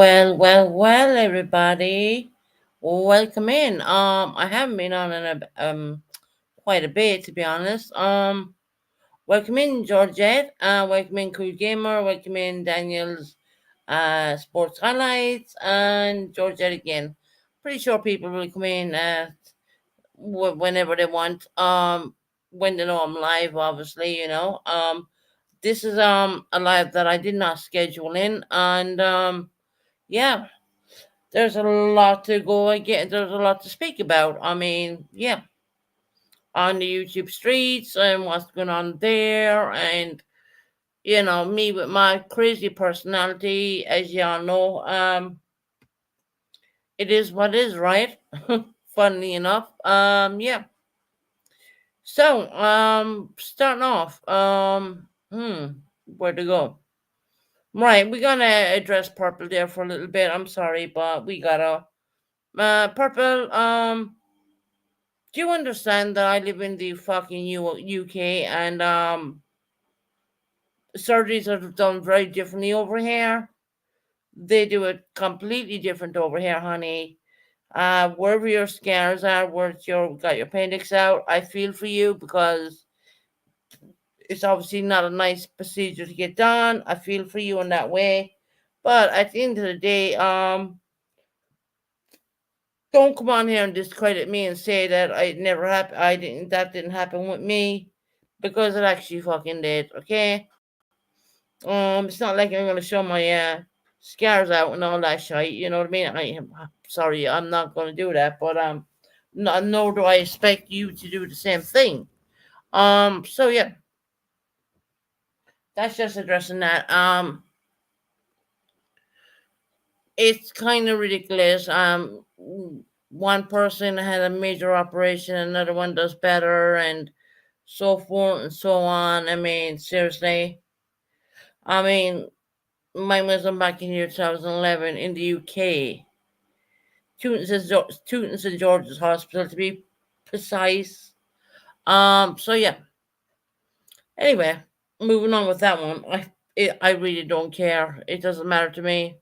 Well, everybody. Welcome in. I haven't been on in quite a bit, to be honest. Welcome in, Georgette. Welcome in, Cool Gamer. Welcome in, Daniel's Sports Highlights, and Georgette again. Pretty sure people will come in whenever they want. When they know I'm live, obviously, This is a live that I did not schedule in, and yeah. There's a lot to go again. There's a lot to speak about. I mean, yeah, on the YouTube streets and what's going on there, and me with my crazy personality, as y'all know, it is what is, right? Funnily enough, yeah. So, starting off, where to go? Right, we're gonna address purple there for a little bit. I'm sorry, but we gotta purple. Do you understand that I live in the fucking UK and surgeries are done very differently over here? They do it completely different over here, honey. Wherever your scars are, where you got your appendix out, I feel for you because it's obviously not a nice procedure to get done. I feel for you in that way. But at the end of the day, don't come on here and discredit me and say that it never happened. That didn't happen with me because it actually fucking did. Okay. It's not like I'm gonna show my scars out and all that shit. You know what I mean? I'm sorry, I'm not gonna do that. But nor do I expect you to do the same thing. So yeah, that's just addressing that. It's kind of ridiculous. One person had a major operation, another one does better, and so forth and so on. I mean, seriously. I mean, mine was back in year 2011 in the UK. Tooting St. George's Hospital, to be precise. So yeah. Anyway, moving on with that one. I really don't care. It doesn't matter to me.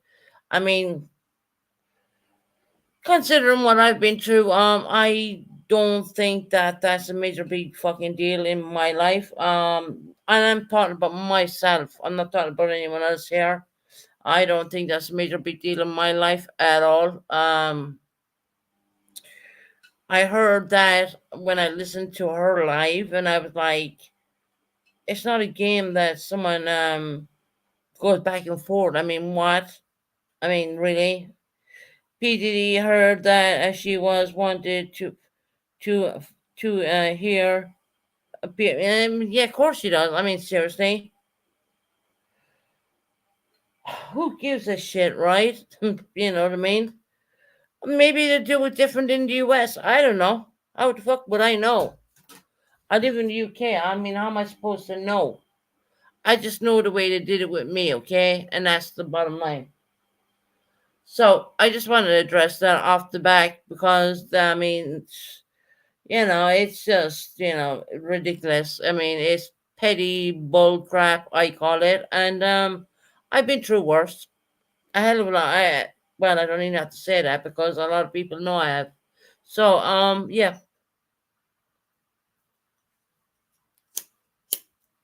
I mean, considering what I've been through, I don't think that that's a major big fucking deal in my life. And I'm talking about myself. I'm not talking about anyone else here. I don't think that's a major big deal in my life at all. I heard that when I listened to her live, and I was like, it's not a game that someone goes back and forth. I mean, what? I mean, really? PDD heard that she was wanted to hear appear. Yeah, of course she does. I mean, seriously, who gives a shit, right? You know what I mean? Maybe they do it different in the US. I don't know. How the fuck would I know? I live in the UK. I mean, how am I supposed to know? I just know the way they did it with me, okay? And that's the bottom line. So I just wanted to address that off the back because, I mean, it's just, ridiculous. I mean, it's petty bull crap, I call it. And I've been through worse. A hell of a lot. Well, I don't even have to say that because a lot of people know I have. So, yeah.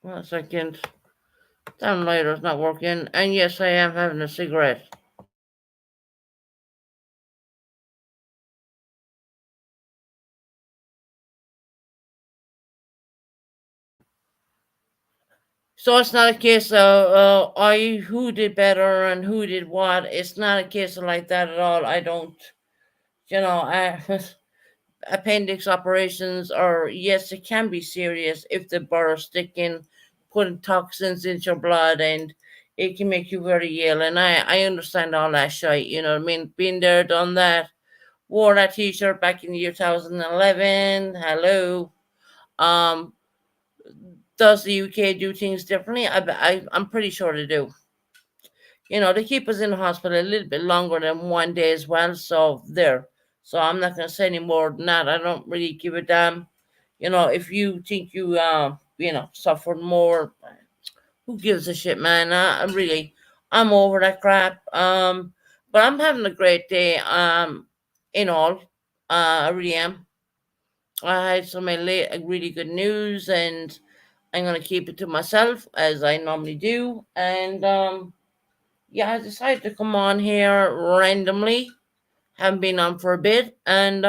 1 second. Damn lighter's not working. And yes, I am having a cigarette. So it's not a case of I who did better and who did what. It's not a case of like that at all. I don't, I, appendix operations are, yes, it can be serious if the burr sticking, putting toxins into your blood, and it can make you very ill. And I understand all that shit. You know what I mean? Been there, done that. Wore that T-shirt back in the year 2011. Hello. Um, does the UK do things differently? I'm pretty sure they do. They keep us in the hospital a little bit longer than 1 day as well. So there. So I'm not gonna say any more than that. I don't really give a damn. If you think you suffered more, who gives a shit, man? I'm over that crap. But I'm having a great day. In all, I really am. I had some really good news, and I'm gonna keep it to myself as I normally do. And yeah, I decided to come on here randomly. Haven't been on for a bit, and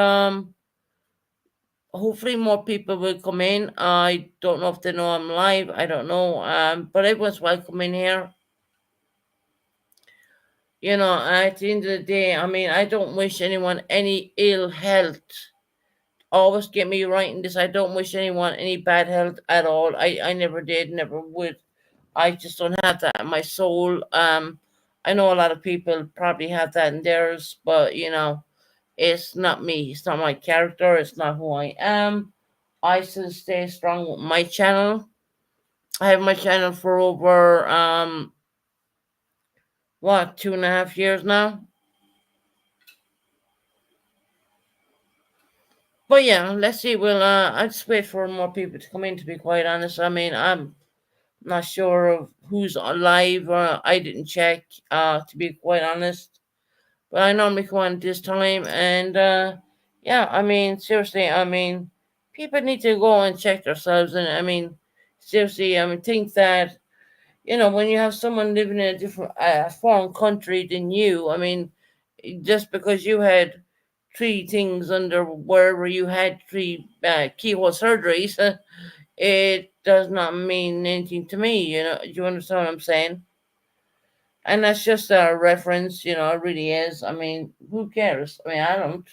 hopefully more people will come in. I don't know if they know I'm live. I don't know. But everyone's welcome in here. At the end of the day, I mean, I don't wish anyone any ill health. Always get me right in this. I don't wish anyone any bad health at all. I never did, never would. I just don't have that in my soul. I know a lot of people probably have that in theirs, but it's not me. It's not my character. It's not who I am. I still stay strong with my channel. I have my channel for over 2.5 years now. But yeah, let's see. Well, I'll just wait for more people to come in. To be quite honest, I mean, I'm not sure of who's on live. I didn't check. To be quite honest, but I normally come on this time, and yeah, I mean, seriously, I mean, people need to go and check themselves, and I mean, seriously, I mean, think that when you have someone living in a different foreign country than you, I mean, just because you had three things under wherever you had three keyhole surgeries, it does not mean anything to me. Do you understand what I'm saying? And that's just a reference, it really is. I mean, who cares? I mean, I don't.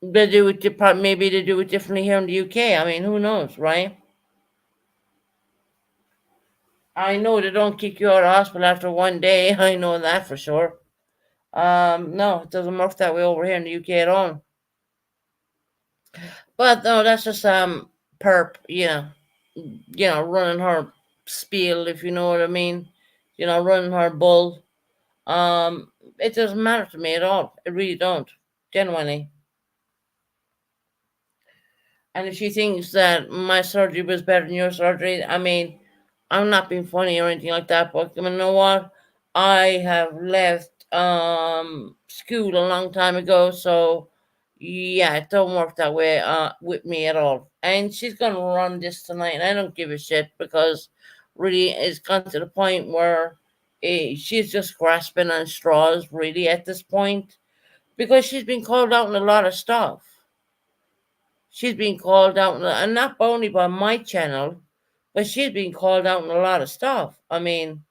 They do it, maybe they do it differently here in the UK. I mean, who knows, right? I know they don't kick you out of hospital after one day. I know that for sure. No, it doesn't work that way over here in the UK at all. But no, that's just perp, running her spiel, if you know what I mean. Running her bull. It doesn't matter to me at all. It really don't. Genuinely. And if she thinks that my surgery was better than your surgery, I mean, I'm not being funny or anything like that, but you know what? I have left school a long time ago, so yeah, it don't work that way with me at all. And she's gonna run this tonight, and I don't give a shit because really it's gone to the point where she's just grasping on straws really at this point because she's been called out on a lot of stuff. She's been called out, and not only by my channel, but she's been called out on a lot of stuff. I mean,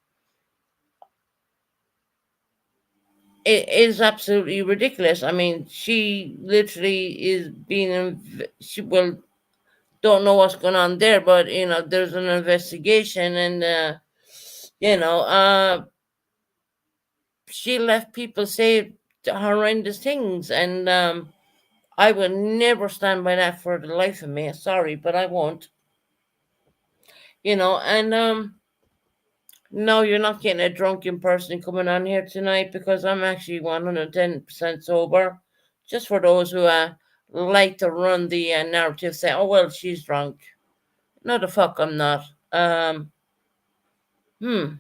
it is absolutely ridiculous. I mean, she literally is being, she will don't know what's going on there, but there's an investigation, and you know, uh, she left people say horrendous things, and I will never stand by that for the life of me. Sorry, but I won't. And no, you're not getting a drunken person coming on here tonight because I'm actually 110% sober. Just for those who like to run the narrative, say, "Oh well, she's drunk." No, the fuck, I'm not. Hmm.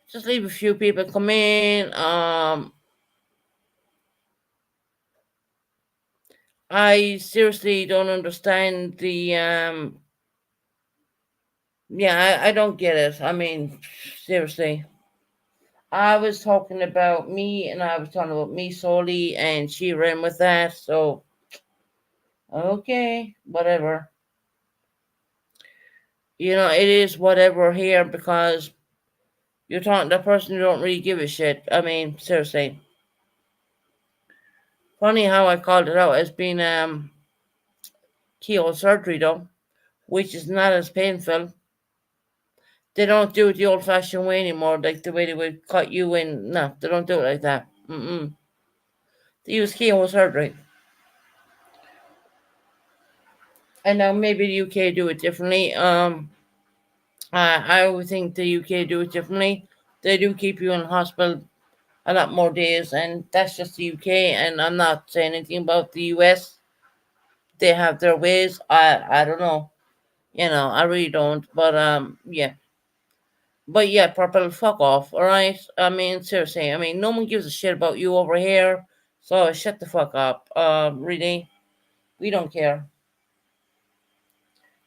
Just leave a few people come in. I seriously don't understand the. Yeah, I don't get it. I mean, seriously. I was talking about me, and I was talking about me solely, and she ran with that. So okay, whatever. It is whatever here because you're talking to a person who don't really give a shit. I mean, seriously. Funny how I called it out as being keyhole surgery though, which is not as painful. They don't do it the old fashioned way anymore, like the way they would cut you in. No, they don't do it like that. Mm-mm. They use keyhole surgery. And now maybe the UK do it differently. I would think the UK do it differently. They do keep you in hospital a lot more days, and that's just the UK. And I'm not saying anything about the US. They have their ways. I don't know. I really don't. But yeah. But yeah, purple, fuck off. All right. I mean, seriously. I mean, no one gives a shit about you over here. So shut the fuck up. Really, we don't care.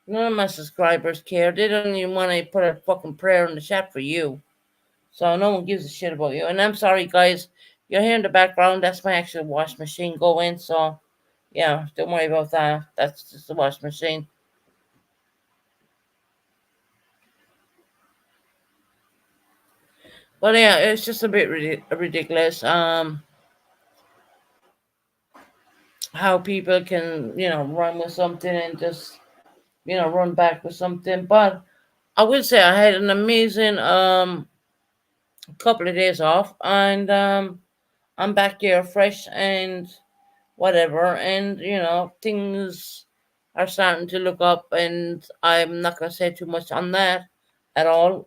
None of my subscribers care. They don't even want to put a fucking prayer in the chat for you. So no one gives a shit about you. And I'm sorry, guys. You're here in the background. That's my actual wash machine going. So yeah, don't worry about that. That's just the wash machine. But yeah, it's just a bit ridiculous. How people can run with something and just run back with something. But I will say I had an amazing couple of days off, and I'm back here fresh and whatever, and things are starting to look up, and I'm not gonna say too much on that at all.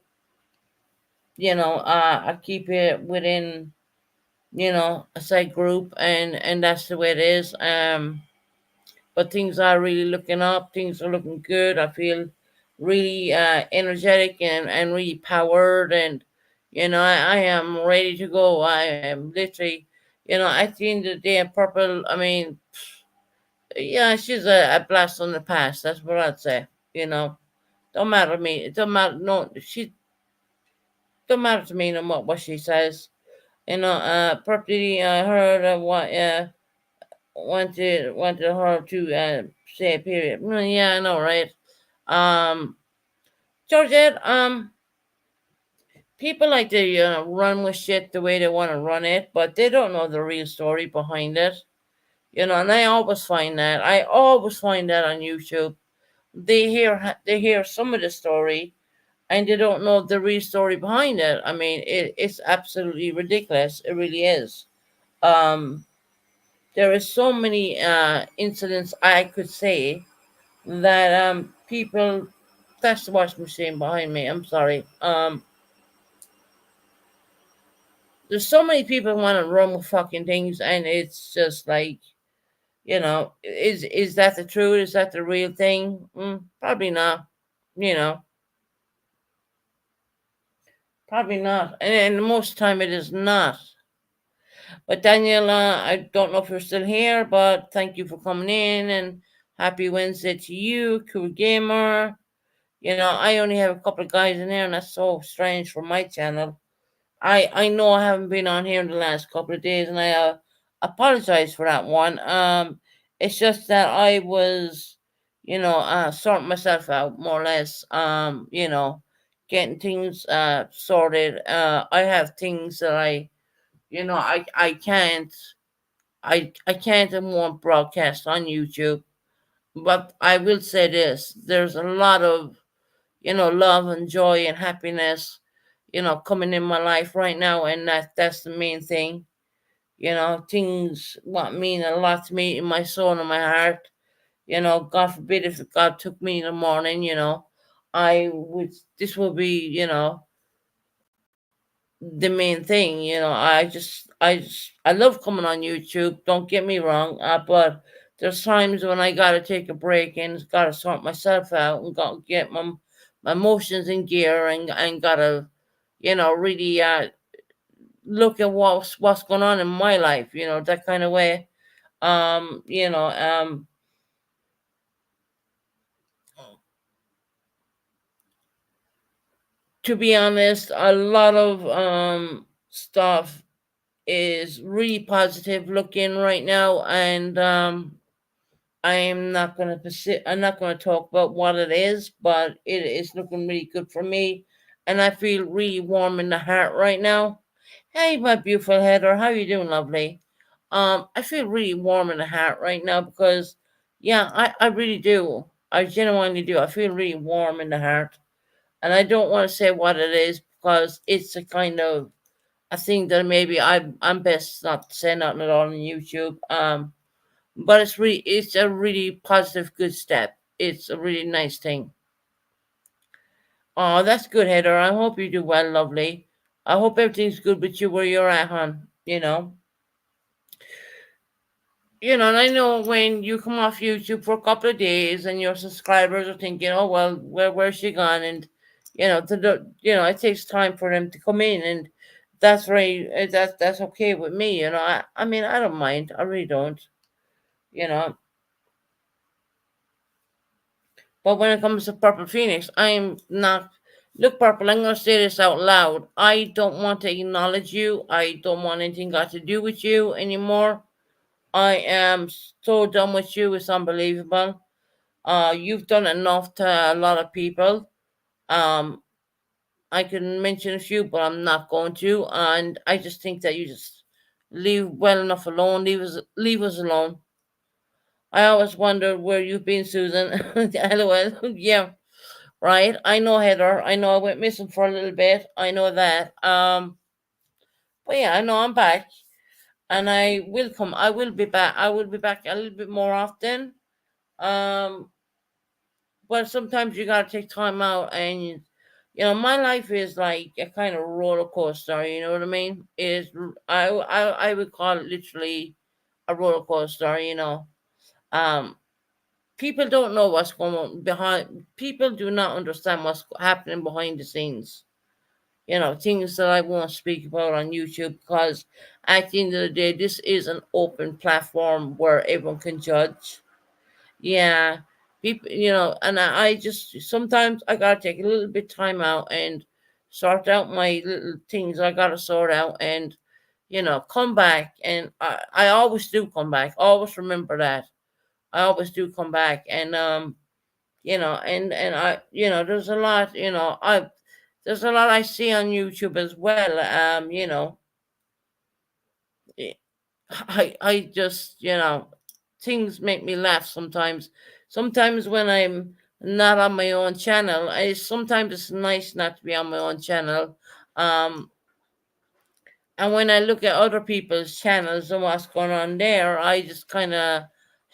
I keep it within a side group, and that's the way it is. But things are really looking up. Things are looking good. I feel really energetic and really powered, and I am ready to go. I am literally, at the end of the day, Purple. I mean, yeah, she's a blast from the past. That's what I'd say. You know, don't matter to me. It don't matter. No, she don't matter to me no more what she says. Property. I heard what wanted her to say a period. Yeah, I know, right? Um, Georgette. People like to run with shit the way they want to run it, but they don't know the real story behind it. And I always find that. I always find that on YouTube. They hear some of the story, and they don't know the real story behind it. I mean, it's absolutely ridiculous. It really is. Um, there is so many incidents I could say that people. That's the washing machine behind me. I'm sorry. There's so many people want to run with fucking things, and it's just like, is that the truth? Is that the real thing? Probably not. You know, probably not. And most of the time, it is not. But Daniel, I don't know if you're still here, but thank you for coming in, and happy Wednesday to you, cool gamer. I only have a couple of guys in here, and that's so strange for my channel. I know I haven't been on here in the last couple of days, and I apologize for that one. It's just that I was, sorting myself out more or less. Getting things sorted. I have things that I can't I can't and won't broadcast on YouTube. But I will say this: there's a lot of love and joy and happiness, coming in my life right now, and that's the main thing. Things what mean a lot to me in my soul and my heart. God forbid if God took me in the morning, I would this will be, the main thing. I love coming on YouTube, don't get me wrong, but there's times when I gotta take a break and gotta sort myself out and gotta get my emotions in gear, and gotta really look at what's going on in my life, that kind of way. um you know um to be honest, a lot of stuff is really positive looking right now, and I'm not gonna talk about what it is, but it is looking really good for me, and I feel really warm in the heart right now. Hey, my beautiful Heather, how you doing, lovely? I feel really warm in the heart right now because, yeah, I really do. I genuinely do. I feel really warm in the heart, and I don't want to say what it is because it's a kind of a thing that maybe I'm best not to say nothing at all on YouTube. But it's a really positive, good step. It's a really nice thing. Oh, that's good, Heather. I hope you do well, lovely. I hope everything's good with you where you're at, hon. And I know when you come off YouTube for a couple of days and your subscribers are thinking, oh, well, where's she gone? And, it takes time for them to come in. And that's right. That's okay with me. I mean, I don't mind. I really don't, you know. But when it comes to Purple Phoenix, I'm not. Look, Purple, I'm going to say this out loud. I don't want to acknowledge you. I don't want anything got to do with you anymore. I am so done with you. It's unbelievable. You've done enough to a lot of people. Um, I can mention a few, but I'm not going to. And I just think that you just leave well enough alone. Leave us alone. I always wondered where you've been, Susan. LOL. Yeah, right. I know Heather. I know I went missing for a little bit. I know that. But yeah, I know I'm back, and I will come. I will be back. I will be back a little bit more often. Um, but sometimes you gotta take time out, and my life is like a kind of roller coaster. You know what I mean? I would call it literally a roller coaster. Um, people don't know what's going on behind. People do not understand what's happening behind the scenes. Things that I won't speak about on YouTube because at the end of the day, this is an open platform where everyone can judge. Yeah, people, and I just sometimes I gotta take a little bit time out and sort out my little things I gotta sort out and come back. And I always do come back. Always remember that. I always do come back. And and I there's a lot there's a lot I see on YouTube as well. Eh, I just things make me laugh sometimes. Sometimes when I'm not on my own channel, sometimes it's nice not to be on my own channel. Um, and when I look at other people's channels and what's going on there, I just kind of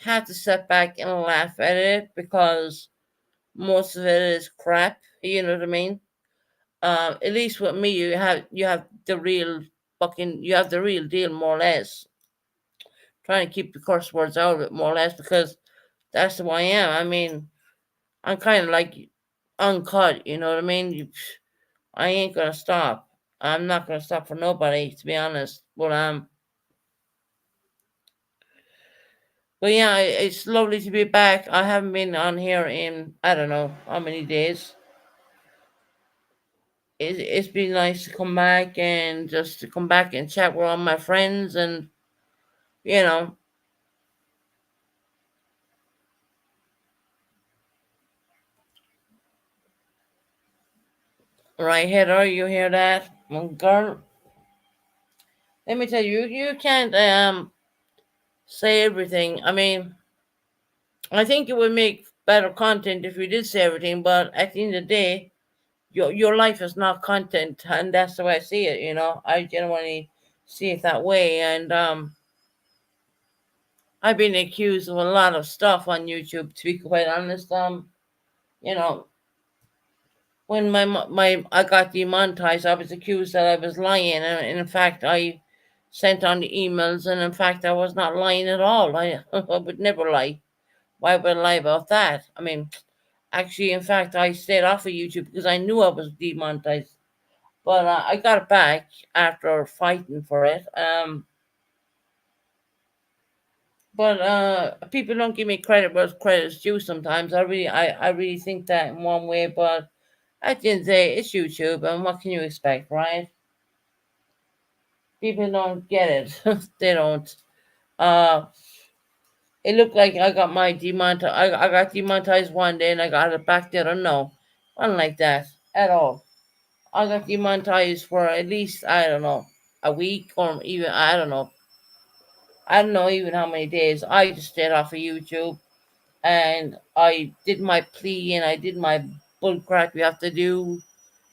have to sit back and laugh at it because most of it is crap. You know what I mean? At least with me, you have the real deal, more or less. Trying to keep the curse words out of it, more or less, because that's who I am. I mean, I'm kind of like uncut. You know what I mean? I ain't gonna stop. I'm not gonna stop for nobody, to be honest. But yeah, it's lovely to be back. I haven't been on here in I don't know how many days. It's been nice to come back and just to come back and chat with all my friends and you know, right, Heather, you hear that? Girl, let me tell you, you can't say everything. I mean, I think it would make better content if you did say everything, but at the end of the day, your life is not content, and that's the way I see it. I genuinely see it that way, and I've been accused of a lot of stuff on YouTube. To be quite honest, you know, when my I got demonetized, I was accused that I was lying, and in fact, I sent on the emails, and in fact, I was not lying at all. I would never lie. Why would I lie about that? I mean, actually, in fact, I stayed off of YouTube because I knew I was demonetized. But I got it back after fighting for it. But people don't give me credit where credit's due sometimes. I really think that in one way, but at the end of the day, it's YouTube, and what can you expect, right? People don't get it. They don't. Uh, it looked like I got my demonetized. I got demonetized one day, and I got it back the other. No, unlike that at all. I got demonetized for at least I don't know a week or even I don't know even how many days. I just stayed off of YouTube and I did my plea and I did my bull crap you have to do.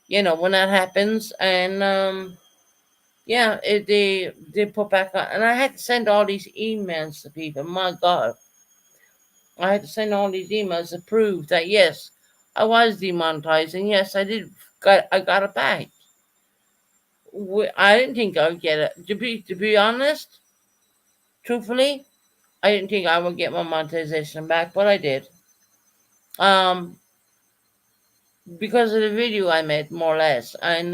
When that happens and yeah, they put back on and I had to send all these emails to people. My God, I had to send all these emails to prove that yes, I was demonetized and yes, I got it back. I didn't think I would get it. To be honest, truthfully, I didn't think I would get my monetization back, but I did. Um, because of the video I made, more or less, and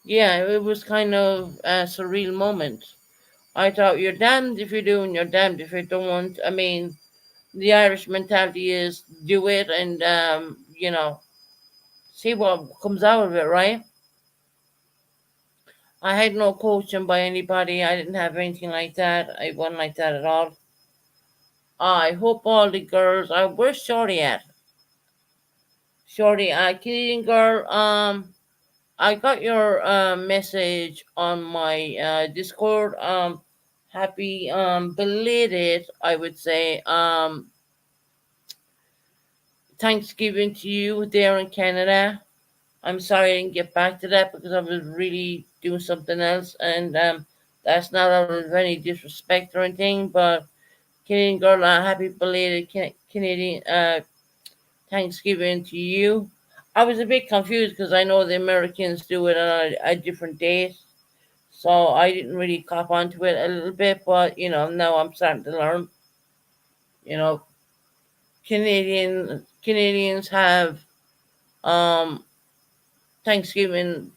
yeah, it was kind of a surreal moment. I thought you're damned if you do and you're damned if you don't. I mean, the Irish mentality is do it and see what comes out of it, right? I had no coaching by anybody. I didn't have anything like that. I wasn't like that at all. I hope all the girls. Where's Shorty at? Shorty, Canadian girl. I got your message on my Discord. Happy belated, I would say. Thanksgiving to you there in Canada. I'm sorry I didn't get back to that because I was really doing something else, and that's not out of any disrespect or anything. But Canadian girl, happy belated Canadian Thanksgiving to you. I was a bit confused because I know the Americans do it on a different date, so I didn't really cop onto it a little bit. But now I'm starting to learn. You know, Canadians have um, Thanksgiving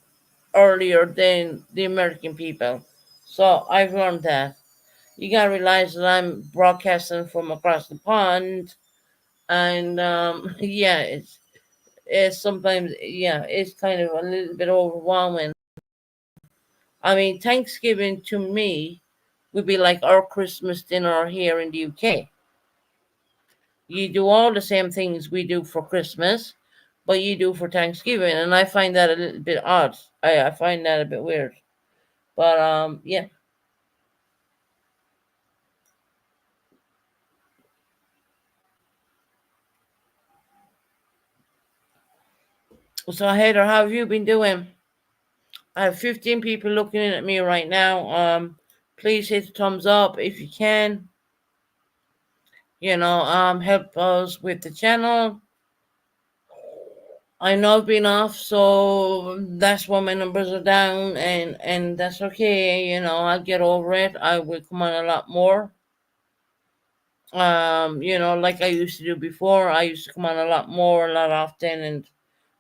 earlier than the American people, so I've learned that. You gotta realize that I'm broadcasting from across the pond, and yeah, it's sometimes, yeah, it's kind of a little bit overwhelming. I mean, Thanksgiving to me would be like our Christmas dinner here in the UK. You do all the same things we do for Christmas, but you do for Thanksgiving, and I find that a little bit odd. I find that a bit weird. But yeah. So Heather, how have you been doing? I have 15 people looking at me right now. Please hit the thumbs up if you can. Help us with the channel. I know I've been off, so that's why my numbers are down, and that's okay. I'll get over it. I will come on a lot more. Like I used to do before. I used to come on a lot more, a lot often, and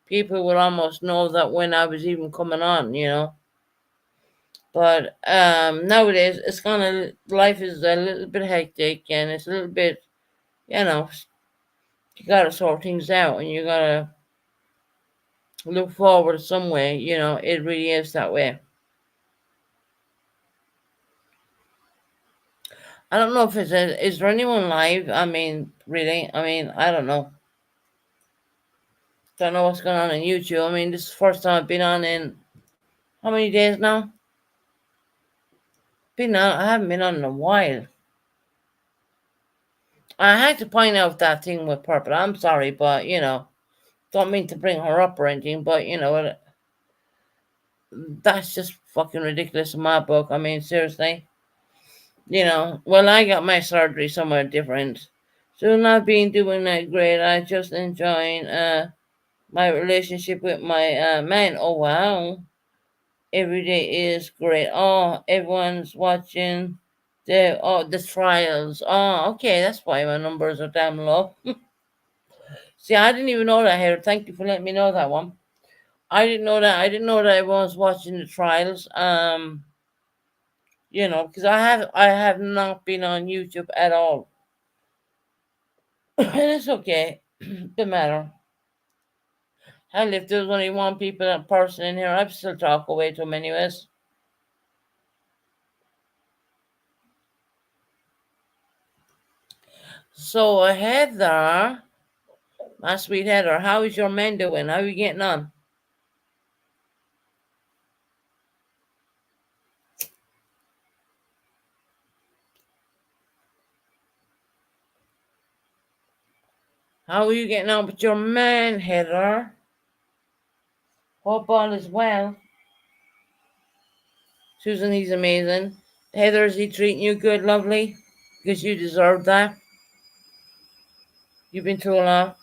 people would almost know that when I was even coming on. But nowadays, it's kind of life is a little bit hectic, and it's a little bit, you know, you gotta sort things out, and you gotta look forward some way. It really is that way. I don't know if is there anyone live? I mean, really? I mean, I don't know. Don't know what's going on YouTube. I mean, this is the first time I've been on in how many days now? Been on. I haven't been on in a while. I had to point out that thing with Purple. I'm sorry, but don't mean to bring her up or anything, but that's just fucking ridiculous in my book. I mean, seriously. Well, I got my surgery somewhere different. So not being doing that great. I just enjoying my relationship with my man. Oh wow. Every day is great. Oh, everyone's watching the trials. Oh, okay, that's why my numbers are damn low. See, I didn't even know that here. Thank you for letting me know that one. I didn't know that. I didn't know that everyone was watching the trials. Because I have not been on YouTube at all. And it's okay. Doesn't matter. Hell, if there's only one person in here, I'd still talk away to them anyways. So, Heather, my sweet Heather, how is your man doing? How are you getting on? How are you getting on with your man, Heather? Hope all is well. Susan, he's amazing. Heather, is he treating you good, lovely? Because you deserve that. You've been through a lot.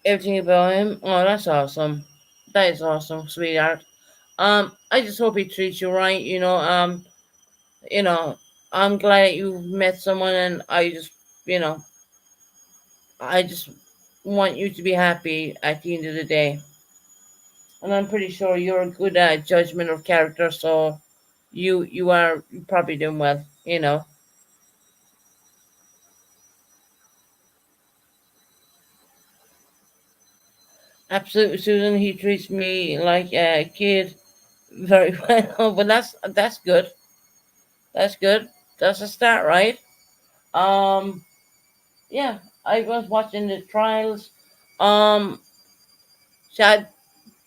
Everything about him. Oh, that's awesome. That is awesome, sweetheart. I just hope he treats you right. You know, I'm glad you've met someone, and you know, I just want you to be happy at the end of the day. And I'm pretty sure you're a good judgment of character, so you are probably doing well. Absolutely, Susan. He treats me like a kid very well, but that's good. That's good. That's a start, right? Um, yeah, I was watching the trials. Um, Chad,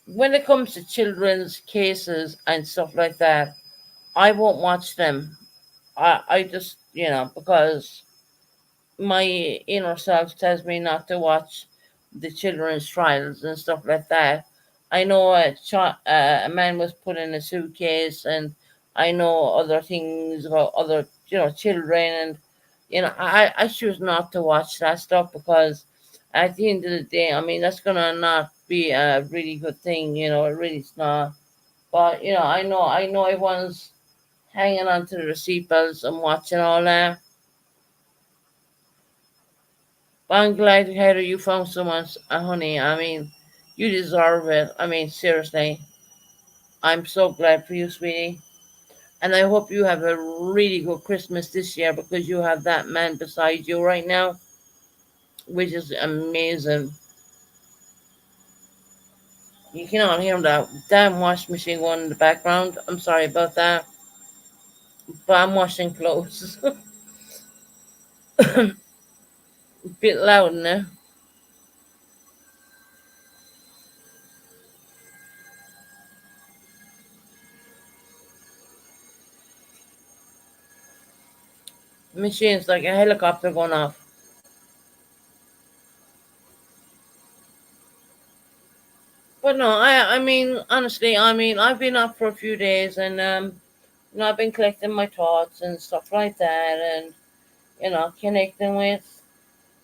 when it comes to children's cases and stuff like that, I won't watch them. I just, because my inner self tells me not to watch the children's trials and stuff like that. I know a man was put in a suitcase, and I know other things about other, children, and I choose not to watch that stuff because at the end of the day, I mean, that's gonna not be a really good thing. It really is not. But I know everyone's hanging on to the seatbelts and watching all that. But I'm glad, Heather, you found someone, honey. I mean, you deserve it. I mean, seriously. I'm so glad for you, sweetie. And I hope you have a really good Christmas this year because you have that man beside you right now, which is amazing. You cannot hear that damn wash machine going in the background. I'm sorry about that, but I'm washing clothes. A bit loud in there. Machine's like a helicopter going off. But no, I mean, honestly, I mean, I've been up for a few days, and I've been collecting my thoughts and stuff like that, and connecting with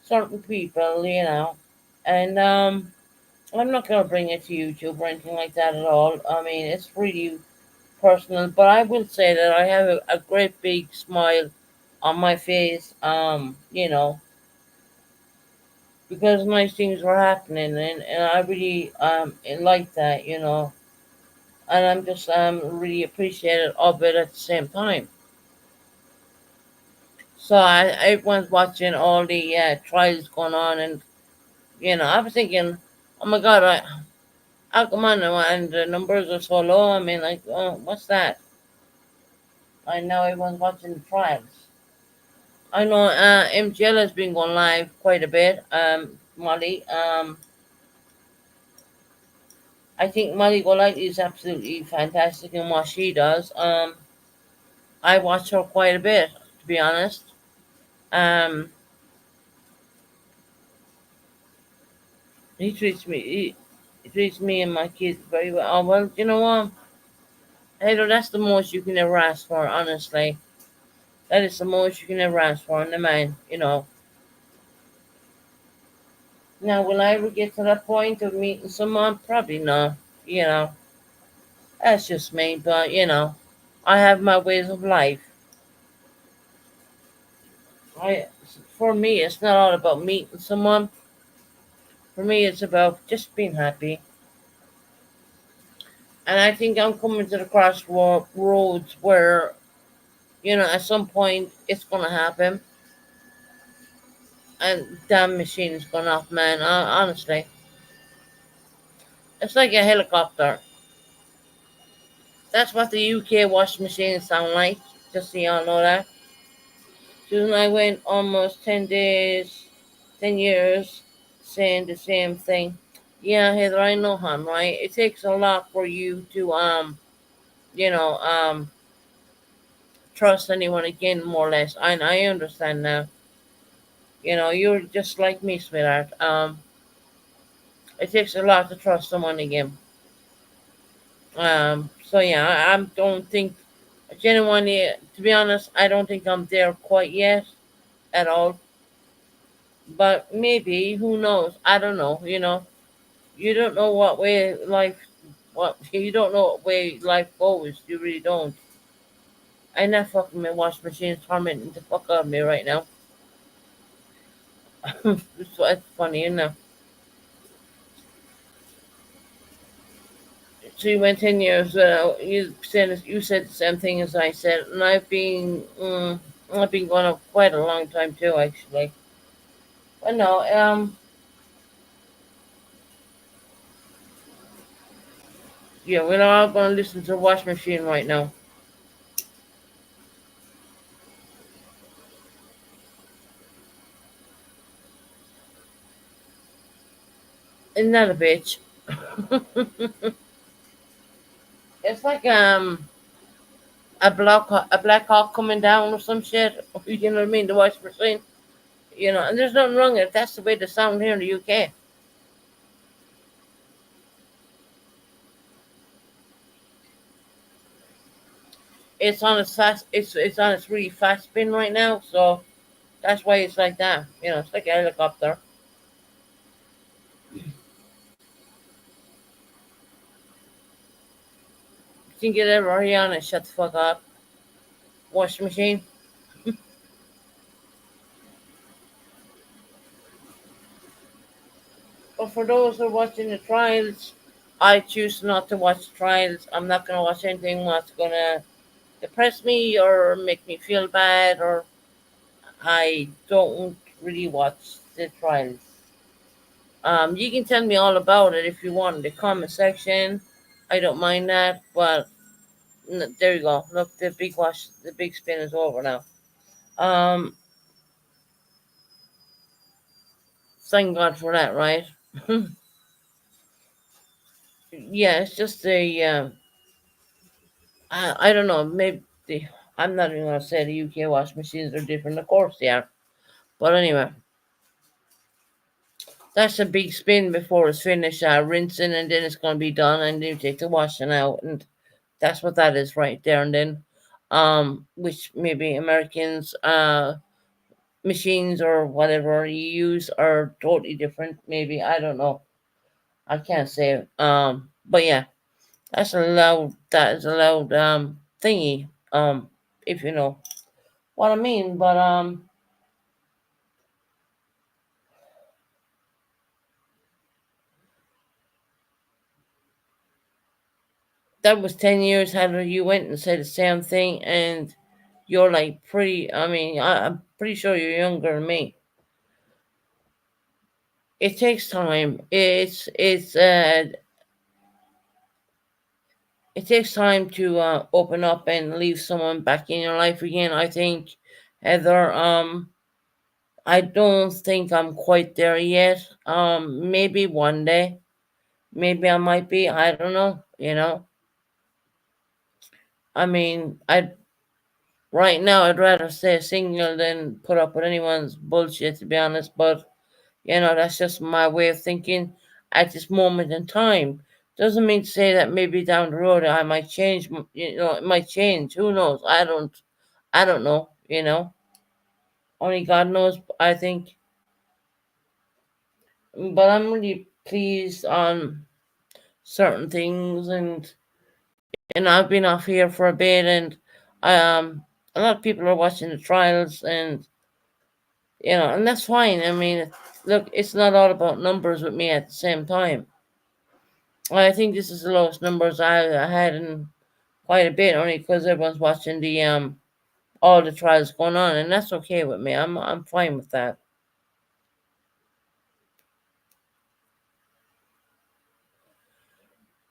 certain people, and I'm not gonna bring it to YouTube or anything like that at all. I mean, it's really personal, but I will say that I have a great big smile on my face, because nice things were happening, and I really like that, and I'm just really appreciative of it at the same time. So everyone's watching all the trials going on, and I was thinking, oh my God, how come on, and the numbers are so low? I mean, like, oh, what's that? I know everyone's watching the trials. I know MGL has been going live quite a bit. Molly, I think Molly Golightly is absolutely fantastic in what she does. I watch her quite a bit, to be honest. Um, he treats me and my kids very well. Oh, well, you know what? Hey, that's the most you can ever ask for, honestly. That is the most you can ever ask for in a man, Now, will I ever get to that point of meeting someone? Probably not. You know, that's just me, but, I have my ways of life. I, for me, it's not all about meeting someone. For me, it's about just being happy. And I think I'm coming to the crossroads where, at some point it's going to happen. And damn machine's gone off, man. Honestly, it's like a helicopter. That's what the UK washing machines sound like. Just so y'all know that. Susan and I went almost 10 days, 10 years saying the same thing. Yeah, Heather, I know, hon, right? It takes a lot for you to, you know, trust anyone again, more or less. I understand now. You're just like me, sweetheart. It takes a lot to trust someone again. So yeah, I don't think genuinely, to be honest, I don't think I'm there quite yet at all. But maybe, who knows? I don't know. You don't know what way life Well, you don't know what way life goes. You really don't. I'm not fucking my washing machine is tormenting the fuck out of me right now. It's funny, isn't it? So you went 10 years. You said the same thing as I said, and I've been going up quite a long time too, actually. But no, yeah, we're all going to listen to the washing machine right now. Isn't that a bitch? It's like a black hawk coming down or some shit. You know what I mean? The washing machine. And there's nothing wrong with it. That's the way the sound here in the UK. It's on its fast. It's on its really fast spin right now. So that's why it's like that. It's like a helicopter. You can get it right on and shut the fuck up. Washing machine. But for those who are watching the trials, I choose not to watch the trials. I'm not gonna watch anything that's gonna depress me or make me feel bad, or I don't really watch the trials. You can tell me all about it if you want in the comment section. I don't mind that, but there you go. Look, the big spin is over now. Um, Thank God for that, right? Yeah, it's just I don't know. Maybe I'm not even gonna say the UK wash machines are different. Of course they are. But anyway, that's a big spin before it's finished, rinsing, and then it's gonna be done, and then you take the washing out, and that's what that is right there. And then, which maybe Americans machines or whatever you use are totally different. Maybe I don't know. I can't say. But yeah, that's allowed. That is allowed. Thingy. If you know what I mean. But that was 10 years. How you went and said the same thing, and you're like pretty. I mean, I'm pretty sure you're younger than me. It takes time. It takes time to open up and leave someone back in your life again. I think, Heather. I don't think I'm quite there yet. Maybe one day. Maybe I might be. I don't know. I mean, I right now I'd rather stay single than put up with anyone's bullshit. To be honest, but that's just my way of thinking at this moment in time. Doesn't mean to say that maybe down the road I might change. It might change. Who knows? I don't know. Only God knows. I think, but I'm really pleased on certain things, and I've been off here for a bit, and a lot of people are watching the trials, and that's fine. I mean, look, it's not all about numbers with me at the same time. I think this is the lowest numbers I had in quite a bit, only because everyone's watching the all the trials going on, and that's okay with me. I'm fine with that.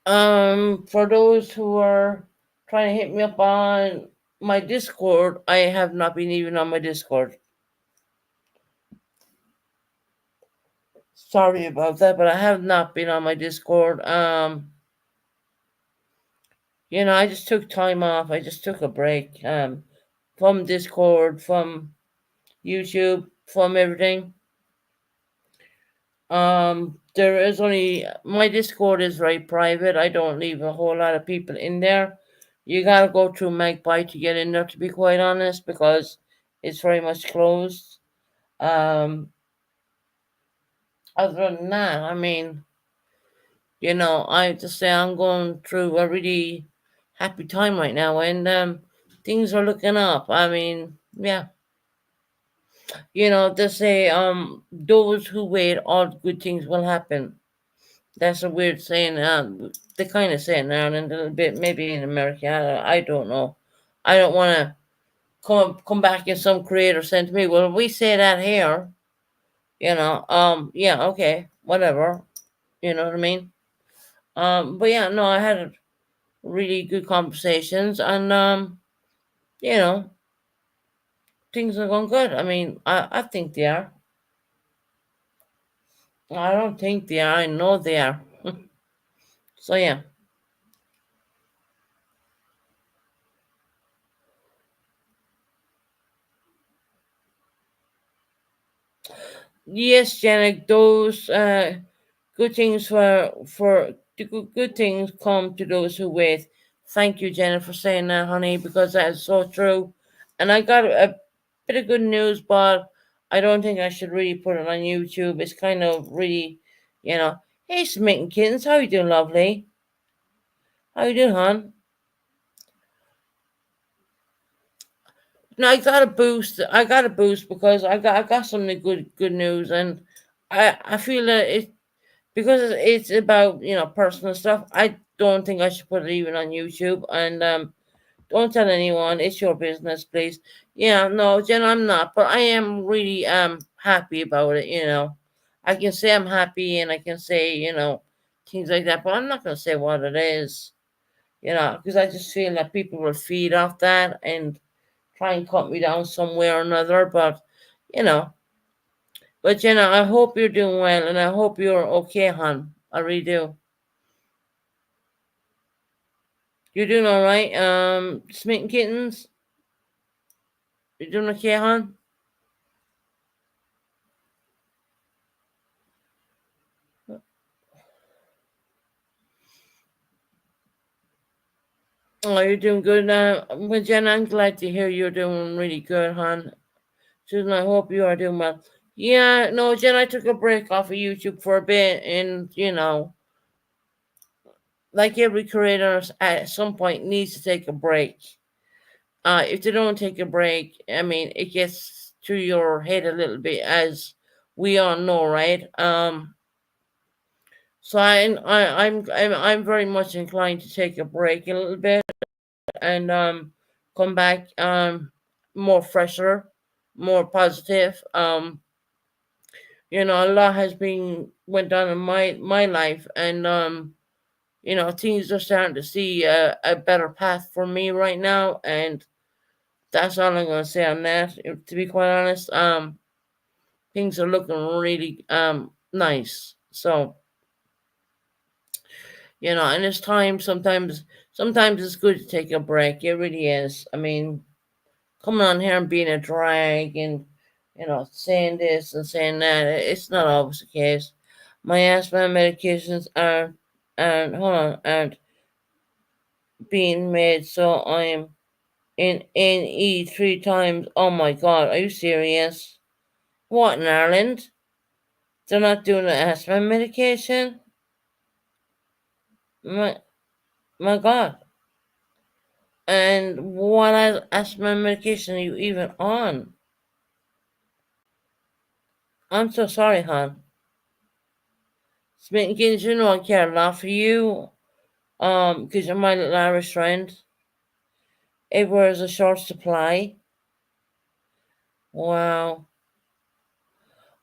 For those who are trying to hit me up on my Discord, I have not been even on my Discord. Sorry about that, but I have not been on my Discord. I just took time off. I just took a break. From Discord, from YouTube, from everything. There is only my Discord is very private. I don't leave a whole lot of people in there. You gotta go through Magpie to get in there, to be quite honest, because it's very much closed. Um, Other than that, I mean, I have to say I'm going through a really happy time right now, and things are looking up. I mean, yeah, they say those who wait, all good things will happen. That's a weird saying. They kind of say it now and a little bit, maybe in America. I don't know. I don't want to come back and some creator sent to me. Well, we say that here. Yeah, okay, whatever. You know what I mean? But yeah, no, I had really good conversations, and you know, things are going good. I mean, I think they are. I don't think they are. I know they are. So yeah. Yes, Janet, those good things for the good things come to those who wait. Thank you, Janet, for saying that, honey, because that is so true. And I got a bit of good news, but I don't think I should really put it on YouTube. It's kind of really, you know. Hey, Smitten Kittens, how you doing, lovely? How you doing, hon? No, I got a boost. I got a boost because I got some good news, and I feel that it because it's about personal stuff. I don't think I should put it even on YouTube, and don't tell anyone. It's your business, please. Yeah, no, Jen, I'm not, but I am really happy about it. I can say I'm happy, and I can say things like that, but I'm not gonna say what it is. Because I just feel that people will feed off that and try and cut me down some way or another. You know, but Jenna, I hope you're doing well, and I hope you're okay, hon. I really do. You're doing all right. Smitten kittens, you doing okay, hon? Oh, you're doing good. Well, Jenna, I'm glad to hear you're doing really good, hon. Susan, I hope you are doing well. Yeah, no, Jen, I took a break off of YouTube for a bit, and like every creator at some point needs to take a break. If they don't take a break, I mean, it gets to your head a little bit, as we all know, right? So I'm very much inclined to take a break a little bit and come back more fresher, more positive. A lot has been went on in my life, and things are starting to see a better path for me right now, and that's all I'm gonna say on that. To be quite honest, things are looking really nice. So and it's time. Sometimes it's good to take a break. It really is. I mean, coming on here and being a drag and saying this and saying that, it's not always the case. My asthma medications are hold on, aren't being made, so I'm in NE 3 times. Oh my god, are you serious? What, in Ireland? They're not doing the asthma medication? My my god. And what asthma medication are you even on? I'm so sorry, hon. Smitten kids, I care a lot for you. Because you're my little Irish friend. Everywhere is a short supply. Wow.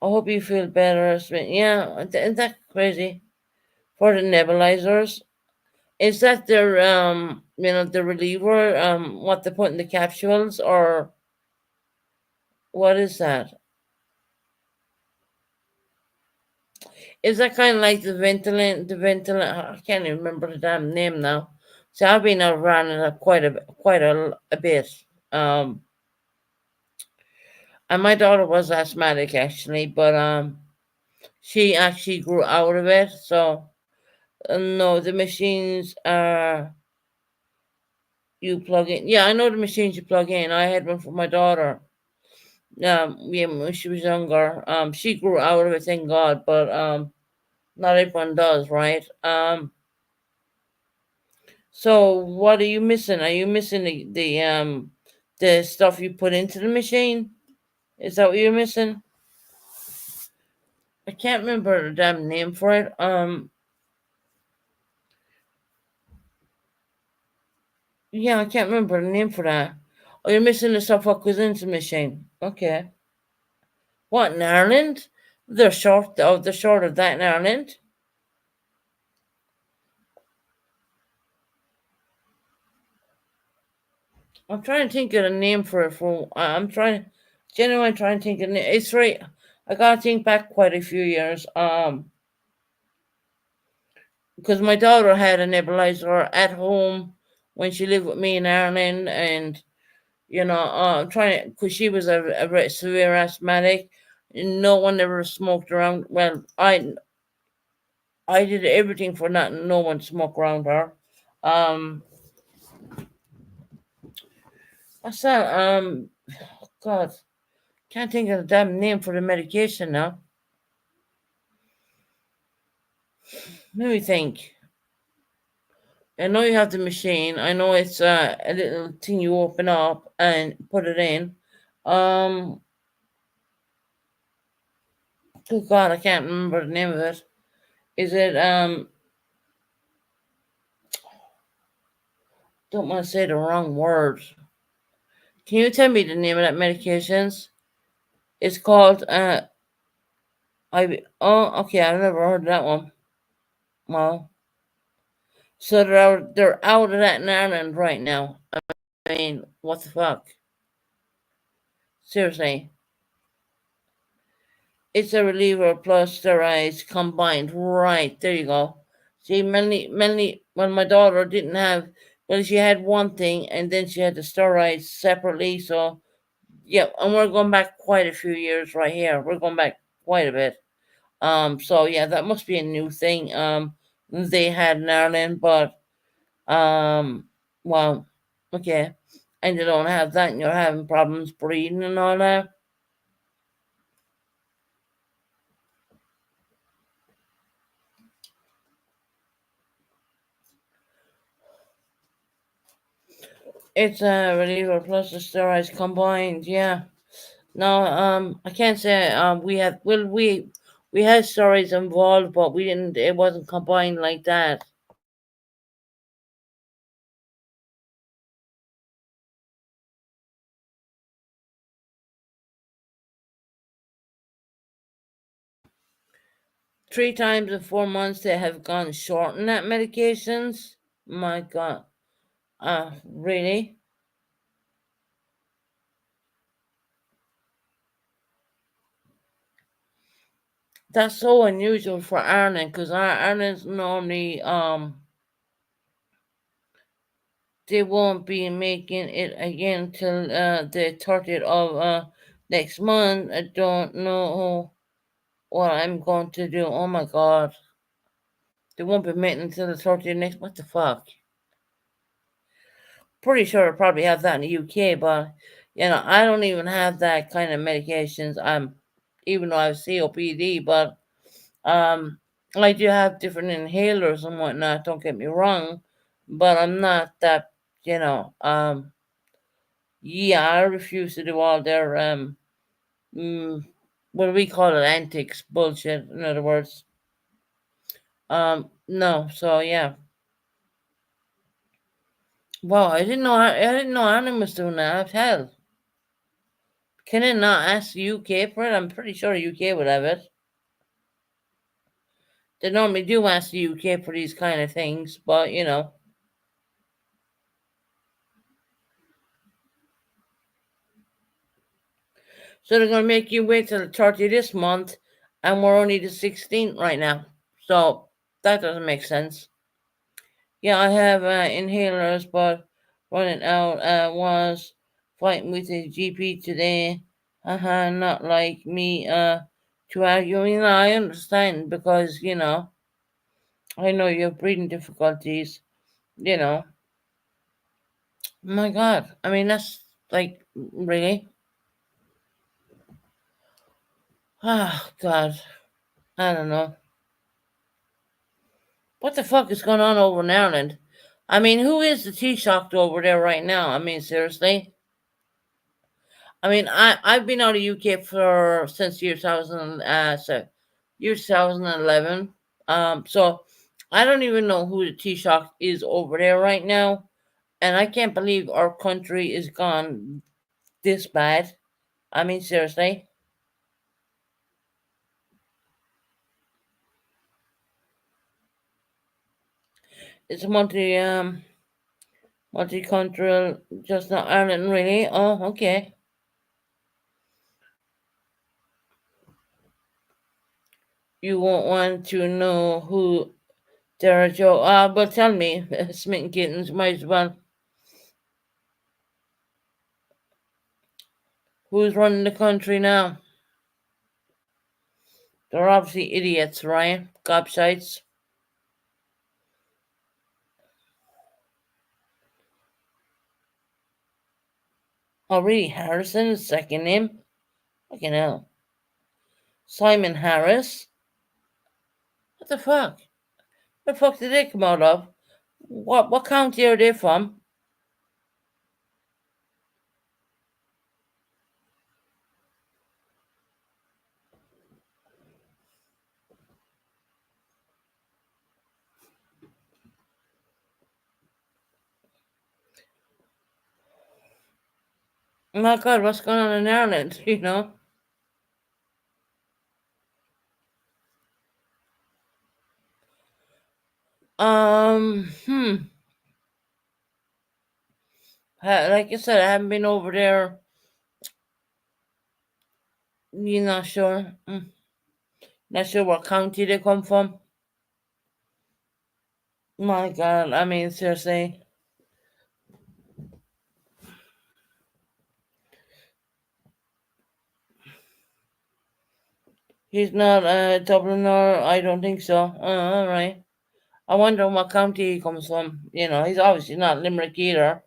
I hope you feel better. Yeah, isn't that crazy? For the nebulizers. Is that their the reliever, what they put in the capsules, or what is that? Is that kind of like the ventilant? I can't even remember the damn name now. So I've been around it quite a bit. Um, and my daughter was asthmatic actually, but she actually grew out of it. So no, the machines are you plug in. Yeah, I know the machines you plug in. I had one for my daughter. Yeah, when she was younger. She grew out of it, thank God. But Not everyone does, right? So what are you missing? Are you missing the stuff you put into the machine? Is that what you're missing? I can't remember the damn name for it. Yeah, I can't remember the name for that. Oh, you're missing the stuff what goes into the machine. Okay. What in Ireland? They're short. Oh, they're short of that in Ireland. I'm trying to think of a name for it. I'm trying, genuinely trying to think of it. It's right. I gotta think back quite a few years. Because my daughter had a nebulizer at home when she lived with me in Ireland, and trying because she was a very severe asthmatic. No one ever smoked around. Well, I did everything for not no one smoke around her. Um, what's that? God, can't think of the damn name for the medication now. Let me think. I know you have the machine. I know it's a little thing you open up and put it in. Um, Good God, I can't remember the name of it. Is it Don't want to say the wrong word. Can you tell me the name of that medications? It's called I oh okay, I've never heard of that one. Well, so they're out of that in Ireland right now. I mean, what the fuck? Seriously. It's a reliever plus steroids combined. Right, there you go. See, Melanie, when my daughter didn't have, well, she had one thing and then she had the steroids separately. So, yeah, and we're going back quite a few years right here. We're going back quite a bit. So yeah, that must be a new thing. They had in Ireland, but well, okay, and you don't have that, and you're having problems breathing and all that. It's a reliever plus the steroids combined. Yeah. No, I can't say we had steroids involved, but we didn't. It wasn't combined like that. 3 times in 4 months they have gone short on that medications. My God. Really? That's so unusual for Ireland because Ireland's normally they won't be making it again till the 30th of next month. I don't know what I'm going to do. Oh my God. They won't be making until the 30th next. What the fuck? Pretty sure I probably have that in the UK, but I don't even have that kind of medications. Even though I have COPD, but I do have different inhalers and whatnot. Don't get me wrong, but I'm not that. Yeah, I refuse to do all their mm, what do we call it? Antics, bullshit. In other words, no. So yeah. Wow, I didn't know Anna was doing that. Hell, can it not ask the UK for it? I'm pretty sure the UK would have it. They normally do ask the UK for these kind of things, but so they're gonna make you wait till the 30th this month, and we're only the 16th right now. So that doesn't make sense. Yeah, I have inhalers, but running out. Was fighting with the GP today. Not like me. To argue. I understand because I know you have breathing difficulties. You know, my God. I mean, that's like really. Oh God. I don't know. What the fuck is going on over in Ireland? I mean, who is the Taoiseach over there right now? I mean, seriously. I mean, I've been out of UK for since year 2000, year 2011. So I don't even know who the Taoiseach is over there right now, and I can't believe our country is gone this bad. I mean, seriously, it's multicultural, just not Ireland, really. Oh, okay. You won't want to know who Sarah Joe. But tell me, Smitten Kittens, might as well. Who's running the country now? They're obviously idiots, right? Gobshites. Oh, really? Harrison is second name? Fucking hell. Simon Harris? What the fuck? Where the fuck did they come out of? What county are they from? My god, what's going on in Ireland? You know? Hmm. Like I said, I haven't been over there. You're not sure? Not sure what county they come from? My god, I mean, seriously. He's not a Dubliner, I don't think so. Alright. I wonder what county he comes from. You know, he's obviously not Limerick either.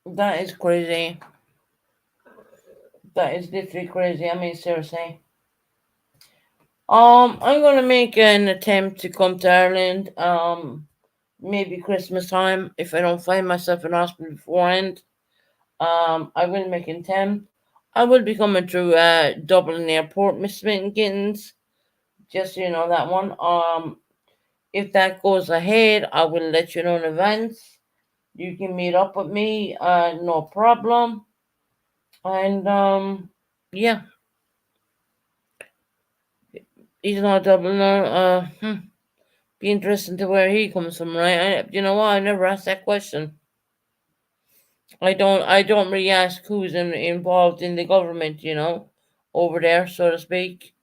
That is crazy. That is literally crazy. I mean, seriously. I'm gonna make an attempt to come to Ireland. Maybe Christmas time if I don't find myself in hospital beforehand. I will make an attempt. I will be coming through Dublin Airport, Miss Smith Gittins. Just so you know that one. If that goes ahead, I will let you know in advance. You can meet up with me, no problem. And yeah, he's not Dubliner. Be interesting to where he comes from, right? You know what? I never asked that question. I don't really ask who's involved in the government, over there, so to speak.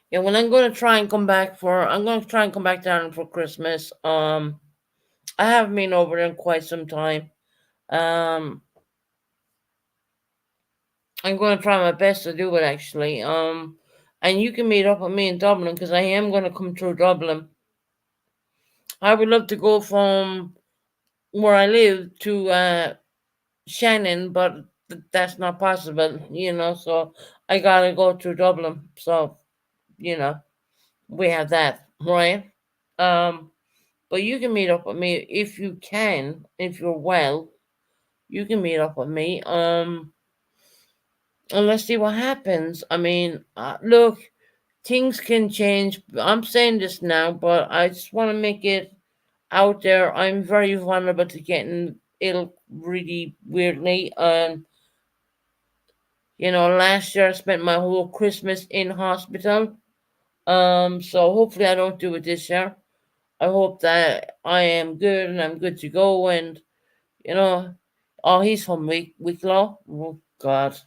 Yeah, well, I'm gonna try and come back down for Christmas. I haven't been over there in quite some time. Um, I'm gonna try my best to do it actually. And you can meet up with me in Dublin because I am gonna come through Dublin. I would love to go from where I live to Shannon, but that's not possible, So I gotta go through Dublin. So you know, we have that, right? Um, but you can meet up with me if you can, if you're well. You can meet up with me. And let's see what happens. I mean, look, things can change. I'm saying this now, but I just want to make it out there. I'm very vulnerable to getting ill really weirdly. Last year I spent my whole Christmas in hospital. So hopefully I don't do it this year. I hope that I am good and I'm good to go. And you know, oh, he's from Wicklow. Oh God,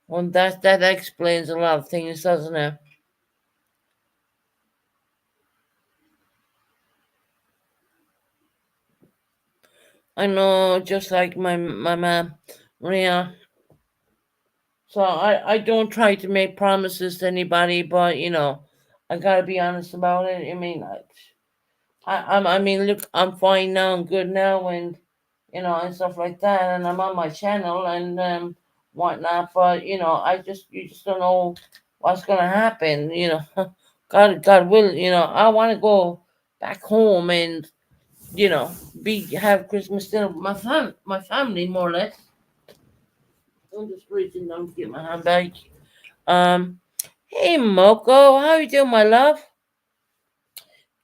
well that explains a lot of things, doesn't it? I know, just like my mom, Maria. So I don't try to make promises to anybody, but I gotta be honest about it. I mean, I mean, look, I'm fine now, I'm good now, and and stuff like that, and I'm on my channel and whatnot. But you just don't know what's gonna happen. God will. I want to go back home and you know be have Christmas dinner with my family more or less. I'm just reaching down to get my handbag. Um, hey Moko, how you doing, my love?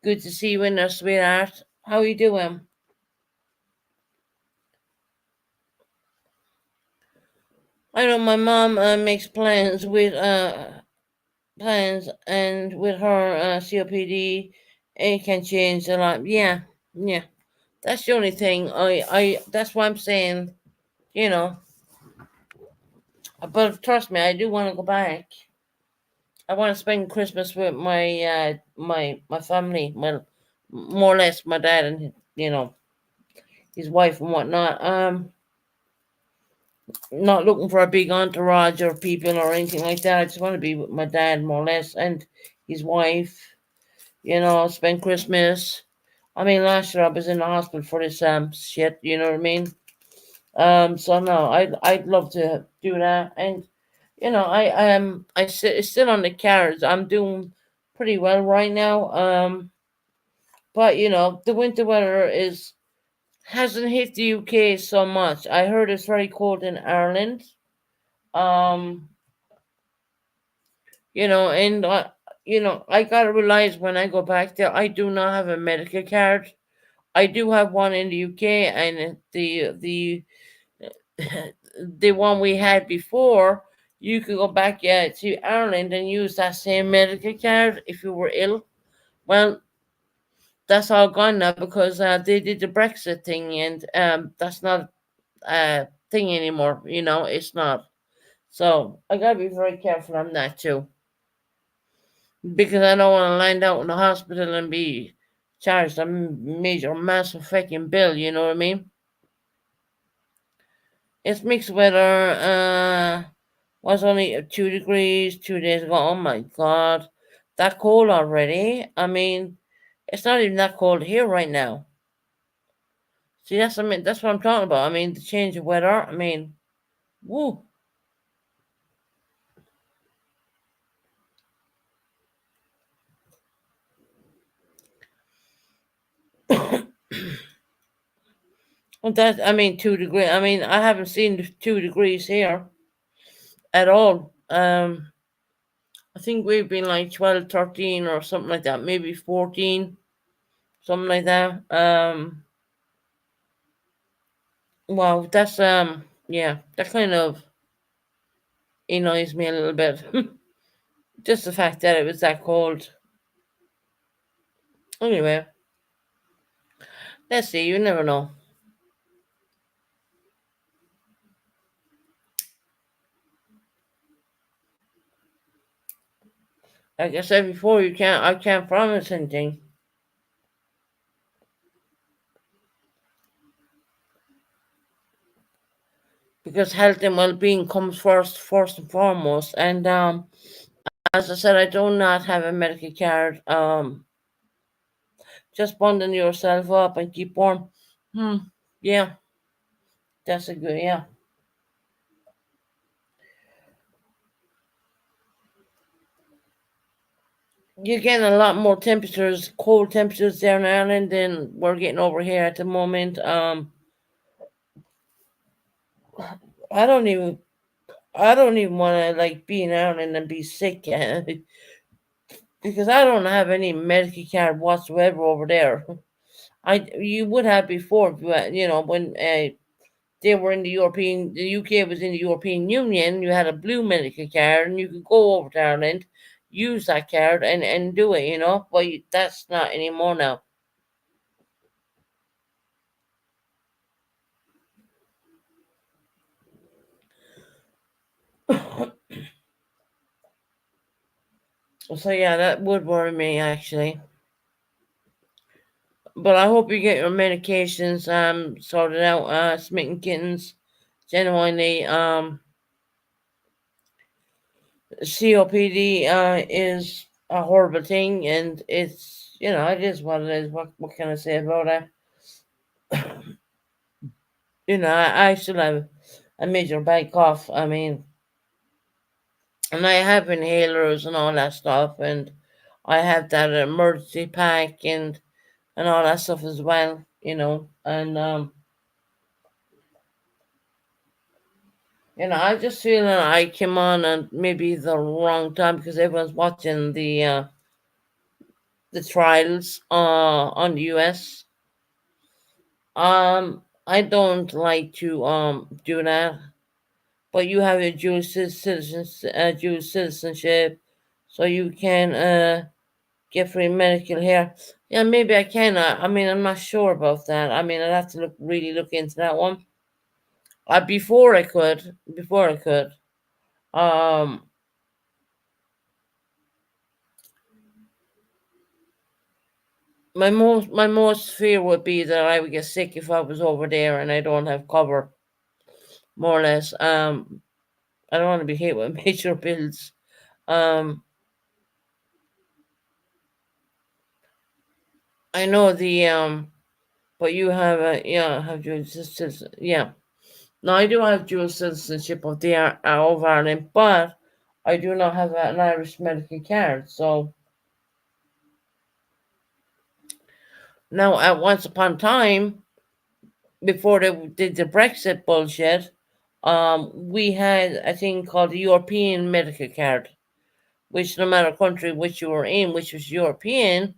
Good to see you in there, sweetheart. How you doing? I know my mom makes plans and with her COPD, it can change a lot. Yeah, yeah. That's the only thing. That's why I'm saying, you know. But trust me, I do want to go back. I want to spend Christmas with my family, my more or less my dad and his wife and whatnot. Not looking for a big entourage or people or anything like that. I just want to be with my dad more or less and his wife. Spend Christmas. I mean, last year I was in the hospital for this shit. You know what I mean? So no, I'd love to do that, and it's still on the cards. I'm doing pretty well right now. But the winter weather is hasn't hit the UK so much. I heard it's very cold in Ireland. Um, and I gotta realize when I go back there, I do not have a medical card. I do have one in the UK, and the one we had before, you could go back to Ireland and use that same medical card if you were ill. Well, that's all gone now because they did the Brexit thing, and that's not a thing anymore. It's not. So I gotta be very careful on that too, because I don't want to land out in the hospital and be charged a major, massive fucking bill. You know what I mean? It's mixed weather. Was only 2 degrees 2 days ago. Oh my god, that cold already. I mean, it's not even that cold here right now. See, that's what I'm talking about. I mean, the change of weather. I mean, woo. That I mean, 2 degrees. I mean, I haven't seen the 2 degrees here at all. I think we've been like 12, 13, or something like that. Maybe 14, something like that. Wow, that's yeah, that kind of annoys me a little bit. Just the fact that it was that cold. Anyway, let's see. You never know. Like I said before, I can't promise anything because health and well-being comes first and foremost. And as I said, I do not have a medical card. Just bundle yourself up and keep warm. Hmm. Yeah, that's a good. Yeah, you're getting a lot more temperatures, cold temperatures there in Ireland than we're getting over here at the moment. I don't even I don't even want to like be in Ireland and be sick because I don't have any medical card whatsoever over there. You would have before, if when they were in the UK was in the European Union. You had a blue medical card and you could go over to Ireland, use that card and do it. But that's not anymore now. So yeah, that would worry me actually. But I hope you get your medications sorted out, smitten kittens. Genuinely, COPD is a horrible thing, and it's, it is what it is. What can I say about it? I still have a major bad cough. I mean, and I have inhalers and all that stuff, and I have that emergency pack and all that stuff as well. And I just feel that I came on at maybe the wrong time because everyone's watching the trials on the US. I don't like to do that, but you have a dual citizenship, so you can get free medical here. Yeah, maybe I can. I mean, I'm not sure about that. I mean, I'd have to really look into that one. Before I could. Um, my most fear would be that I would get sick if I was over there and I don't have cover, more or less. I don't want to be hit with major bills. Um, I know but you have have dual citizenship. Yeah, no, I do have dual citizenship of Ireland, but I do not have an Irish medical card. So now, at once upon a time, before they did the Brexit bullshit, we had a thing called the European medical card, which no matter country which you were in, which was European,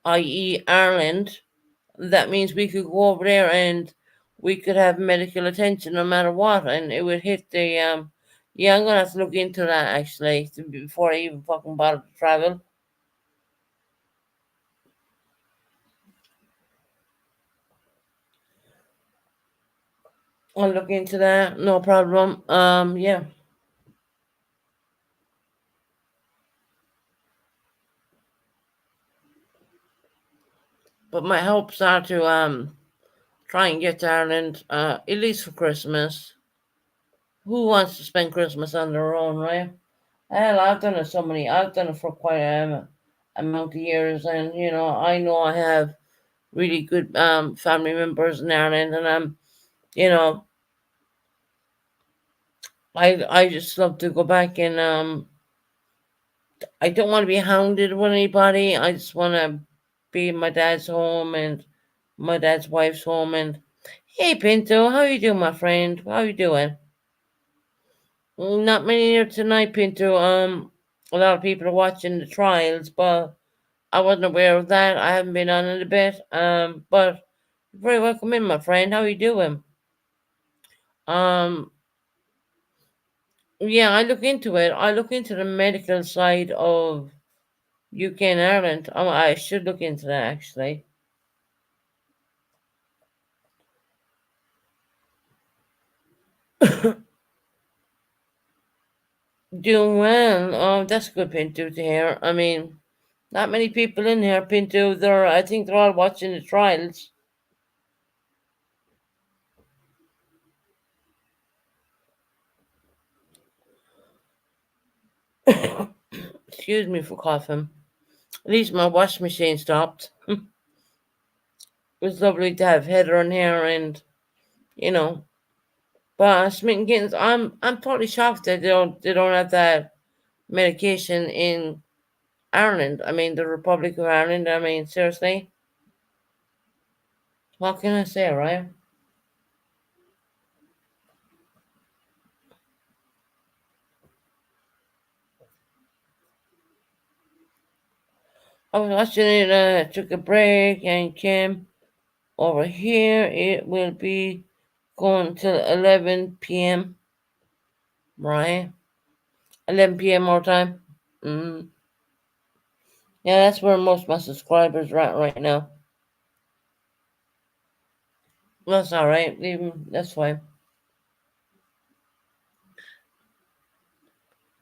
i.e. Ireland, that means we could go over there and we could have medical attention no matter what, and it would hit the yeah, I'm gonna have to look into that actually before I even fucking bother to travel. I'll look into that, no problem. Yeah, but my hopes are to try and get to Ireland, at least for Christmas. Who wants to spend Christmas on their own, right? Hell, I've done it so many. I've done it for quite a amount of years, and I know I have really good family members in Ireland, and you know, I just love to go back and I don't want to be hounded with anybody. I just want to be in my dad's home and my dad's wife's home. And hey, Pinto, how you doing, my friend? How you doing? Not many here tonight, Pinto. A lot of people are watching the trials, but I wasn't aware of that. I haven't been on in a bit. But you're very welcome in, my friend. How you doing? Um, yeah, I look into it. I look into the medical side of UK and Ireland. I should look into that actually. Doing well. That's good, Pinto, to hear. I mean, not many people in here, Pinto. I think they're all watching the trials. Excuse me for coughing. At least my wash machine stopped. It was lovely to have Heather in here, and you know. But smitten kittens, I'm totally shocked that they don't have that medication in Ireland. I mean, the Republic of Ireland. I mean, seriously, what can I say, right? I was watching it. Took a break and came over here. It will be going till 11 p.m. Right? 11 p.m. more time. Mm. Yeah, that's where most of my subscribers are at right now. That's all right. Leave 'em. That's fine.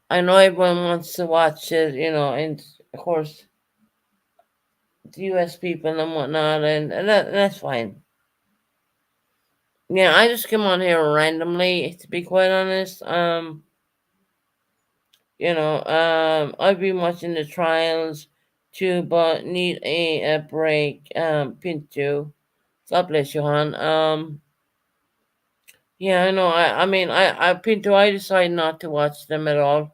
I know everyone wants to watch it, and of course, the US people and whatnot, and that's fine. Yeah, I just come on here randomly, to be quite honest. I've been watching the trials too, but need a break. Pinto, God bless you, hon. Yeah, I know. Pinto, I decided not to watch them at all,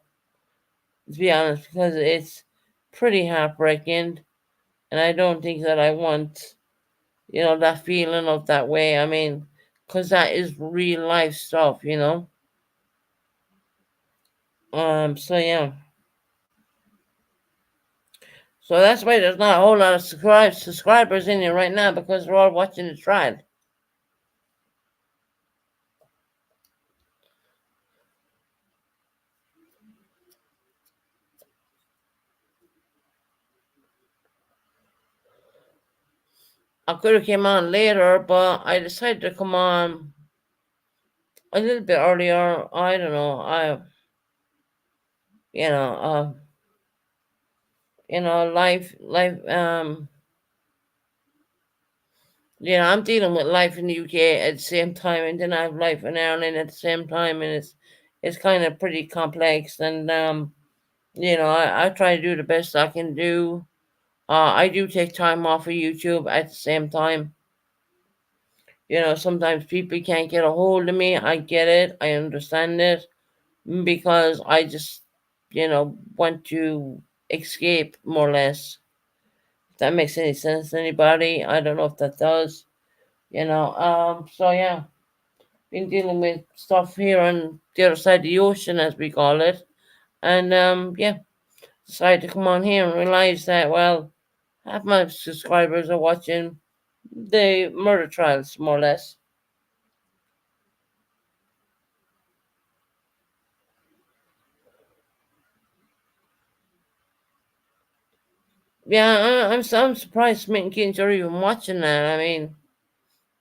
to be honest, because it's pretty heartbreaking, and I don't think that I want, that feeling of that way. I mean, because that is real life stuff. So yeah. So that's why there's not a whole lot of subscribers in here right now because they're all watching the trial. I could have came on later, but I decided to come on a little bit earlier. I don't know. You know, uh, life. I'm dealing with life in the UK at the same time, and then I have life in Ireland at the same time, and it's kind of pretty complex. And I try to do the best I can do. I do take time off of YouTube at the same time. Sometimes people can't get a hold of me. I get it. I understand it because I just, want to escape more or less. If that makes any sense to anybody, I don't know if that does. So yeah, been dealing with stuff here on the other side of the ocean, as we call it, and yeah, decided to come on here and realize that half my subscribers are watching the murder trials, more or less. Yeah, I'm surprised Smith and Kids are even watching that. I mean,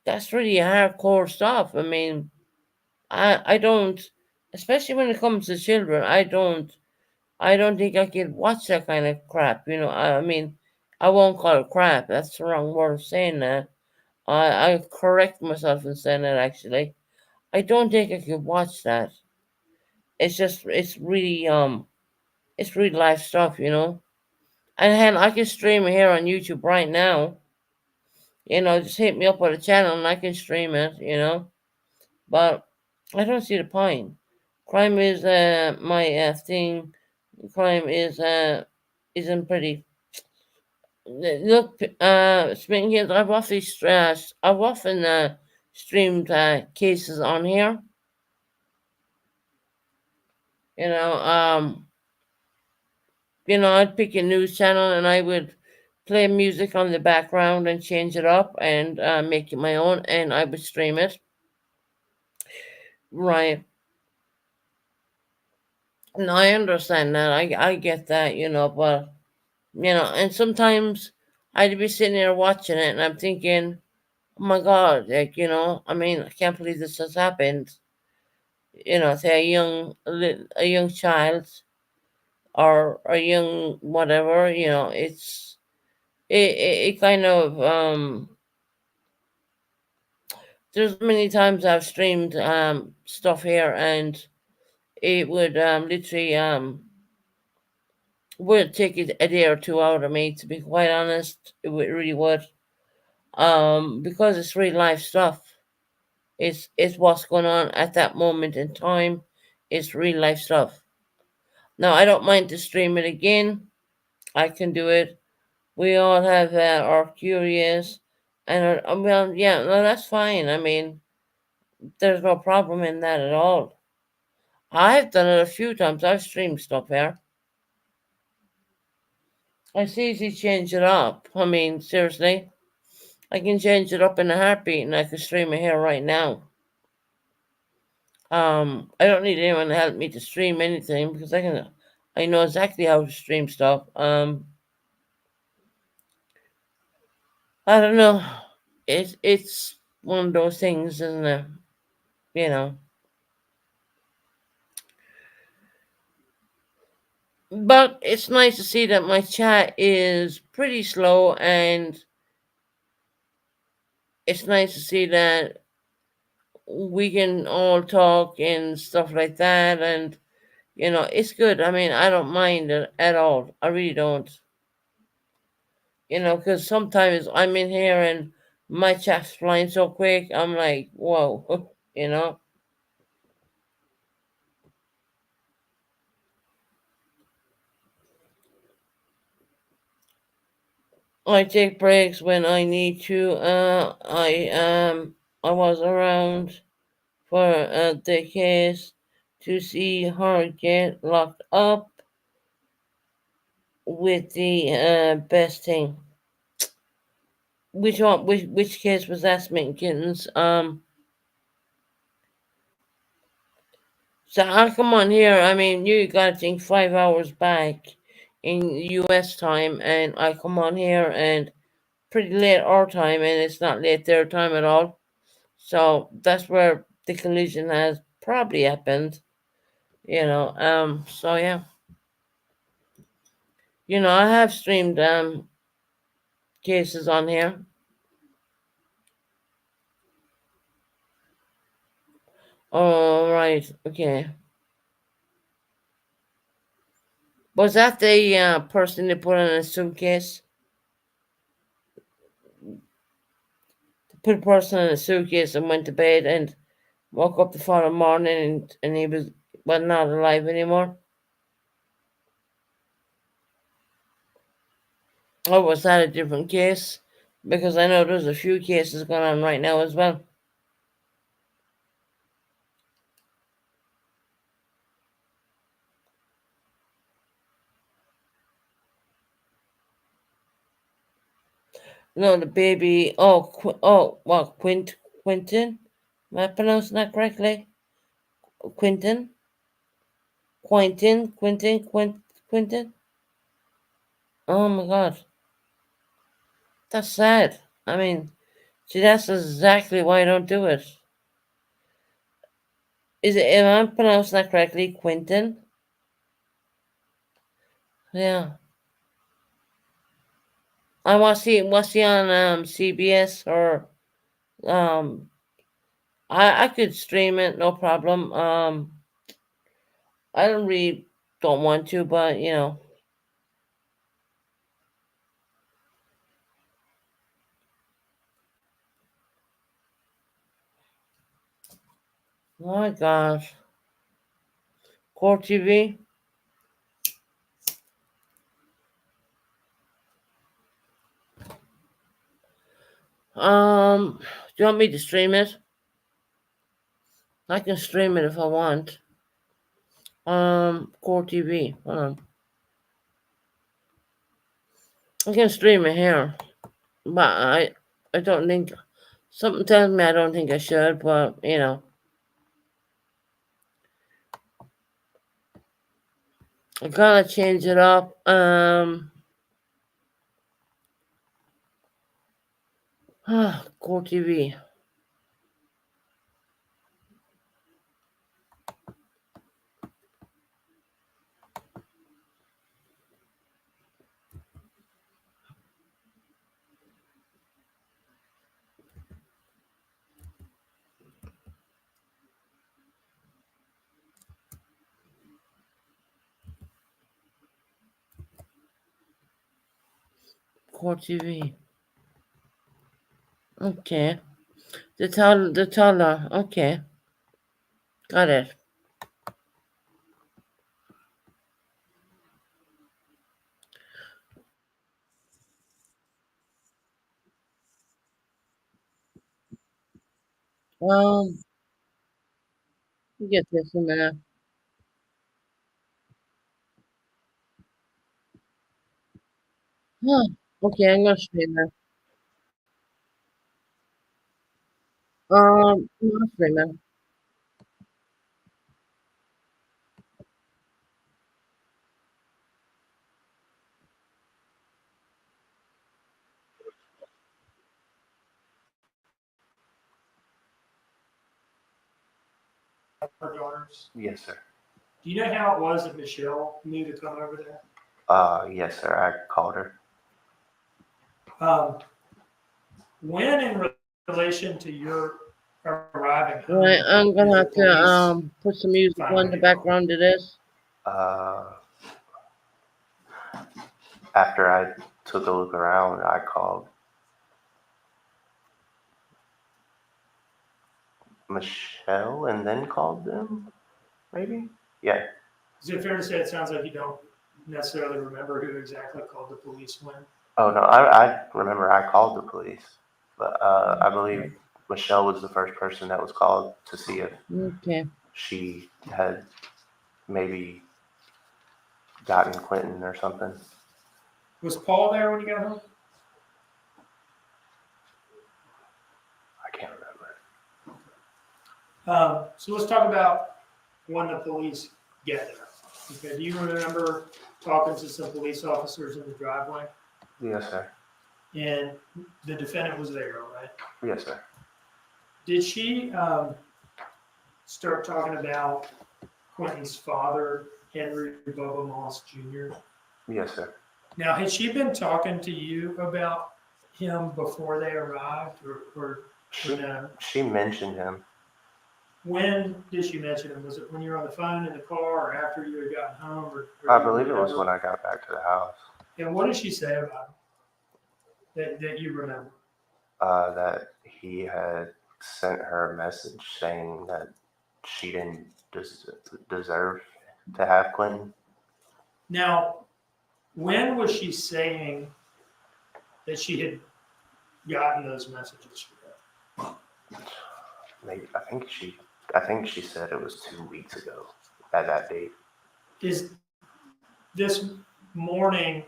that's really hardcore stuff. I mean, I don't, especially when it comes to children. I don't think I could watch that kind of crap. I mean, I won't call it crap. That's the wrong word of saying that. I correct myself in saying that actually. I don't think I could watch that. It's really live stuff. And hell, I can stream it here on YouTube right now. Just hit me up on the channel and I can stream it. But I don't see the point. Crime is my thing. Crime isn't pretty. Look, speaking here, I've often streamed cases on here. You know, um, I'd pick a news channel and I would play music on the background and change it up and make it my own, and I would stream it. Right. No, I understand that. I get that. But and sometimes I'd be sitting there watching it and I'm thinking, oh my God, I mean, I can't believe this has happened. To a young child or a young whatever. It kind of there's many times I've streamed stuff here and it would literally would take it a day or two out of me, to be quite honest. It really would. Because it's real life stuff. It's what's going on at that moment in time. It's real life stuff. Now I don't mind to stream it again. I can do it. We all have our curious, and well, yeah, no, that's fine. I mean, there's no problem in that at all. I've done it a few times. I've streamed stuff here. I see easy change it up. I mean, seriously, I can change it up in a heartbeat, and I can stream it here right now. I don't need anyone to help me to stream anything because I know exactly how to stream stuff. I don't know. It's one of those things, isn't it? You know. But it's nice to see that my chat is pretty slow, and it's nice to see that we can all talk and stuff like that. And, it's good. I mean, I don't mind it at all. I really don't. Because sometimes I'm in here and my chat's flying so quick. I'm like, whoa, you know. I take breaks when I need to. I was around for the case to see her get locked up with the best thing. Which one? Which case was that, Smitten Kittens? So I come on here. I mean, you got to think 5 hours back in U.S. time, and I come on here and pretty late our time, and it's not late their time at all. So that's where the collision has probably happened. So yeah, I have streamed cases on here. All right, okay. Was that the person they put in a suitcase? Put a person in a suitcase and went to bed and woke up the following morning, and he was not alive anymore. Or was that a different case? Because I know there's a few cases going on right now as well. No, the baby. Oh, what? Quinton? Am I pronouncing that correctly? Quinton? Quinton? Oh my God, that's sad. I mean, see, that's exactly why I don't do it. Am I pronouncing that correctly? Quinton? Yeah. I was he on CBS or um I could stream it, no problem. I don't really don't want to, but my gosh. Core TV. Do you want me to stream it? I can stream it if I want. Core TV. Hold on. I can stream it here, but I don't think something tells me I don't think I should, but I gotta change it up. Core TV. Core TV. Okay. The taller. Okay. Got it. Well, you get this in there. Huh. Okay, I'm gonna stream it. I'm gonna stream it. Yes, sir. Do you know how it was that Michelle knew to come over there? Yes, sir. I called her. When in relation to your arriving home, Right, I'm did gonna the have to police put some music on finally the get called? background of this. After I took a look around, I called Michelle and then called them. Maybe. Yeah. Is it fair to say it sounds like you don't necessarily remember who exactly called the police when? Oh no, I remember I called the police, but I believe Michelle was the first person that was called to see if Okay. she had maybe gotten Quentin or something. Was Paul there when you got home? I can't remember. So let's talk about when the police get there. Okay, do you remember talking to some police officers in the driveway? Yes, sir. And the defendant was there, right? Yes, sir. Did she start talking about Quentin's father, Henry Bubba Moss Jr.? Yes, sir. Now, had she been talking to you about him before they arrived, or no? She mentioned him. When did she mention him? Was it when you were on the phone in the car, or after you had gotten home? Or I believe it was when I got back to the house. And what did she say about him that you remember? That he had sent her a message saying that she didn't deserve to have Quentin. Now, when was she saying that she had gotten those messages? Maybe I think she said it was 2 weeks ago at that date. Is this morning,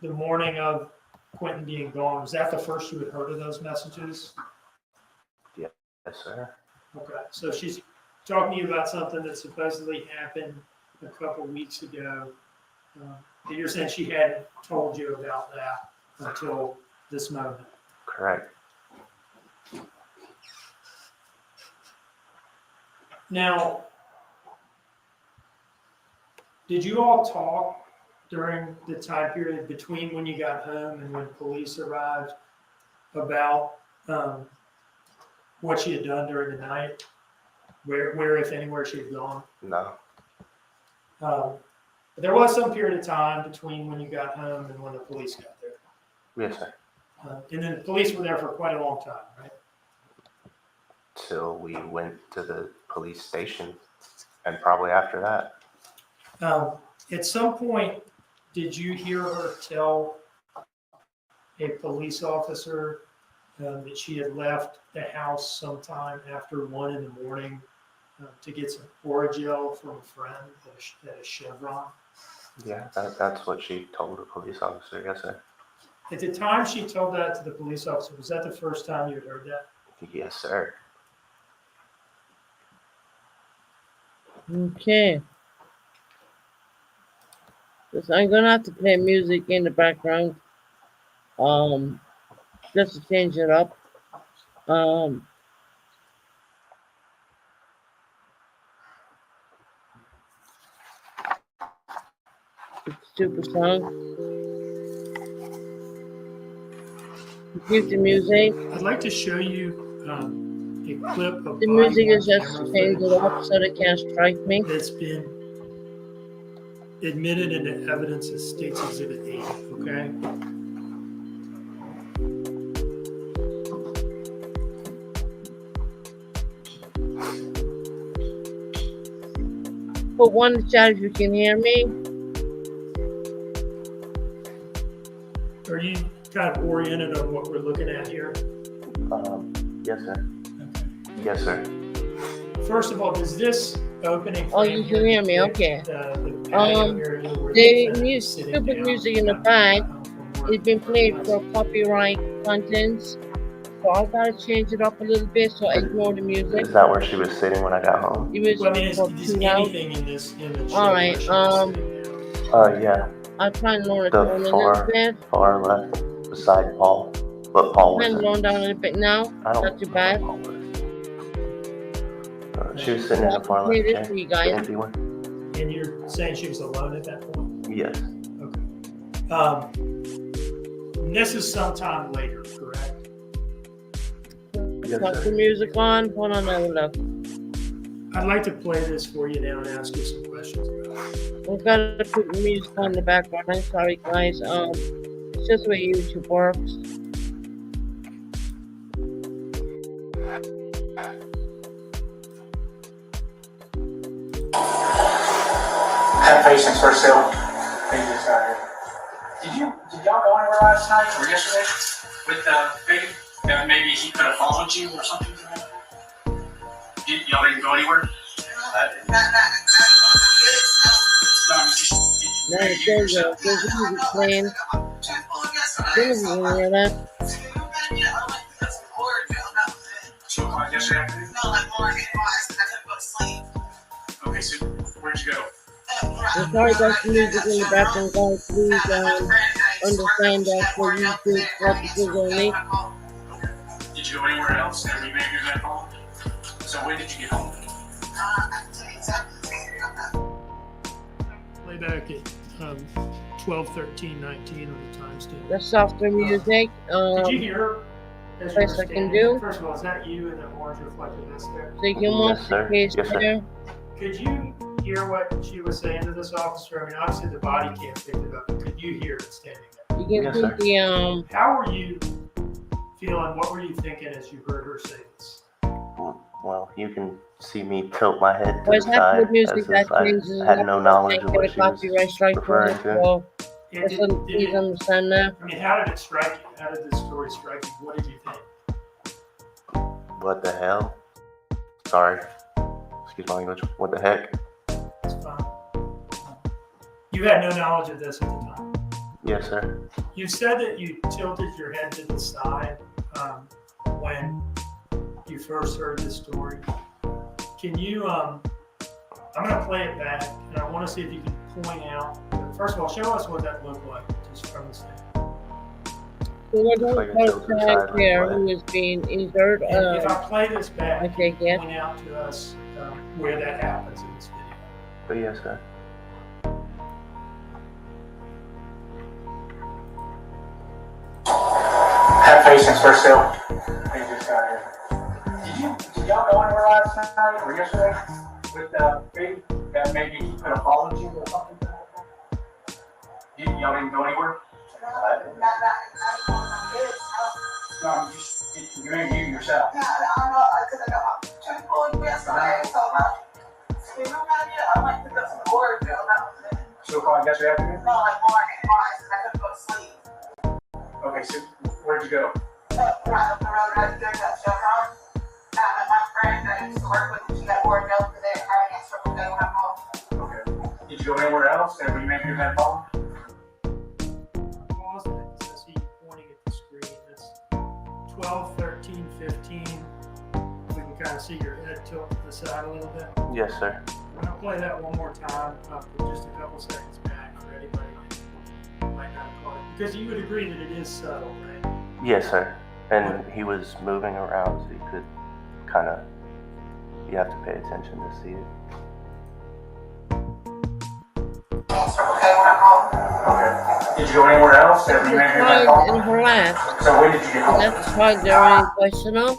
the morning of Quentin being gone, was that the first you had heard of those messages? Yes, sir. Okay, so she's talking to you about something that supposedly happened a couple weeks ago. And you're saying she hadn't told you about that until this moment. Correct. Now, did you all talk during the time period between when you got home and when police arrived about what she had done during the night? Where if anywhere, she had gone? No. There was some period of time between when you got home and when the police got there. Yes, sir. And then the police were there for quite a long time, right? Till we went to the police station, and probably after that. At some point, did you hear her tell a police officer that she had left the house sometime after 1 in the morning to get some Oragel from a friend at a Chevron? Yeah, that's what she told the police officer. Yes, sir. At the time she told that to the police officer, was that the first time you had heard that? Yes, sir. Okay. So I'm gonna have to play music in the background. Just to change it up. It's a stupid song. Mute the music. I'd like to show you a clip of The music is body-worn just camera changed it up footage so they can't strike me. that's been admitted into evidence as State's Exhibit 8, okay? Put one in the chat if you can hear me. Are you kind of oriented on what we're looking at here? Yes, sir. Okay. Yes, sir. First of all, does this opening? Oh, you can hear me, okay. The patio area where The sitting stupid down music in the from back work it's been for played less- for copyright contents. So I gotta change it up a little bit, so ignore the music. Is that where she was sitting when I got home? The music Well, I mean, is is too loud. anything in this image? All right, Yeah. I'll try and lower it The down a little bit. far left beside Paul, but Paul Try and wasn't. lower down a little bit now. I don't Not too know bad. what Paul was. She was sitting in I'll the far play left this chair. for you The guys. empty one. And you're saying she was alone at that point? Yes. Okay. And this is sometime later, correct? Yes, Got sir. the music on. Hold on, I will look. I'd like to play this for you now and ask you some questions about it. We've got to put the music on in the background. I'm sorry, guys. It's just the way YouTube works. Have patience for sale. Did y'all go anywhere last night or yesterday with Big? That maybe he could have followed you or something? Y'all didn't go anywhere? Now there's music playing. Didn't even hear that. 2 o'clock yesterday afternoon? Okay, so where'd you go? I'm sorry about the music in the background, guys. Please understand that for YouTube purposes only. Did you go anywhere else that we maybe met home? So when did you get home? Play back at 12:13:19 on the timestamp. The softer music. Did you hear? As you Best were I can standing- do. First of all, is that you in the orange reflective vest there? So you can watch Yes, the sir. case Yes, sir. there. Could you hear what she was saying to this officer? I mean, obviously the body can't pick it up, but could you hear it standing there? You can Yes, see sir. the How were you feeling? What were you thinking as you heard her say this? Well, you can see me tilt my head to What's the happening side with music as that if I changes had no knowledge of get a what she was copyright strike for referring it. to. So And please it, understand that. I mean, how did it strike you? How did this story strike you? What did you think? What the hell? Sorry. Excuse my language. What the heck? It's fine. You had no knowledge of this at the time. Yes, sir. You said that you tilted your head to the side when you first heard this story. Can you, I'm going to play it back, and I want to see if you can point out, first of all, show us what that looked like, just from the stand. So we're Looks like going a to tilted tag side here like who is being injured. And if I play this back, I can you take it. point out to us where that happens in this video. But yes, sir. Have patience for sale. They just got here. Did y'all go anywhere last night or yesterday with Big? That maybe he could have followed you or something? Y'all didn't go anywhere? No, I'm just you're in you yourself. Yeah, I know, because I know I'm trying to pull you yesterday, so you know, I went to pick up some Oregon, and I was in, 2 o'clock yesterday afternoon? no, like morning, so I couldn't go to sleep. Okay, so where'd you go? Right up the road, right there, that Chevron. I met my friend that I used to work with, she got Oregon today, her and that Circle Day when I'm home. Okay. Did you go anywhere else that we maybe met home? Pause it, because I see you pointing at the screen. It's 12, 13, 15. We can kind of see your head tilt to the side a little bit. Yes, sir. I'm going to play that one more time, just a couple seconds back for anybody who might not have caught it. Because you would agree that it is subtle, right? Yes, sir. And he was moving around, so you could kind of, you have to pay attention to see it. Circle Day when I'm home. Okay. Did you go anywhere else that we the maybe met child in home? her lap. So when did you get home? That's the child there any question of?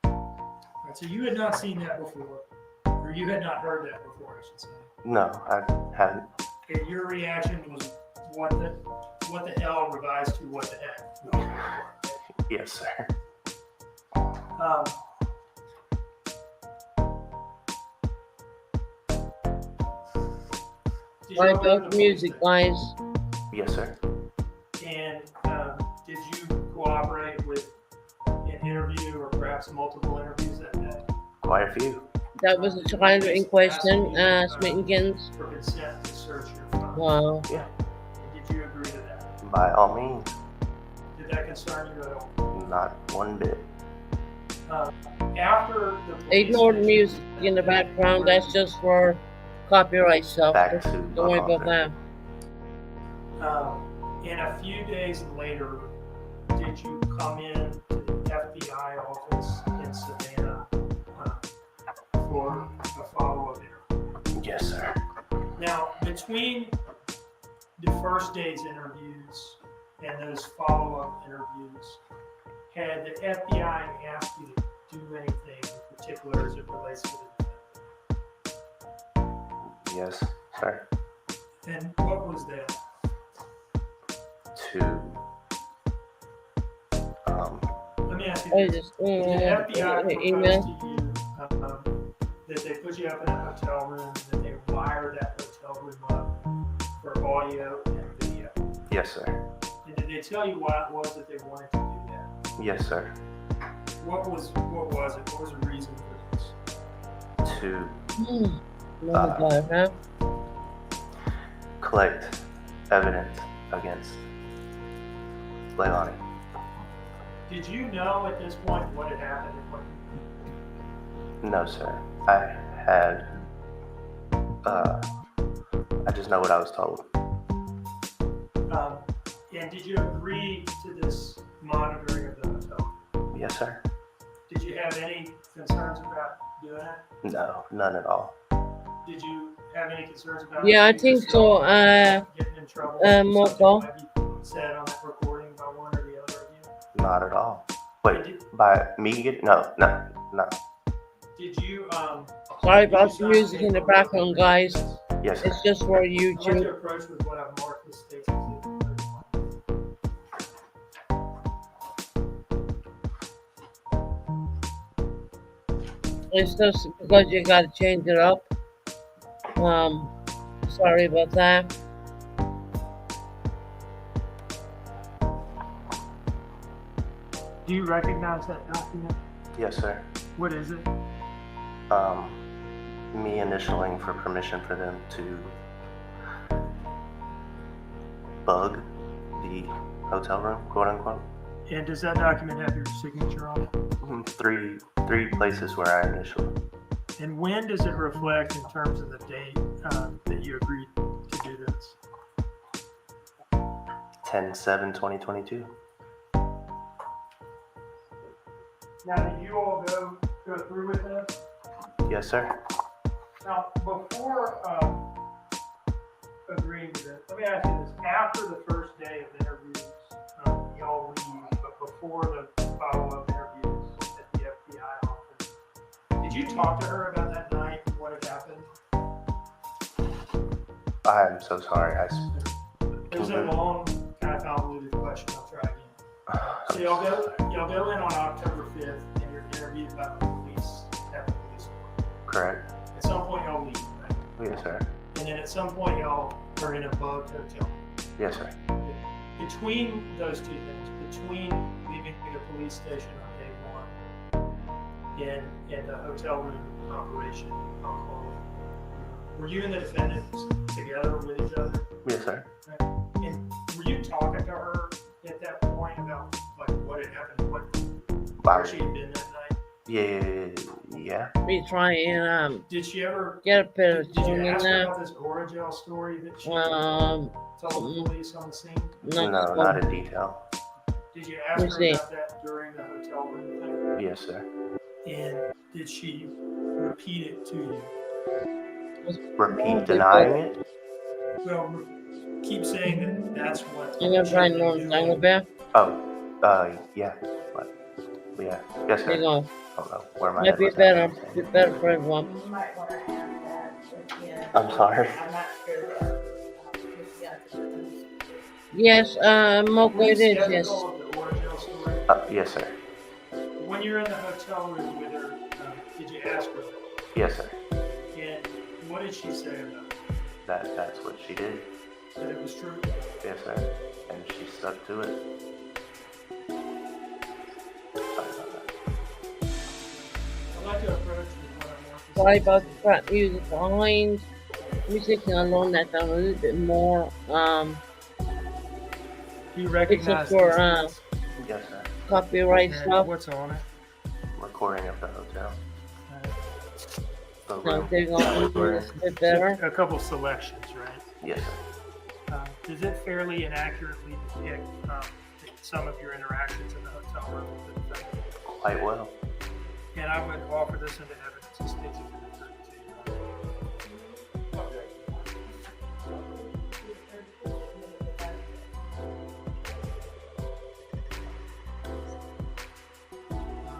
All right, so you had not seen that before, or you had not heard that before, I should say. No, I haven't. And your reaction was, what the hell, revised to what the heck? Yes, sir. Um, did you I go to got the music, police guys. Yes, sir. station? And did you cooperate with an interview or perhaps multiple interviews that day? Quite a few. That was the child in question, Smittenkins. For consent to search your phone. Wow. Yeah. And did you agree to that? By all means. Did that concern you at all? Not one bit. After the police Ignore the station- music in the background. That's just for copyright stuff. Back to Don't worry about that. And a few days later, did you come in to the FBI office in Savannah for a follow-up interview? Yes, sir. Now, between the first day's interviews and those follow-up interviews, had the FBI asked you to do anything in particular as it relates to the defendant? Yes, sir. And what was that? To Let me ask you I this. just Did the FBI propose email. to you that they put you up in a hotel room, that they wire that hotel room up for audio and video? yes, sir. And did they tell you why it was that they wanted to do that? Yes, sir. What was it? What was the reason for this? To Another guy, huh? collect evidence against Leilani. Did you know at this point what had happened? No, sir. I had. I just know what I was told. And did you agree to this monitoring of the hotel? Yes, sir. Did you have any concerns about doing it? No, none at all. Did you have any concerns about Yeah, I getting think so. yourself getting in trouble? Moko. Something might be said on that recording by one or the other of you. Not at all. Wait, by me getting no. Did you Sorry did you about the sign music in the paperwork background, guys. Yes, sir. It's just for I'd like to YouTube. approach with what I've marked this state's exhibit 31. It's just because you gotta change it up. Sorry about that. Do you recognize that document? Yes, sir. What is it? Me initialing for permission for them to bug the hotel room, quote unquote. And does that document have your signature on it? Three places where I initialed. And when does it reflect in terms of the date that you agreed to do this? 10/7/2022. Now, did you all go through with this? Yes, sir. Now, before agreeing to this, let me ask you this. After the first day of interviews, y'all leave, but before the follow-up interviews at the FBI office, did you talk to her about that night and what had happened? I am so sorry. It was a long, kind of convoluted question. I'll try again. So y'all go in on October 5th and you're interviewed by the police at the police court. Correct. At some point y'all leave, right? Yes, sir. And then at some point y'all are in a bugged hotel. Yes, sir. Between those two things, between leaving the police station on day one and the hotel room operation, I'll call it, were you and the defendants together with each other? Yes, sir. Right? And were you talking to her at that point about like what had happened, where she had been that night? Yeah. We try and Did she ever get a bit of did you tune in ask her there. about this Oragel story that she Um, told the police on the scene? No, not in detail. Did you ask Let's her see. about that during the hotel room thing? Yes, sir. And did she repeat it to you? Repeat denying it? Well, keep saying that that's what I'm gonna she try had and been learn Tango doing. Bear. Oh, yeah. What? Yeah. Yes, There you sir. go. I don't know where my Might head be was better. at. Be better for everyone. You might want to have that again. I'm sorry. I'm not sure that if you got the Yes, Moko, Were you it is, skeptical yes. of the Oragel story? Yes, sir. When you're in the hotel room with her, did you ask her Yes, sir. that? And what did she say about it? That's what she did. That it was true? Yes, sir. And she stuck to it. Sorry about that. I'd like to approach with what I want to Sorry say. about the crap music behind. Let me see if I can loan that down a little bit more. Do you recognize It's for, these things? Yes, sir. Copyright And stuff. what's on it? Recording of the hotel. The So room. they're going to a bit better. A couple selections, right? Yes, sir. Does it fairly and accurately depict some of your interactions in the hotel room with the defendant? Quite well. And I would offer this into evidence as states exhibit 32.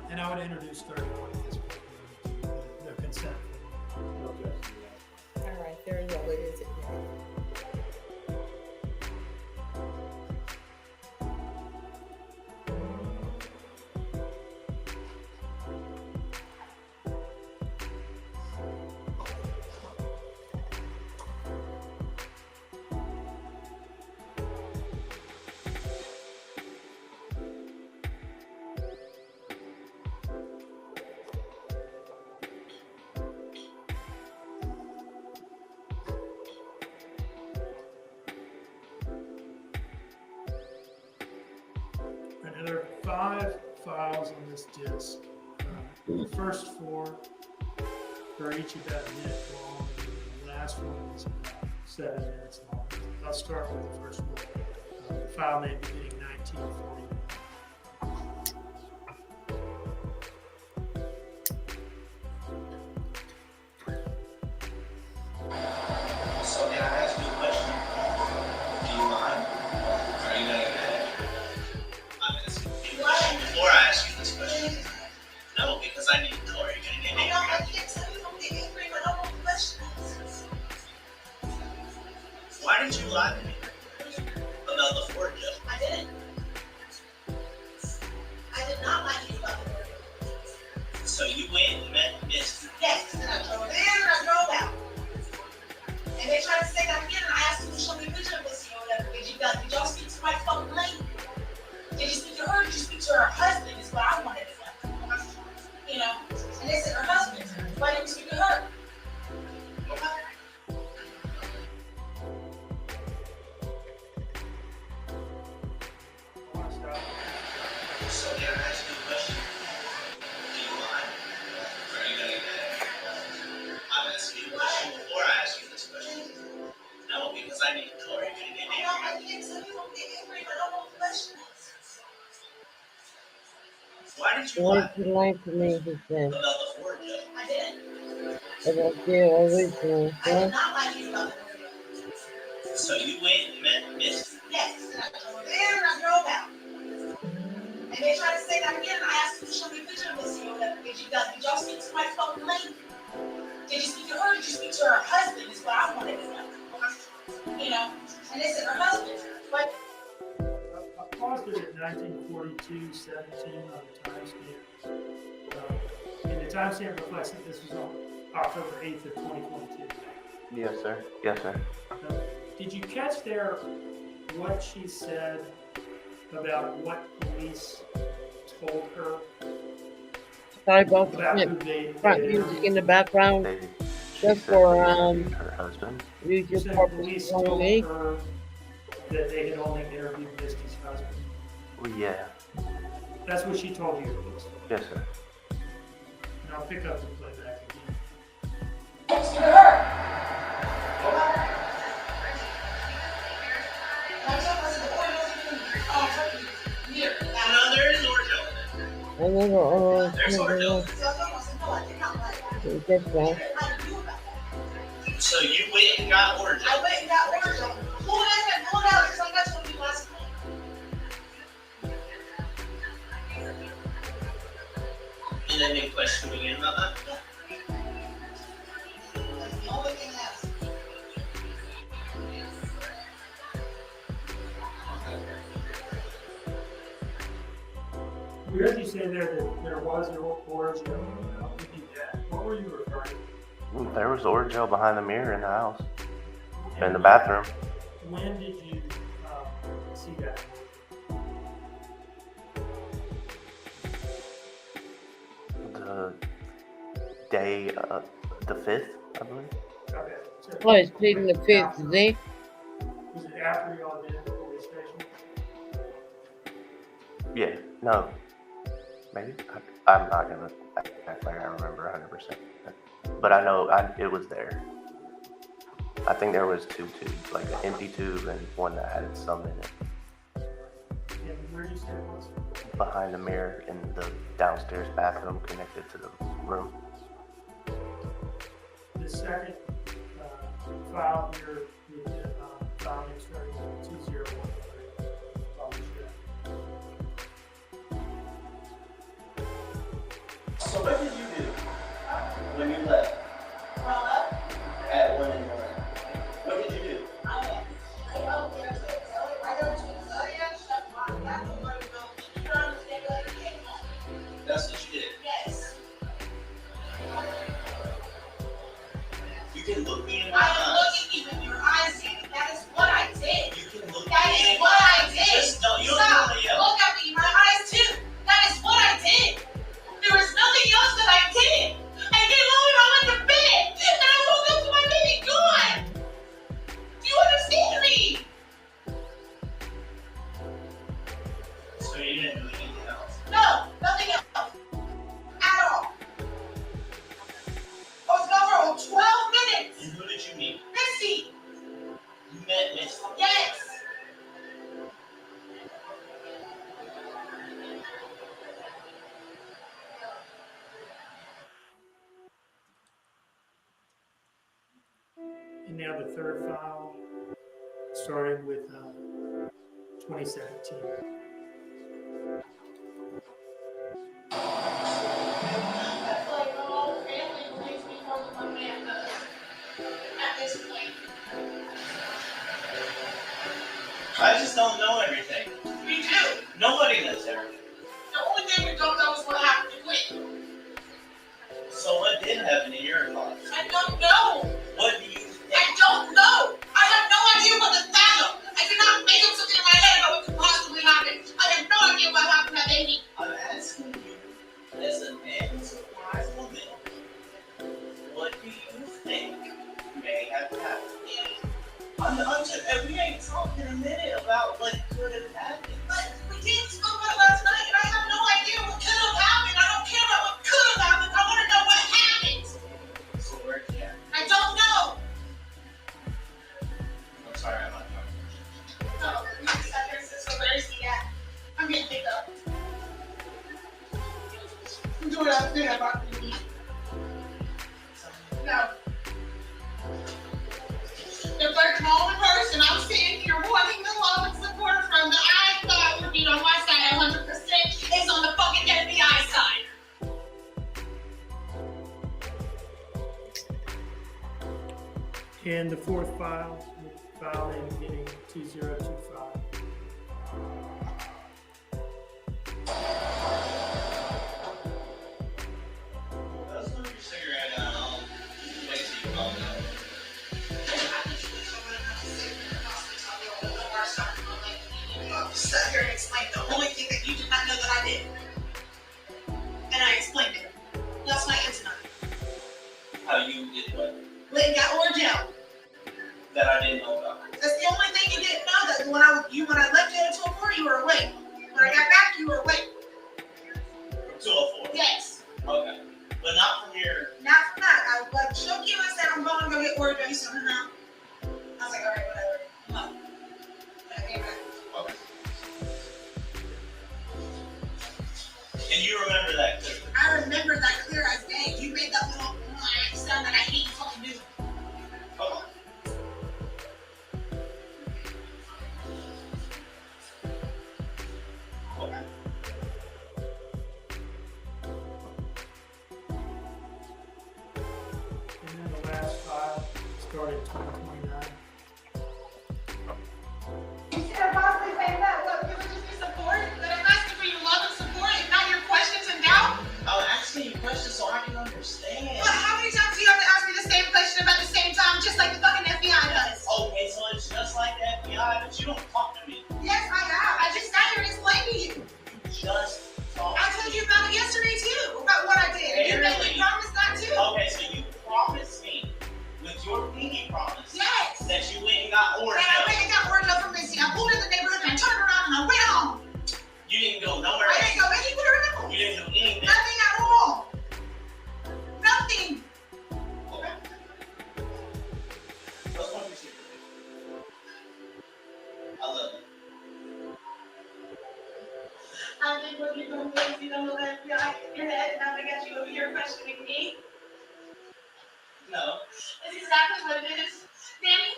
And I would introduce 31 at this point, the consent. Okay. All right, very well, it is admitted. And there are 5 files on this disk. The first 4 are each about a minute long. And the last one is about 7 minutes long. I'll start with the first one. The file name beginning 1940. So can I ask you a question? Do you mind? Are you gonna get it? I'm gonna see you. Before I ask you this question, no, because I need to know. Are you gonna get I angry? don't, I can't tell you don't get angry, but I want questions. Why did you lie to me about the Ford job? I didn't. I did not lie to you about the word. So you went and met Miss. Yes, and I drove in and I drove out. And they tried to say that again, and I asked them to show me a picture of this, or whatever. Did y'all speak to my fucking lady? Did you speak to her? Did you speak to her husband? Is what I wanted to know. You know? And they said her husband. Why didn't you speak to her? So can I ask you a question? Do you mind? Are you gonna get it? I'm asking you a question before I ask you this question. No, because I need to know. Are you gonna get I angry? don't, I can't tell you don't get angry, but I want questions. Why did you Why lie did you lie to me, he said, about the Ford job? I didn't. about the original, I did huh? not lie to you about the word. So you went and met Miss. Yes, and I drove in and I drove out. And they tried to say that again, and I asked them to show me a picture of this, or whatever. Did y'all speak to my fucking lady? Did you speak to her? Did you speak to her husband? Is what I wanted to know. You know? And they said her husband. But I paused it at 1942, 17 on the timestamp. And the timestamp reflects that this was on October 8th of 2022. Yes, sir. Yes, sir. Did you catch there what she said about what police told her Sorry about about the who they front music in the background. They, she Just said for, they interviewed her husband. You Music said purposes police only. told her that they had only interviewed Misty's husband. Well, yeah. That's what she told you, at least. Yes, sir. And I'll pick up the playback again. speak to her. No, there is Orjo. And then, There's Orjo. that's right. So you went and got Orjo. I went and got orders on. Pull it in and pull it out, because I'm not going to be last night. And then they questioned me again about that. That's the only thing that's. We heard you say there that there was no origin. What were you referring to? There was Orjo behind the mirror in the house. In the bathroom. When did you see that? The day, the 5th, I believe. Okay. So Oh, it's pleading the fifth, is he? was it after you all been at the police station? Yeah, no. Maybe? I'm not gonna act like I remember 100%. But I know it was there. I think there was 2 tubes, like an empty tube and one that had some in it. And where did you say it was? Behind the mirror in the downstairs bathroom connected to the room. The second file here with the file name starting with 2013. Published that. That's what you did. Yes. You can look me in my I am eyes. looking you in your eyes, Danny. That is what I did. You can look That me is in what my I eyes. did. Just don't. You don't Stop. want to yell. Look at me in my eyes too. That is what I did. There was nothing else that I did. I came home and I went to bed. And I woke up to my baby gone. Do you understand me? So you didn't do anything else. No, nothing else. At all. I was gone for 12 minutes. And who did you meet? Missy. You met Miss. Yes. And now the third file, starting with 2017. I feel like my whole family believes me more than my man does. At this point. I just don't know everything. We do. Nobody knows everything. The only thing we don't know is what happened to Quinn. So what did happen in your life? I don't know. What do you think? I don't know. I have no idea what to fathom. I cannot make up something in my head about what could possibly happen. I have no idea what happened to that baby. I'm asking you, as a man who's a wise woman, what do you think may have happened? We ain't talking a minute about what could have happened. But we didn't spoke about it last night, and I have no idea what could have happened. I don't care about what could have happened. I want to know what happened. So where's he at? I don't know. I'm sorry, I'm not talking. No, you just sat there and said, so where is he at? I'm getting picked up. I'm doing everything about me. No. If there's one person I'm sitting here wanting the love and support from that I thought would be on my side 100% is on the fucking FBI side. And the fourth file, file name beginning 2025. Let's move your cigarette out. Wait till you calm down. Sat here and explained the only thing that you did not know that I did. And I explained it. Last night and tonight. How you did what? Went and got Orgel. That I didn't know about. That's the only thing you didn't know, that when I left you at 204, you were awake. When I got back, you were awake. From 204? Yes. Okay. But not from your... Not from that. I shook you and said, I'm going to go get Orgel. You said, I was like, all right, whatever. No. I came back. Okay. And you remember that clearly? I remember that clear as day. You made that little sound that I hate you fucking do. Okay. Okay. And then the last file, starting 2029. Instead of possibly saying that, what, it would just be support? That I'm asking for your love and support and not your questions and doubt? I'm asking you questions so I can understand. But how many times do you have to ask me the same question about the same time, just like the fucking FBI does? Okay, so it's just like the FBI, but you don't talk to me. Yes, I have. I just sat here and explained to you. You just talk. I told you about it yesterday too, about what I did. And you made me promise that too. Okay, so you promised me with your pinky promise Yes. that you went and got And I Oreo. went and got Orgel from Missy. I pulled in the neighborhood and I turned around and I went home. You didn't go nowhere I else. didn't go anywhere else. You didn't do anything. Nothing at all. Nothing. Okay. Let's go see. I love you. I think what you're doing is you don't know that FBI in your head, and now I got you over here questioning me. No. That's exactly what it is. Danny,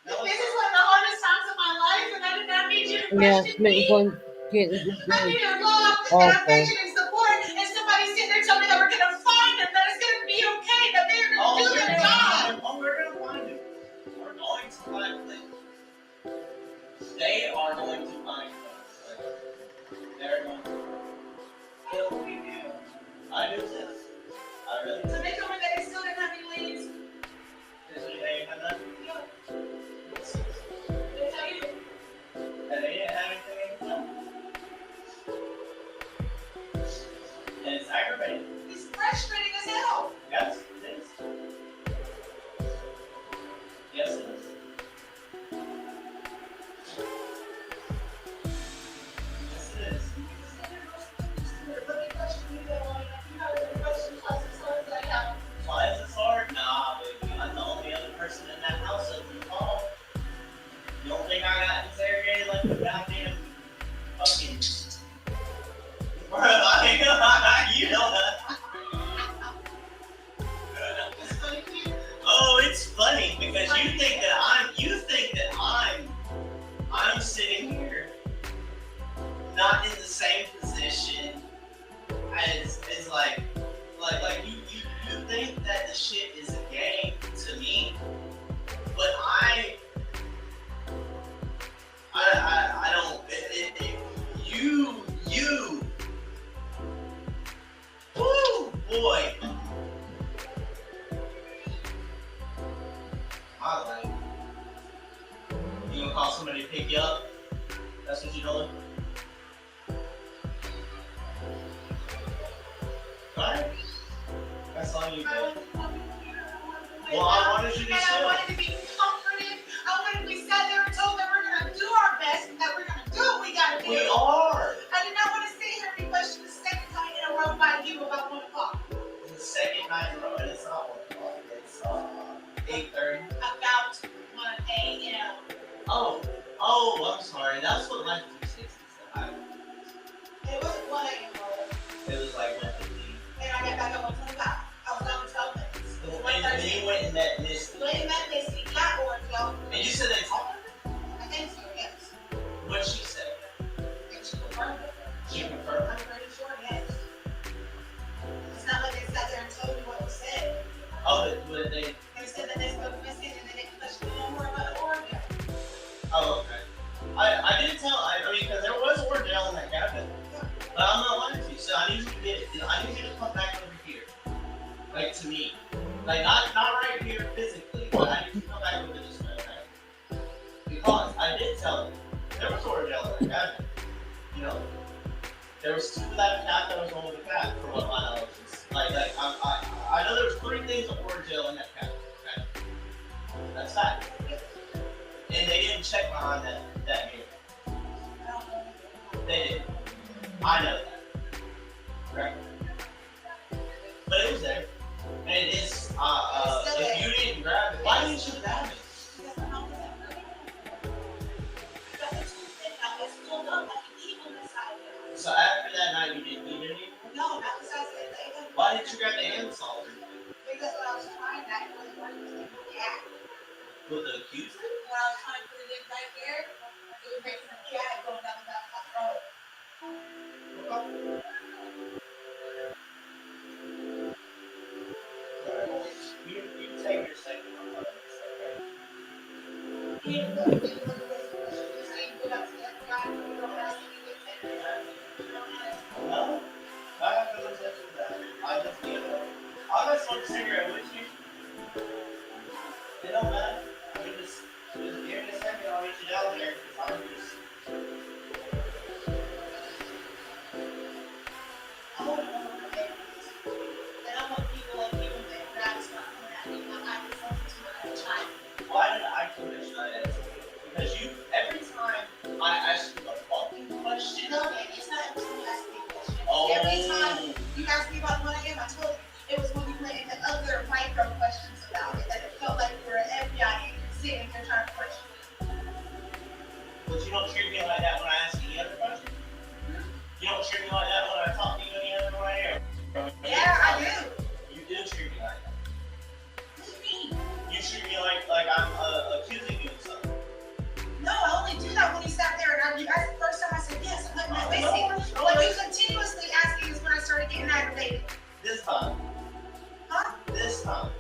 No, this it's is one of the hardest times of my life, and I did not need you to Yes, question me. I need your love and affection and support, and somebody sitting there telling me that we're gonna find them, that it's gonna be okay, that they're gonna do their job. we're gonna find him. We're going to find them. They are going to find them. They're going to. What do we do? aggravating. It's frustrating as hell. Yes, it is. Yes, it is. Yes, it is. Let me question you that one. You know, the question was as hard as I have. Why is this hard? Nah, baby. I'm the only other person in that house that you call. You don't think I got interrogated like the goddamn fucking. Bro, you know that. It's funny to you. Oh, it's funny because you think that I'm sitting here not in the same position as like you think that the shit is a game to me, but I don't. You. Woo, boy. I like. You gonna call somebody to pick you up? That's what you doing? Alright. That's all you do. Well, I wanted you to And I chill. wanted to be comforted. I wanted to be sat there and told that we're gonna do our best and that we're gonna do what we gotta do. We are. I did not want to sit here and be questioned the second time in a row by you about 1 o'clock. The second night in a row, and it's not 1 o'clock. It's 8:30. About 1 a.m. Oh, I'm sorry. That's what Life 360 said. It wasn't 1 a.m. It was like 1:15. And I got back up at 1 o'clock. I was on 12 minutes. It was And then you went and met Misty. Wait a minute, Missy, got Orville. And you said they talked? I think so, yes. What she said? And she confirmed it. She confirmed. I'm pretty sure, yes. It's not like they sat there and told me what was said. Oh, but they. They said that they spoke to Missy and then they pushed me no more about Orville. Oh, okay. I didn't tell. I mean, because there was Ordell in that cabin. But I'm not lying to you. So I need you to come back over here. Like to me. Like not right here physically, but I need you to come back over this way, okay? Because I did tell him there was Ordell in that cabin. You know? There was 2 without a cat, there was 1 with a cat, from what my knowledge is. Like I know there was 3 things of Ordell in that cabin, okay? That's fact. And they didn't check behind that mirror. They didn't. I know that. Right? But it was there. And it is, if you didn't grab it, why didn't you grab it? Because I'm not with that. Because it's too thick now. It's filled up like an evil inside there. So after that night, you didn't eat any? No, not besides that. Why didn't you grab the hand salt? Because when I was trying that, it wasn't working. It was cat. With the accuser? When I was trying to put it in right there, it was making a cat going down the back of my throat. You take your second one. He didn't look at me. He didn't look at me. He said, "Go back to that guy. You don't ask me to get that." No? I have no intention of that. I just need to. I'll just smoke a cigarette with you. It don't matter. You just give me a second, I'll meet you down there. Because I'm just. I want to know what the name is. And I want people like you and that God's not coming at me. I'm not going to my child. Why did I commission that answer? Because every time I ask you a fucking question. No, man, it's not every time you ask me a question. Oh. Every time you ask me about what I am, I told you it was when we went into other micro questions about it that it felt like we were an FBI agent sitting here trying to question me. But you don't treat me like that when I ask any other question? You don't treat me like that when I talk to you any other way? Yeah, I do. You do treat me like that. What do you mean? You treat me like I'm accusing you of something. No, I only do that when you sat there and you asked the first time I said yes, I'm like, no, basically. What you continuously asking is when I started getting aggravated. This time. Huh? This time.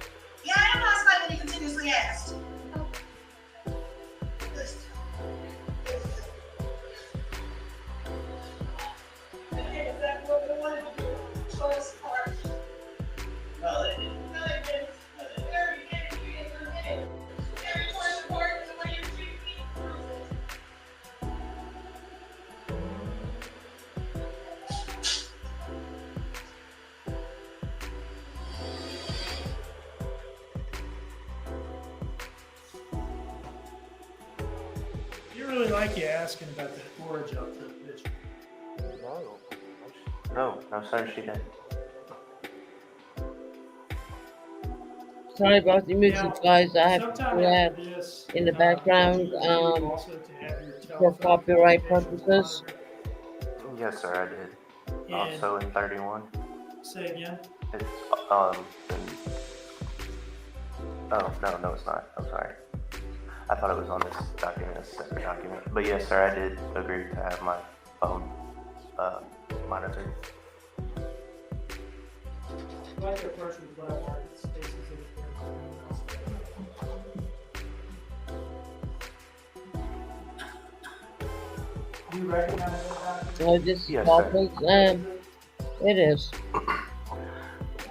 Yeah, I am last night when you continuously asked. This time. Okay, is that what we wanted to do? Choice part. No, they didn't. No, they didn't. Very good. You did for a minute. Very choice part is the way you treat me. like you asking about the origin of the picture. No, sir, she didn't. Sorry about the music, guys. I have to Sometime do that after this, in the did background you agree also to have your for telephone copyright communications purposes. monitored? Yes, sir, I did. And Also in 31, say again. it's, oh, no, it's not. I'm sorry. I thought it was on this document, it's a separate document. But yes, sir, I did agree to have my phone, monitored. Like your approach with black market spaces in Do you recognize that document? This Yes, sir. topic, it is.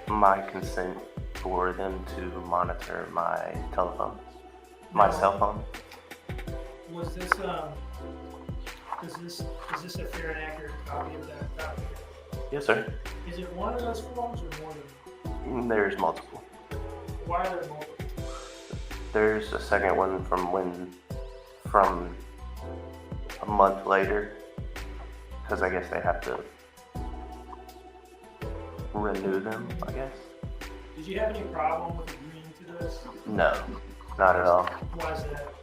My consent for them to monitor my telephone, my cell phone. Was this, is this a fair and accurate copy of that document? Yes, sir. Is it one of those forms or more than? There's multiple. Why are there multiple? There's a second one from a month later, because I guess they have to renew them, I guess. Did you have any problem with agreeing to this? No, not at all. Why is that?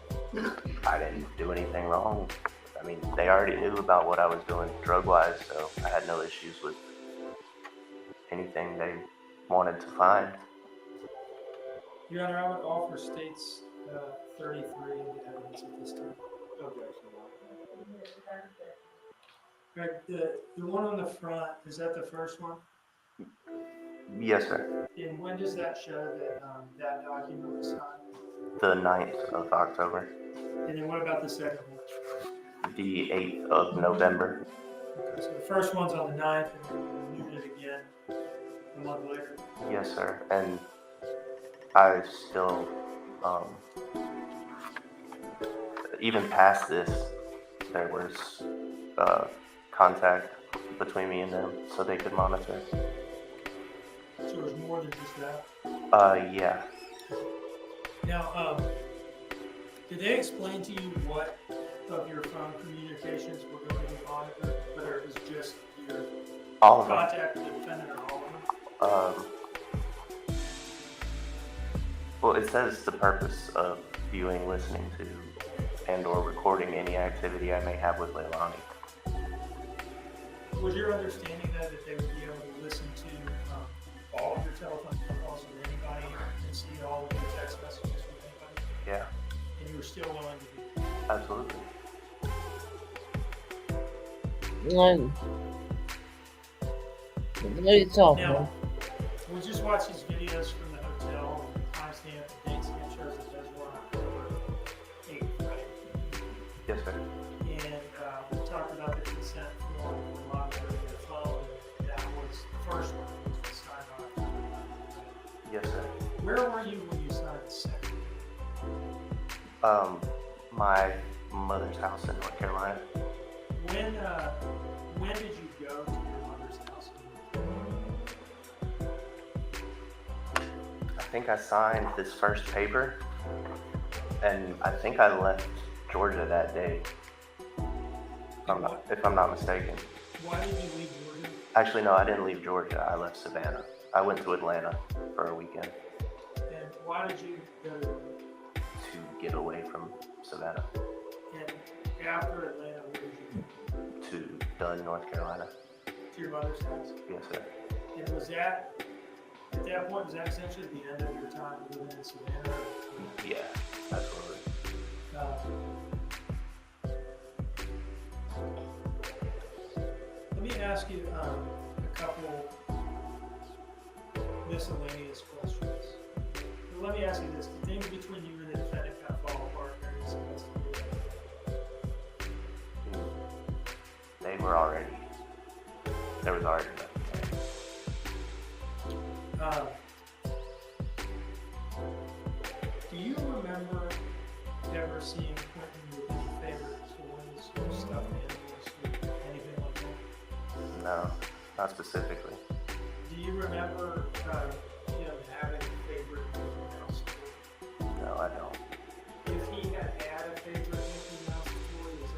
I didn't do anything wrong. I mean, they already knew about what I was doing drug-wise, so I had no issues with anything they wanted to find. Your Honor, I would offer states 33 into evidence at this time. Greg, the one on the front, is that the first one? Yes, sir. And when does that show that that document was signed? The 9th of October. And then what about the second one? The 8th of November. Okay, so the first one's on the 9th, and then we renewed it again a month later. Yes, sir. And I still, even past this, there was contact between me and them so they could monitor. So it was more than just that? Yeah. Now, did they explain to you what of your phone communications were going to be monitored, whether it was just your All of them. contact with the defendant or all of them? Well, it says the purpose of viewing, listening to, and or recording any activity I may have with Leilani. Was your understanding though that they would be able to listen to all of your telephone calls with anybody and see all of your text messages with anybody? Yeah, And you were still willing to do that? absolutely. What are you talking Now, about? we just watched these videos from the hotel, the timestamp, the date stamp shows that those were on October 8th, right? Yes, sir. And we talked about the consent form for monitoring your phone. That was the first one, which was signed on October 9th, right? Yes, sir. Where were you when you signed the second? My mother's house in North Carolina. When did you go to your mother's house? I think I signed this first paper, and I think I left Georgia that day, if I'm not mistaken. Why did you leave Georgia? Actually, no, I didn't leave Georgia. I left Savannah. I went to Atlanta for a weekend And why did you go to Atlanta? to get away from Savannah And after Atlanta, where did you go? to Dunn, North Carolina. To your mother's house? Yes, sir. And was that, at that point, was that essentially the end of your time living in Savannah? Yeah, absolutely. Let me ask you a couple miscellaneous questions. So let me ask you this: the things between you and the defendant kind of fall apart during this investigation? There was already nothing there. Do you remember ever seeing Quentin with any favorite toys or stuffed animals or anything like that? No, not specifically. Do you remember him having a favorite Mickey Mouse toy? No, I don't. If he had a favorite Mickey Mouse toy, is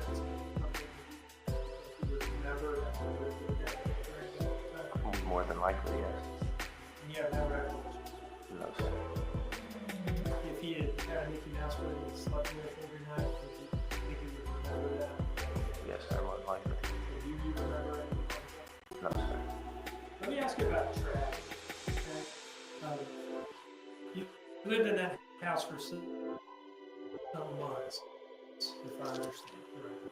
more than likely, yes. And you have no recollection. No, sir. If he had had a Mickey Mouse play that he slept with every night, would you think he would remember that? Yes, sir, more than likely. Do you remember anything like that? No, sir. Let me ask you about trash. Okay? You lived in that house for some months, if I understand correctly.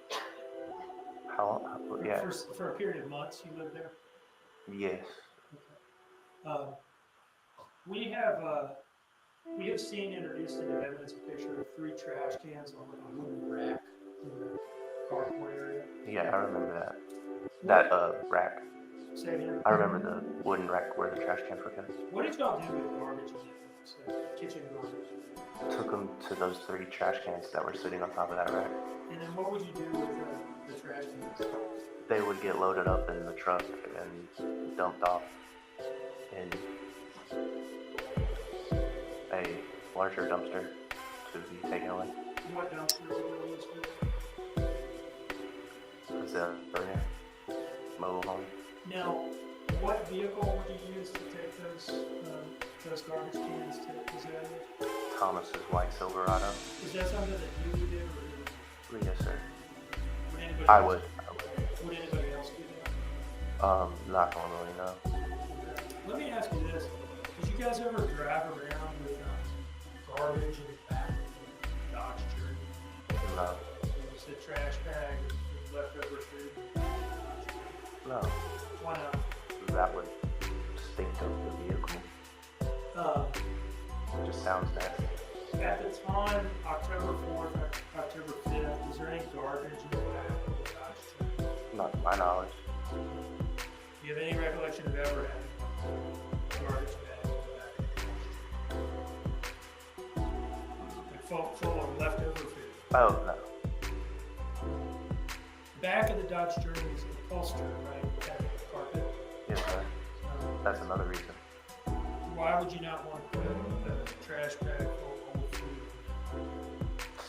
How long? Yeah. For a period of months, you lived there. Yes. We have seen introduced into evidence a picture of 3 trash cans on a wooden rack in the carport area. Yeah, I remember that. That rack. Say it again. I remember the wooden rack where the trash cans were kept. What did y'all do with garbage in that house? Kitchen garbage. Took them to those 3 trash cans that were sitting on top of that rack. And then what would you do with the trash cans? They would get loaded up in the truck and dumped off in a larger dumpster to be taken away. What dumpster were you used for? Is that mobile home? Now, what vehicle would you use to take those garbage cans to Caesarea? Thomas's white Silverado. Is that something that you did, or Yes, sir. would anybody? I would. Would anybody else do that? Not normally, no. Let me ask you this: did you guys ever drive around with garbage in the back of the Dodge Journey? No. Just a trash bag with leftover food. No. Why not? That would stink up the vehicle. Just sounds nasty. At the time, October 4th, October 5th, was there any garbage in the back of the Dodge Journey? Not to my knowledge. Do you have any recollection of ever having a garbage bag in the back of the Dodge Journey? Like full of leftover food. Oh, no. Back of the Dodge Journey is upholstered, right? It had carpet. Yes, sir. That's another reason. Why would you not want to put a trash bag full of old food?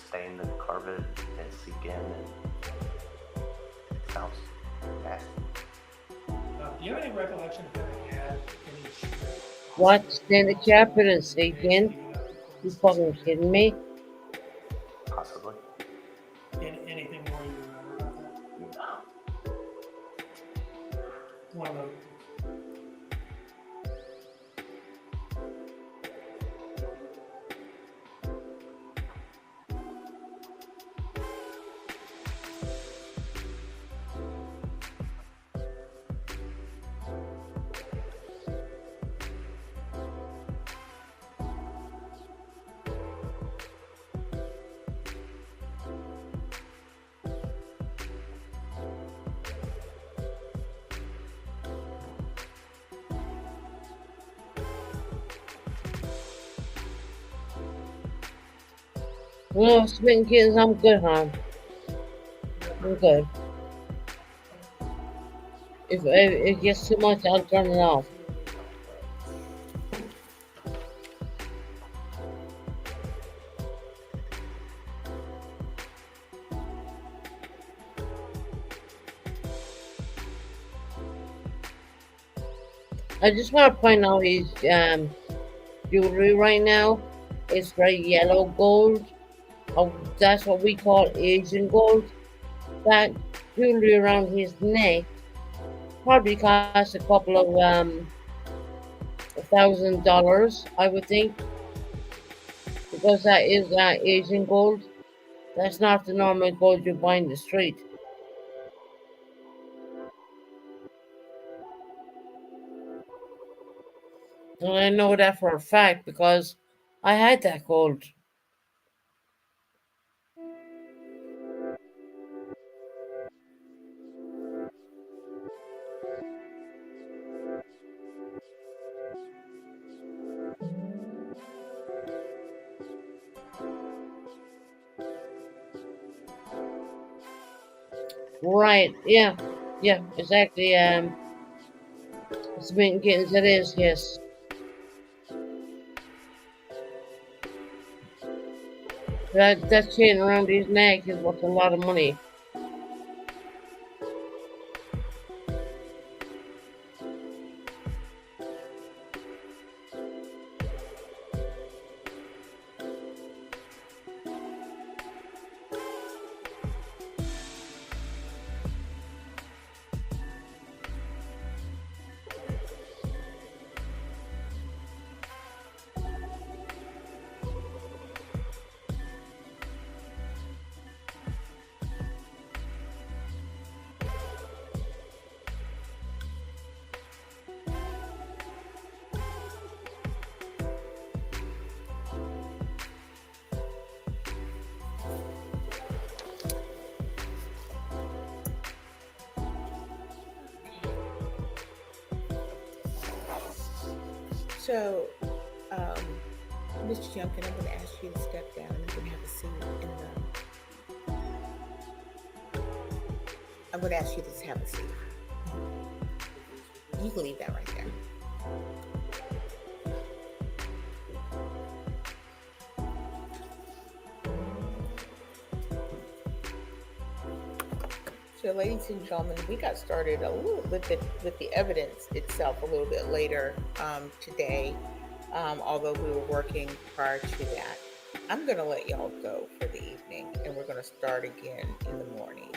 Stain the carpet and seek in and sounds nasty. Do you have any recollection of having had any shit? What? Stand the carpet and sneak in? You fucking kidding me? Possibly. Anything more you remember about that? No. One moment. No, spitting kittens, I'm good, huh? I'm good. If it gets too much, I'll turn it off. I just want to point out his jewelry right now. It's very yellow gold. Oh, that's what we call Asian gold. That jewelry around his neck probably cost a couple of $1,000, I would think, because that is Asian gold. That's not the normal gold you buy in the street. And I know that for a fact because I had that gold. Right, yeah, exactly. It's been kittens, it is, yes. That chain around his neck is worth a lot of money. So, um, Mr. Junkin, I'm going to ask you to step down. You can have a seat in the. I'm going to ask you to have a seat. You can leave that right there. So, ladies and gentlemen, we got started a little bit with the evidence itself a little bit later today, although we were working prior to that. I'm going to let y'all go for the evening, and we're going to start again in the morning.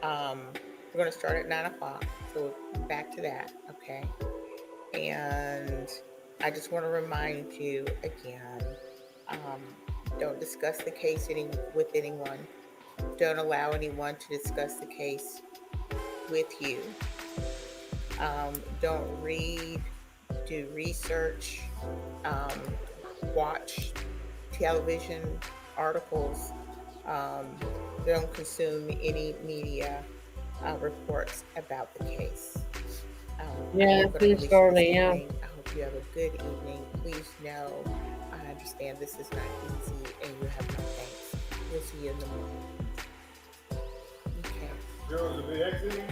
We're going to start at 9 o'clock, so back to that, okay? And I just want to remind you again, don't discuss the case with anyone. Don't allow anyone to discuss the case with you. Don't read, do research, watch television articles. Don't consume any media reports about the case. Yeah, please, Charlie. Yeah. I hope you have a good evening. Please know, I understand this is not easy and you have no thanks. We'll see you in the morning. Okay. Girls will be exiting.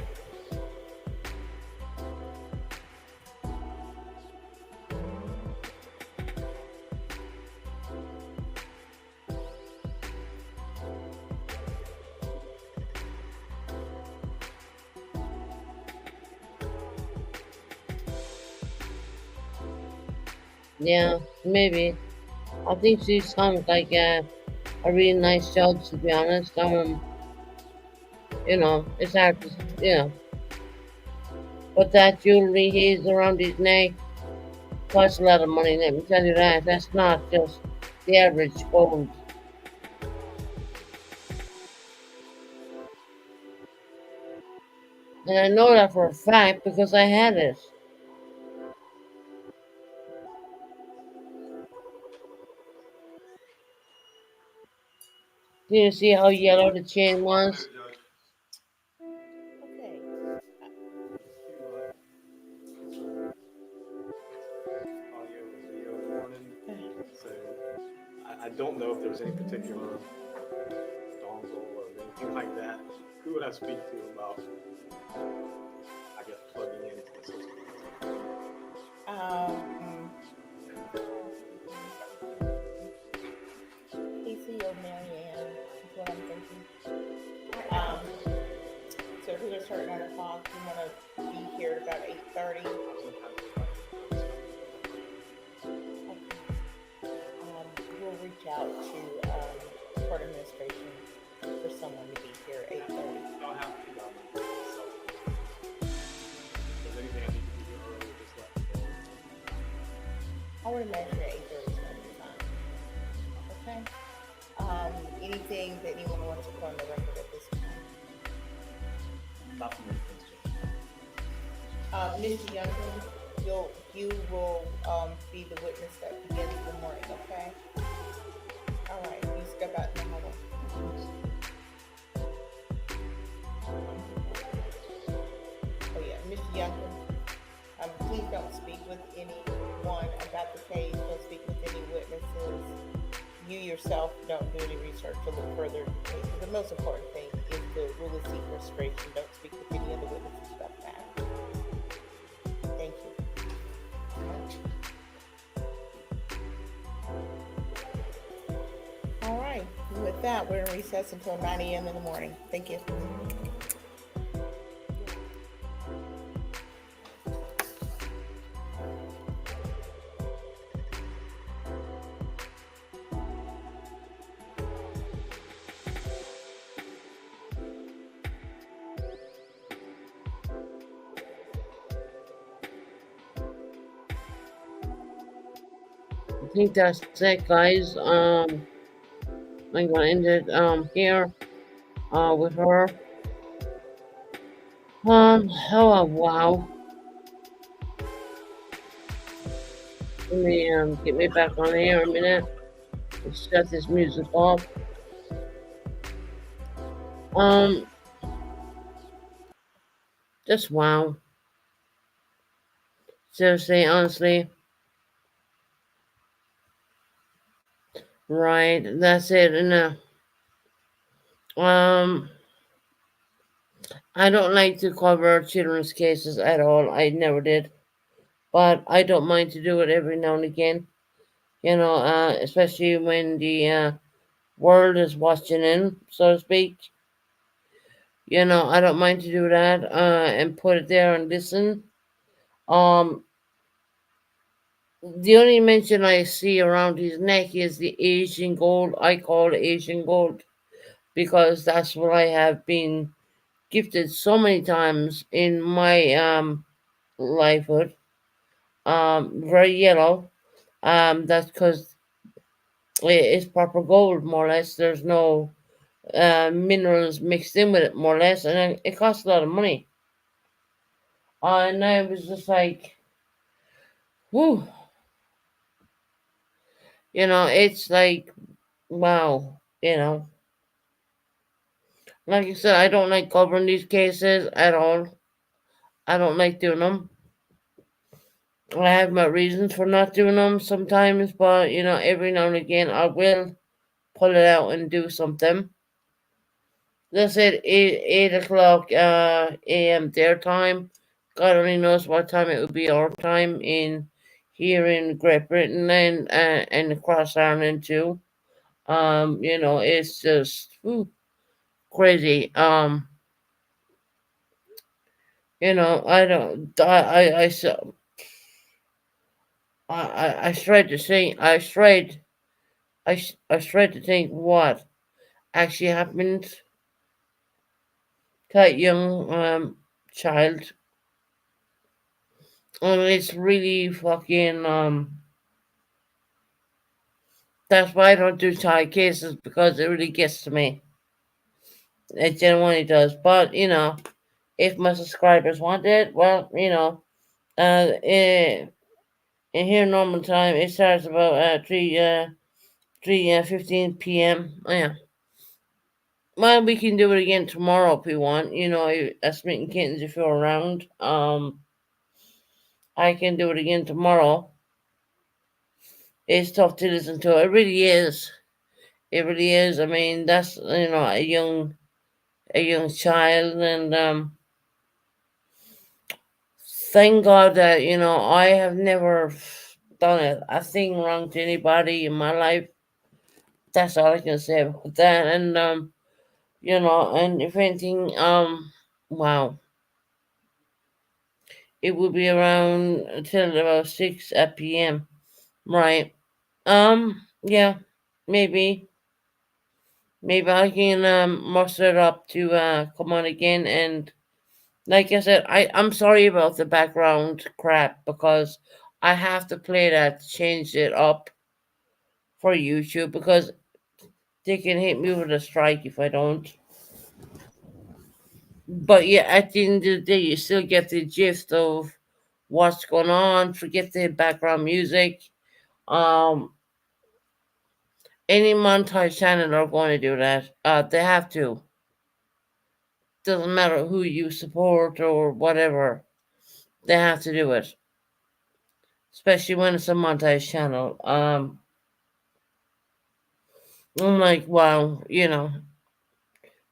Yeah, maybe. I think she sounds like a really nice judge, to be honest. It's hard to, but that jewelry he's around his neck costs a lot of money. Let me tell you that. That's not just the average gold. And I know that for a fact because I had it. Do you see how yellow the chain was? Okay. Audio and video warning. So I don't know if there's any particular dongle or anything like that. Who would I speak to about, I guess, plugging into the system? Casey or Marianne is what I'm thinking. So we're gonna start at 9 o'clock. You wanna be here at about 8:30. We'll reach out to court administration for someone to be here at 8:30. I don't have to do that myself. If there's anything I need to do early, just let me know. I would imagine at 8:30 is gonna be fine. Okay. Anything that anyone wants to put on the record at this time? Not for me, Mr. Youngman, you will be the witness that begins the morning, okay? All right, you step out in the huddle. Oh yeah, Mr. Youngman, please don't speak with anyone about the case. Don't speak with any witnesses. You yourself don't do any research to look further into the case. But the most important thing is to really seek restoration. Don't speak with any other witnesses about that. Thank you. All right. With that, we're in recess until 9 a.m. in the morning. Thank you. I think that's it, guys. I'm gonna end it here with her. Oh wow. Let me get me back on here a minute. Let's shut this music off. Just wow. Seriously, honestly, right. That's it. And um, I don't like to cover children's cases at all. I never did, but I don't mind to do it every now and again. Especially when the world is watching in, so to speak. I don't mind to do that and put it there and listen. Um, the only mention I see around his neck is the Asian gold. I call it Asian gold because that's what I have been gifted so many times in my lifehood. Very yellow. That's because it's proper gold, more or less. There's no minerals mixed in with it, more or less, and it costs a lot of money. And I was just like, whew, it's like, wow, Like I said, I don't like covering these cases at all. I don't like doing them. I have my reasons for not doing them sometimes, but every now and again I will pull it out and do something. Let's say 8 o'clock a.m. their time. God only knows what time it would be our time in here in Great Britain and across Ireland too. It's just crazy. I don't. I tried to think. I tried to think what actually happened to that young child, and it's really fucking That's why I don't do child cases because it really gets to me. It genuinely does. But if my subscribers want it, well, in here normal time it starts about 3:15 p.m. Yeah. Well, we can do it again tomorrow if we want. Smitten Kittens, if you're around. I can do it again tomorrow. It's tough to listen to. It really is. It really is. I mean, that's a young child, and thank God that I have never done a thing wrong to anybody in my life. That's all I can say about that. And and if anything, wow, it will be around until about 6 p.m. Right. Yeah, maybe. Maybe I can muster it up to come on again. And like I said, I'm sorry about the background crap because I have to play that to change it up for YouTube because they can hit me with a strike if I don't. But yeah, at the end of the day, you still get the gist of what's going on. Forget the background music. Um, any montage channel are going to do that. They have to. Doesn't matter who you support or whatever. They have to do it, especially when it's a montage channel. I'm like, wow, you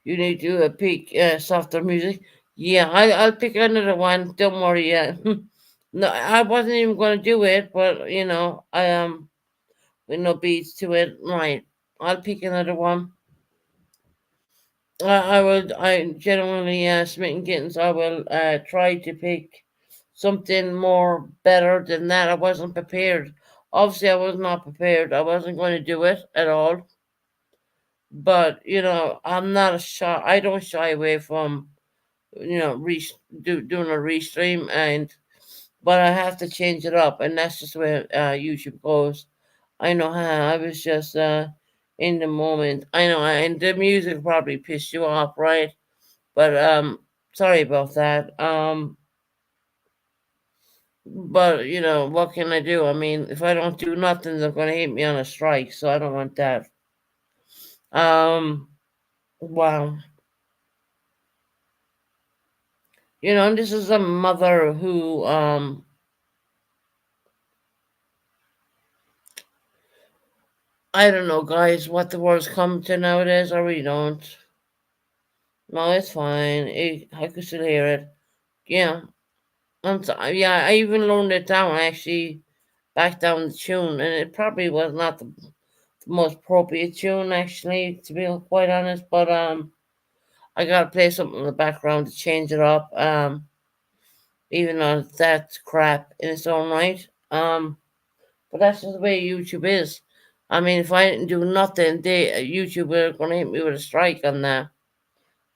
need to pick softer music. Yeah, I'll pick another one. Don't worry. Yeah. No, I wasn't even going to do it, but I with no beats to it. Right, I'll pick another one. I will. I genuinely, smitten kittens. I will try to pick something more better than that. I wasn't prepared. Obviously, I was not prepared. I wasn't going to do it at all. But I'm not a shy. I don't shy away from doing a restream, but I have to change it up, and that's just where YouTube goes. I know how I was just in the moment. I know, and the music probably pissed you off, right? But sorry about that. But what can I do? I mean, if I don't do nothing, they're gonna hit me on a strike, so I don't want that. Um, wow. And this is a mother who I don't know, guys, what the world's come to nowadays. I really don't. No, it's fine. I could still hear it. Yeah, yeah. I even loaned it down. I actually back down the tune, and it probably was not the most appropriate tune, actually, to be quite honest. But I gotta play something in the background to change it up. Even though that's crap in its own right. But that's just the way YouTube is. I mean, if I didn't do nothing, YouTube were gonna hit me with a strike on that,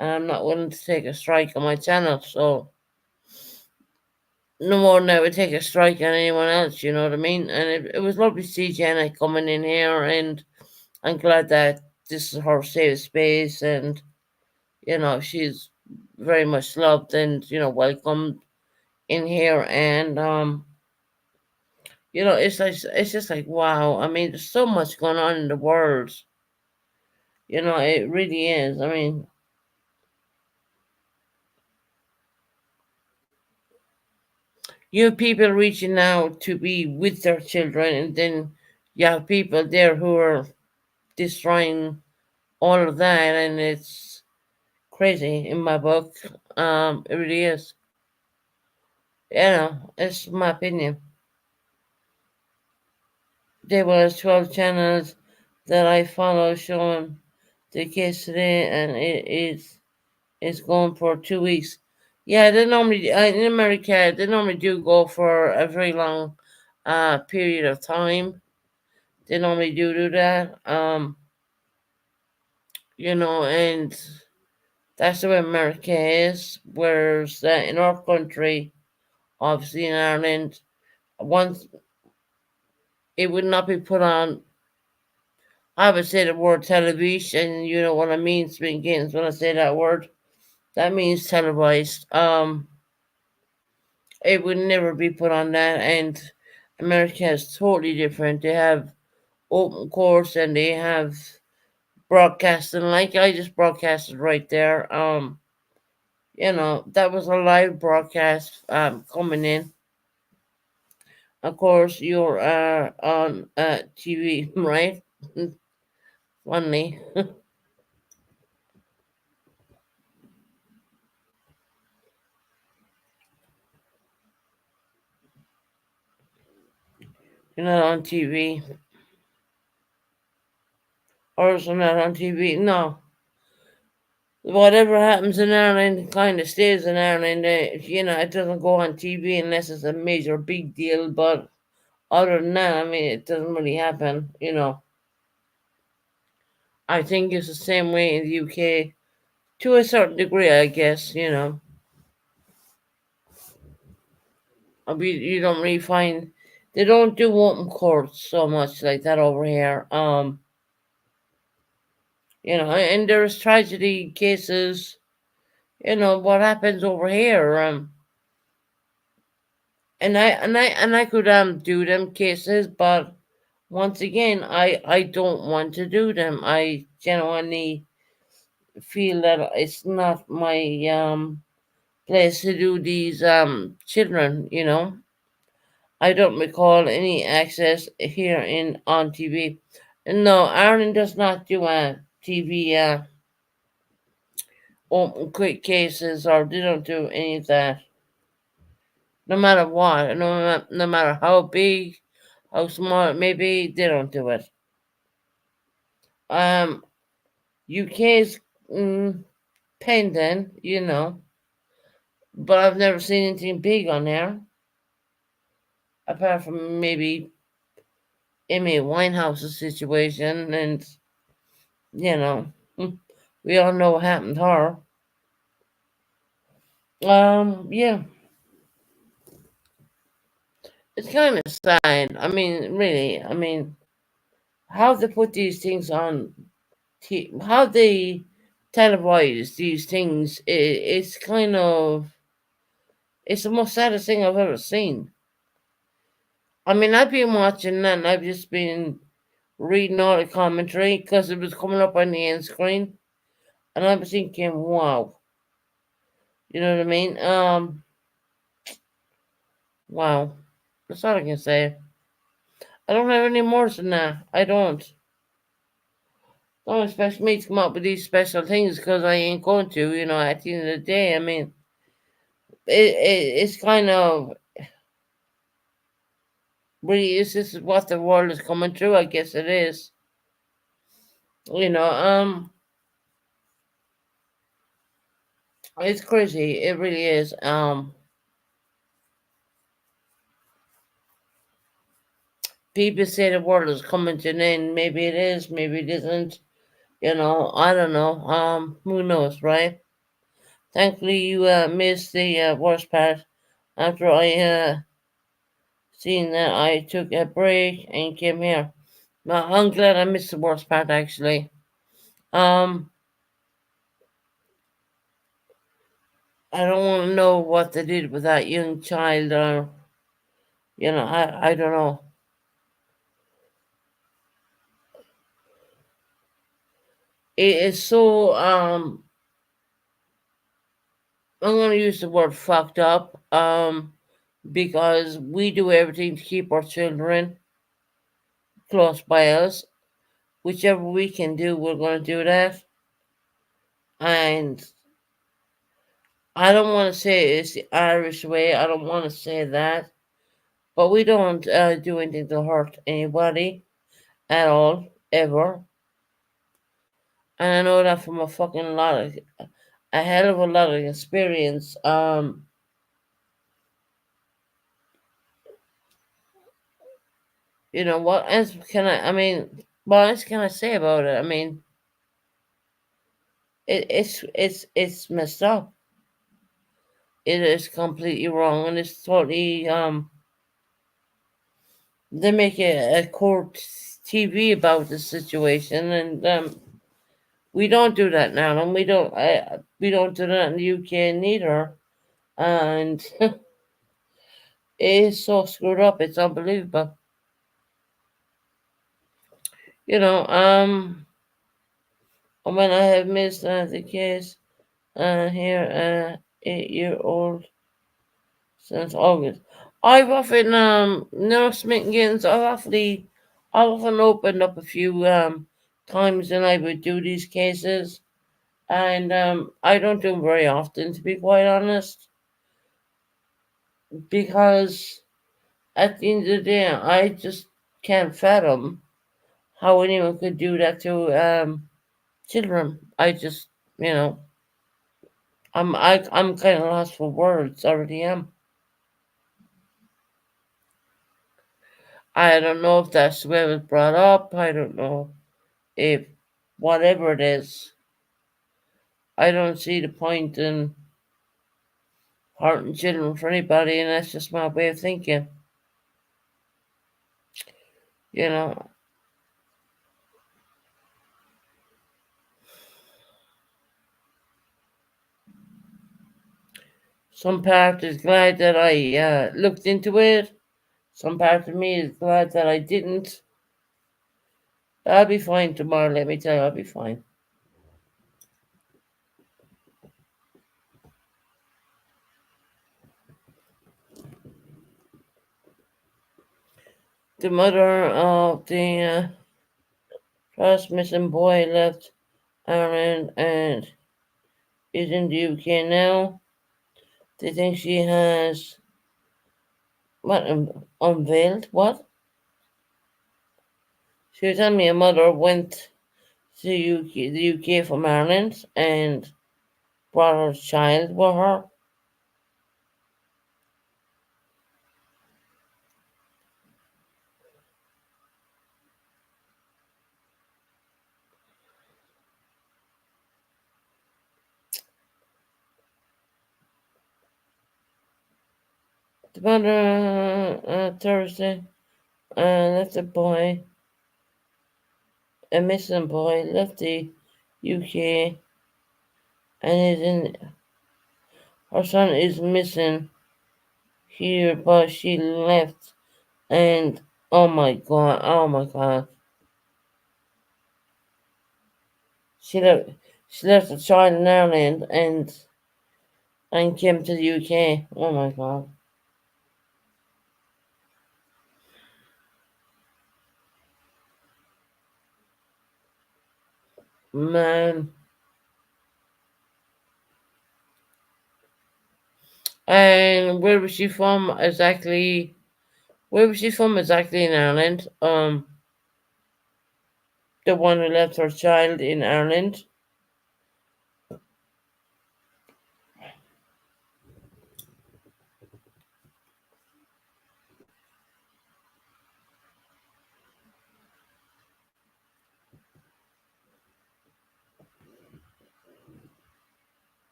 and I'm not willing to take a strike on my channel. So no more than I would take a strike on anyone else. You know what I mean? And it was lovely to see Jenna coming in here, and I'm glad that this is her safe space, and she's very much loved and welcomed in here, and it's just like wow. I mean, there's so much going on in the world. It really is. I mean, you have people reaching out to be with their children, and then you have people there who are destroying all of that, and it's crazy in my book. It really is. It's my opinion. There was 12 channels that I follow showing the case today, and it's going for 2 weeks. Yeah, they normally in America they normally do go for a very long period of time. They normally do that. And that's the way America is. Whereas in our country, obviously in Ireland, once it would not be put on. I would say the word television. You know what I mean, speaking when I say that word. That means televised. It would never be put on that, and America is totally different. They have open courts and they have broadcasting like I just broadcasted right there. That was a live broadcast coming in. Of course, you're on TV, right? Funny. You're not on TV. Or is it not on TV? No. Whatever happens in Ireland kind of stays in Ireland. It doesn't go on TV unless it's a major big deal. But other than that, I mean, it doesn't really happen. I think it's the same way in the UK to a certain degree, I guess. You don't really find they don't do open courts so much like that over here. And there's tragedy cases. What happens over here. And I could do them cases, but once again, I don't want to do them. I genuinely feel that it's not my place to do these children. I don't recall any access here in on TV. No, Ireland does not do a TV open quick cases, or they don't do any of that. No matter what, no matter how big, how small it may be, they don't do it. Um, UK's pending, but I've never seen anything big on there, apart from maybe Amy Winehouse's situation, and you know, we all know what happened to her. Yeah, it's kind of sad. I mean, really, I mean, how they put these things on, how they televise these things, it's kind of, it's the most saddest thing I've ever seen. I mean, I've been watching that and I've just been reading all the commentary because it was coming up on the end screen, and I was thinking, wow, you know what I mean? Wow, that's all I can say. I don't have any more than that. I don't. don't expect me to come up with these special things because I ain't going to. At the end of the day, I mean, it's kind of really is this is what the world is coming through. I guess it is. You know, it's crazy. It really is. People say the world is coming to an end. Maybe it is. Maybe it isn't. I don't know. Who knows, right? Thankfully, you missed the worst part after I seen that I took a break and came here. Now, I'm glad I missed the worst part actually. Um, I don't want to know what they did with that young child, or I don't know. It is so I'm gonna use the word fucked up. Because we do everything to keep our children close by us. Whichever we can do, we're gonna do that. And I don't want to say it's the Irish way. I don't want to say that, but we don't do anything to hurt anybody at all, ever. And I know that from a hell of a lot of experience. What else can I mean, what else can I say about it? I mean, it's messed up. It is completely wrong, and it's totally they make a court TV about the situation, and we don't do that now, and we don't do that in the UK neither, and it is so screwed up. It's unbelievable. When I have missed the case here, 8-year-old since August. I've often Nurse Mickens, I've often opened up a few times when I would do these cases, and I don't do them very often, to be quite honest, because at the end of the day, I just can't fathom how anyone could do that to children. I just, you know, I'm kind of lost for words. I already am. I don't know if that's the way it was brought up. I don't know if whatever it is. I don't see the point in hurting children for anybody, and that's just my way of thinking. You know, some part is glad that I looked into it. Some part of me is glad that I didn't. I'll be fine tomorrow. Let me tell you, I'll be fine. The mother of the first missing boy left Ireland and is in the UK now. They think she has what unveiled what? She was telling me her mother went to the UK from Ireland and brought her child with her. The mother Thursday left the boy, a missing boy, left the UK and is in. Her son is missing here, but she left and oh my god, she left. She left the child in Ireland and came to the UK. Oh my god. Man. And where was she from exactly? Where was she from exactly in Ireland? The one who left her child in Ireland.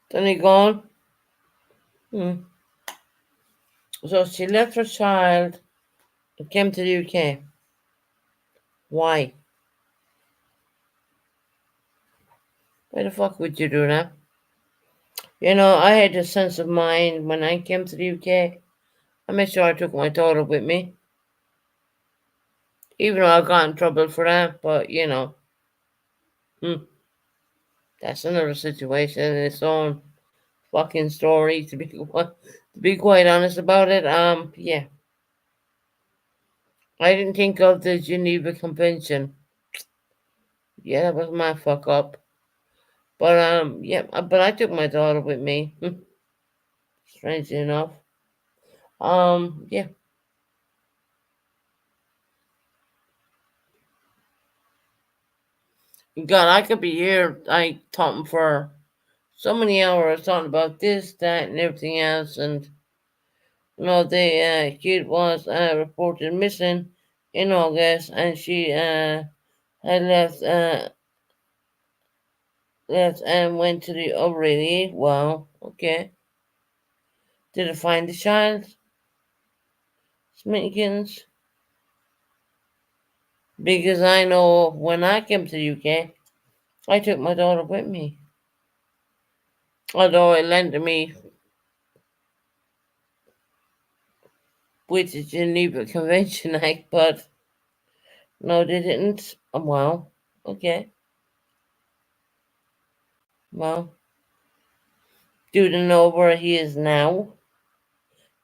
Donegal. Hmm. So she left her child and came to the UK. Why? Why the fuck would you do that? I had a sense of mind when I came to the UK. I made sure I took my daughter with me, even though I got in trouble for that. But hmm, that's another situation in its own fucking story. To be quite honest about it, yeah, I didn't think of the Geneva Convention. Yeah, that was my fuck up. But yeah, but I took my daughter with me. Strangely enough, yeah. God, I could be here. I talking for so many hours talking about this, that, and everything else. And the kid was reported missing in August, and she had left and went to the already. Wow, okay. Did it find the child? Sminkins? Because I know when I came to the UK, I took my daughter with me. Although it landed me with the Geneva Convention Act, but no, they didn't. Well, okay. Well, do they know where he is now?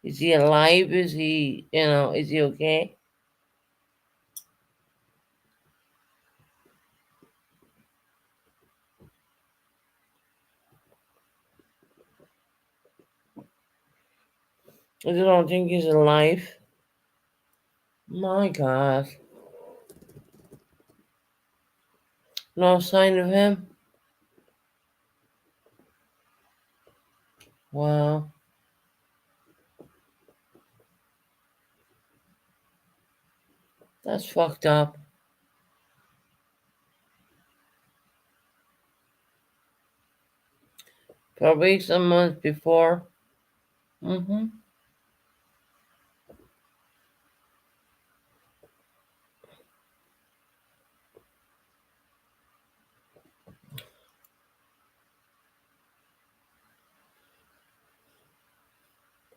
Is he alive? Is he okay? I don't think he's alive. My God. No sign of him? Wow. That's fucked up. For weeks and months before. Mm-hmm.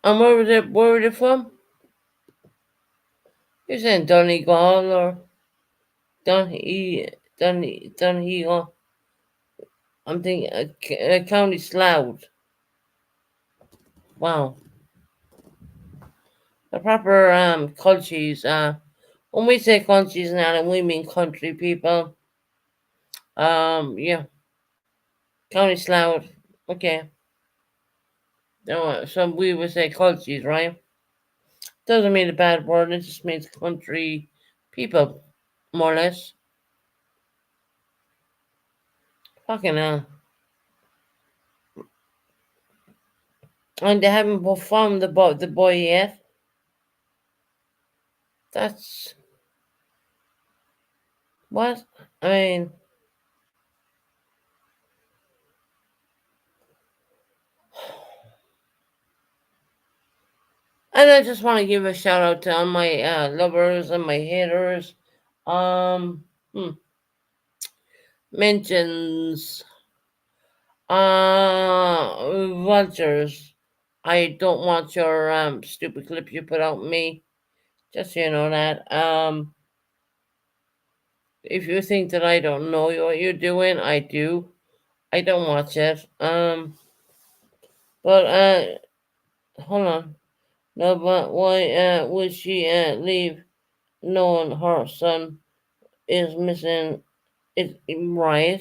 And where were they from? You're saying Donegal or Donegal. I'm thinking County Slough. Wow. The proper countries. When we say countries now, we mean country people. Yeah, County Slough. Okay. No, so we would say countries, right? Doesn't mean a bad word. It just means country people, more or less. Fucking hell. And they haven't performed the boy yet. That's what I mean. And I just want to give a shout out to all my lovers and my haters. Um, hmm, mentions. Vultures. I don't want your stupid clip you put out me. Just so you know that. If you think that I don't know what you're doing, I do. I don't watch it. But hold on. No, but why would she leave knowing her son is missing? It right?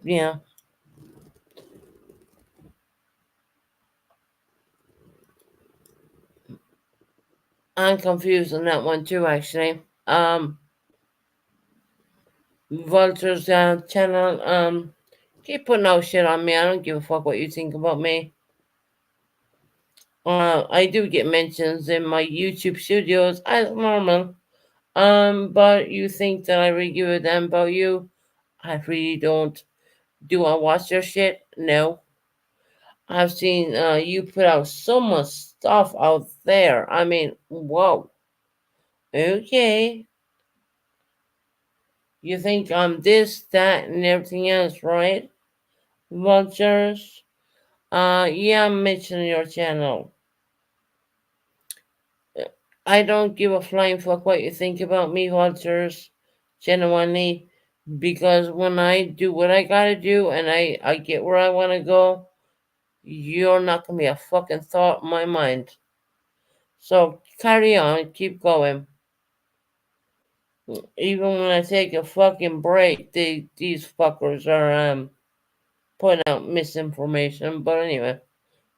Yeah, I'm confused on that one too. Actually, Vulture's channel. Keep putting out shit on me. I don't give a fuck what you think about me. I do get mentions in my YouTube studios as normal. But you think that I really give a damn about you? I really don't. Do I watch your shit? No. I've seen you put out so much stuff out there. I mean, whoa. Okay. You think I'm this, that, and everything else, right? Vultures. Yeah, I'm mentioning your channel. I don't give a flying fuck what you think about me, Vultures. Genuinely. Because when I do what I gotta do and I get where I wanna go, you're not gonna be a fucking thought in my mind. So carry on, keep going. Even when I take a fucking break, these fuckers are putting out misinformation. But anyway,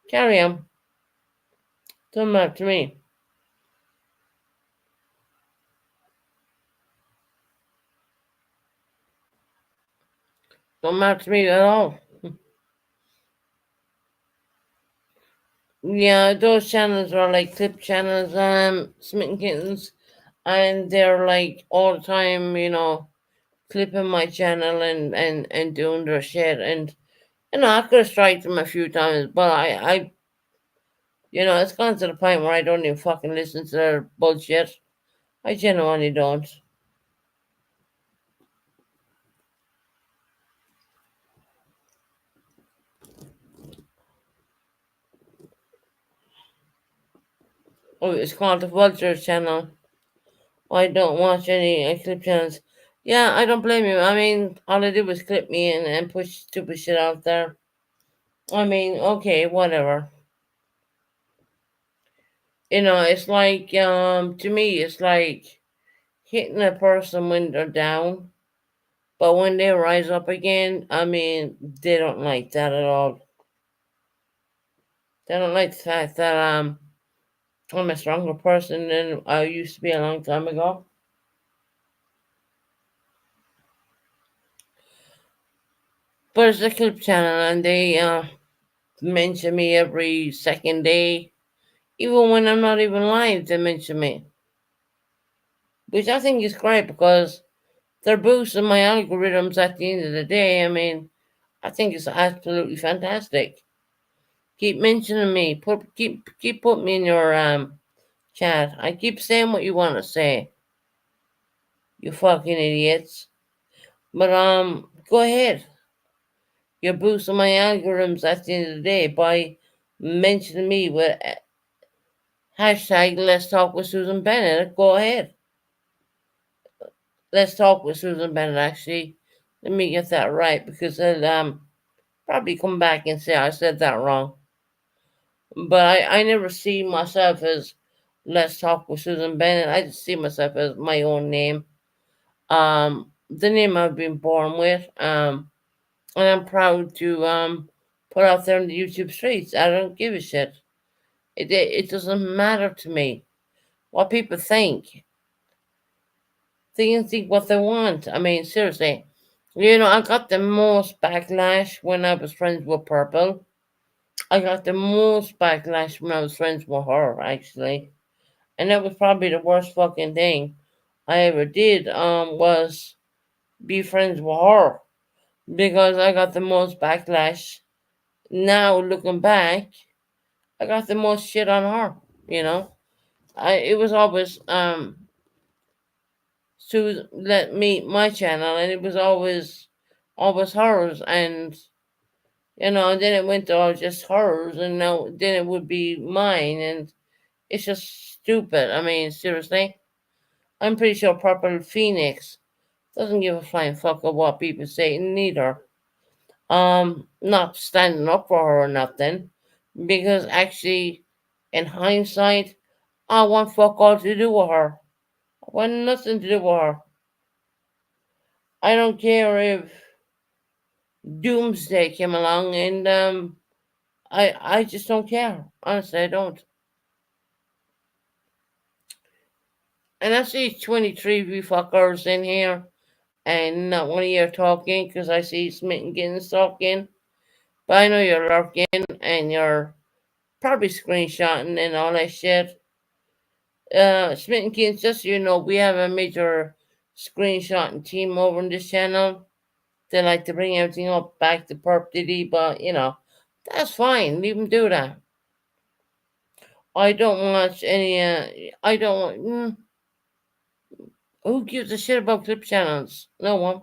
carry on. Don't matter to me. Don't matter to me at all. Yeah, those channels are like clip channels, Smitten Kittens, and they're like all the time, clipping my channel and doing their shit. And I could have striked them a few times, but it's gone to the point where I don't even fucking listen to their bullshit. I genuinely don't. Oh, it's called the Vulture channel. I don't watch any clip channels. Yeah, I don't blame you. I mean, all they did was clip me and push stupid shit out there. I mean, okay, whatever. It's like, to me, it's like hitting a person when they're down, but when they rise up again, I mean, they don't like that at all. They don't like the fact that I'm a stronger person than I used to be a long time ago. But it's a clip channel, and they mention me every second day, even when I'm not even live. They mention me, which I think is great because they're boosting my algorithms at the end of the day. I mean, I think it's absolutely fantastic. Keep mentioning me. Keep putting me in your chat. I keep saying what you want to say. You fucking idiots. But go ahead. You're boosting my algorithms at the end of the day by mentioning me with hashtag Let's Talk with Susan Bennett. Go ahead. Let's Talk with Susan Bennett. Actually, let me get that right because they'll probably come back and say I said that wrong. But I never see myself as Let's Talk with Susan Bennett. I just see myself as my own name. The name I've been born with. And I'm proud to put out there in the YouTube streets. I don't give a shit. It doesn't matter to me what people think. They can think what they want. I mean, seriously. I got the most backlash when I was friends with Purple. I got the most backlash when I was friends with her, actually. And that was probably the worst fucking thing I ever did, was be friends with her. Because I got the most backlash. Now, looking back, I got the most shit on her, you know. It was always to let me my channel, and it was always hers, and then it went to just hers, and now then it would be mine, and it's just stupid. I mean, seriously, I'm pretty sure Purple Phoenix doesn't give a flying fuck of what people say neither. Not standing up for her or nothing, because actually, in hindsight, I want fuck all to do with her. I want nothing to do with her. I don't care if Doomsday came along, and I just don't care. Honestly, I don't. And I see 23 of you fuckers in here, and not one of you are talking because I see Smitten getting talking. But I know you're lurking and you're probably screenshotting and all that shit. Smitten Kings, just so you know, we have a major screenshotting team over on this channel. They like to bring everything up back to Perp Diddy, but that's fine. Leave them do that. I don't watch any. I don't want. Who gives a shit about clip channels? No one.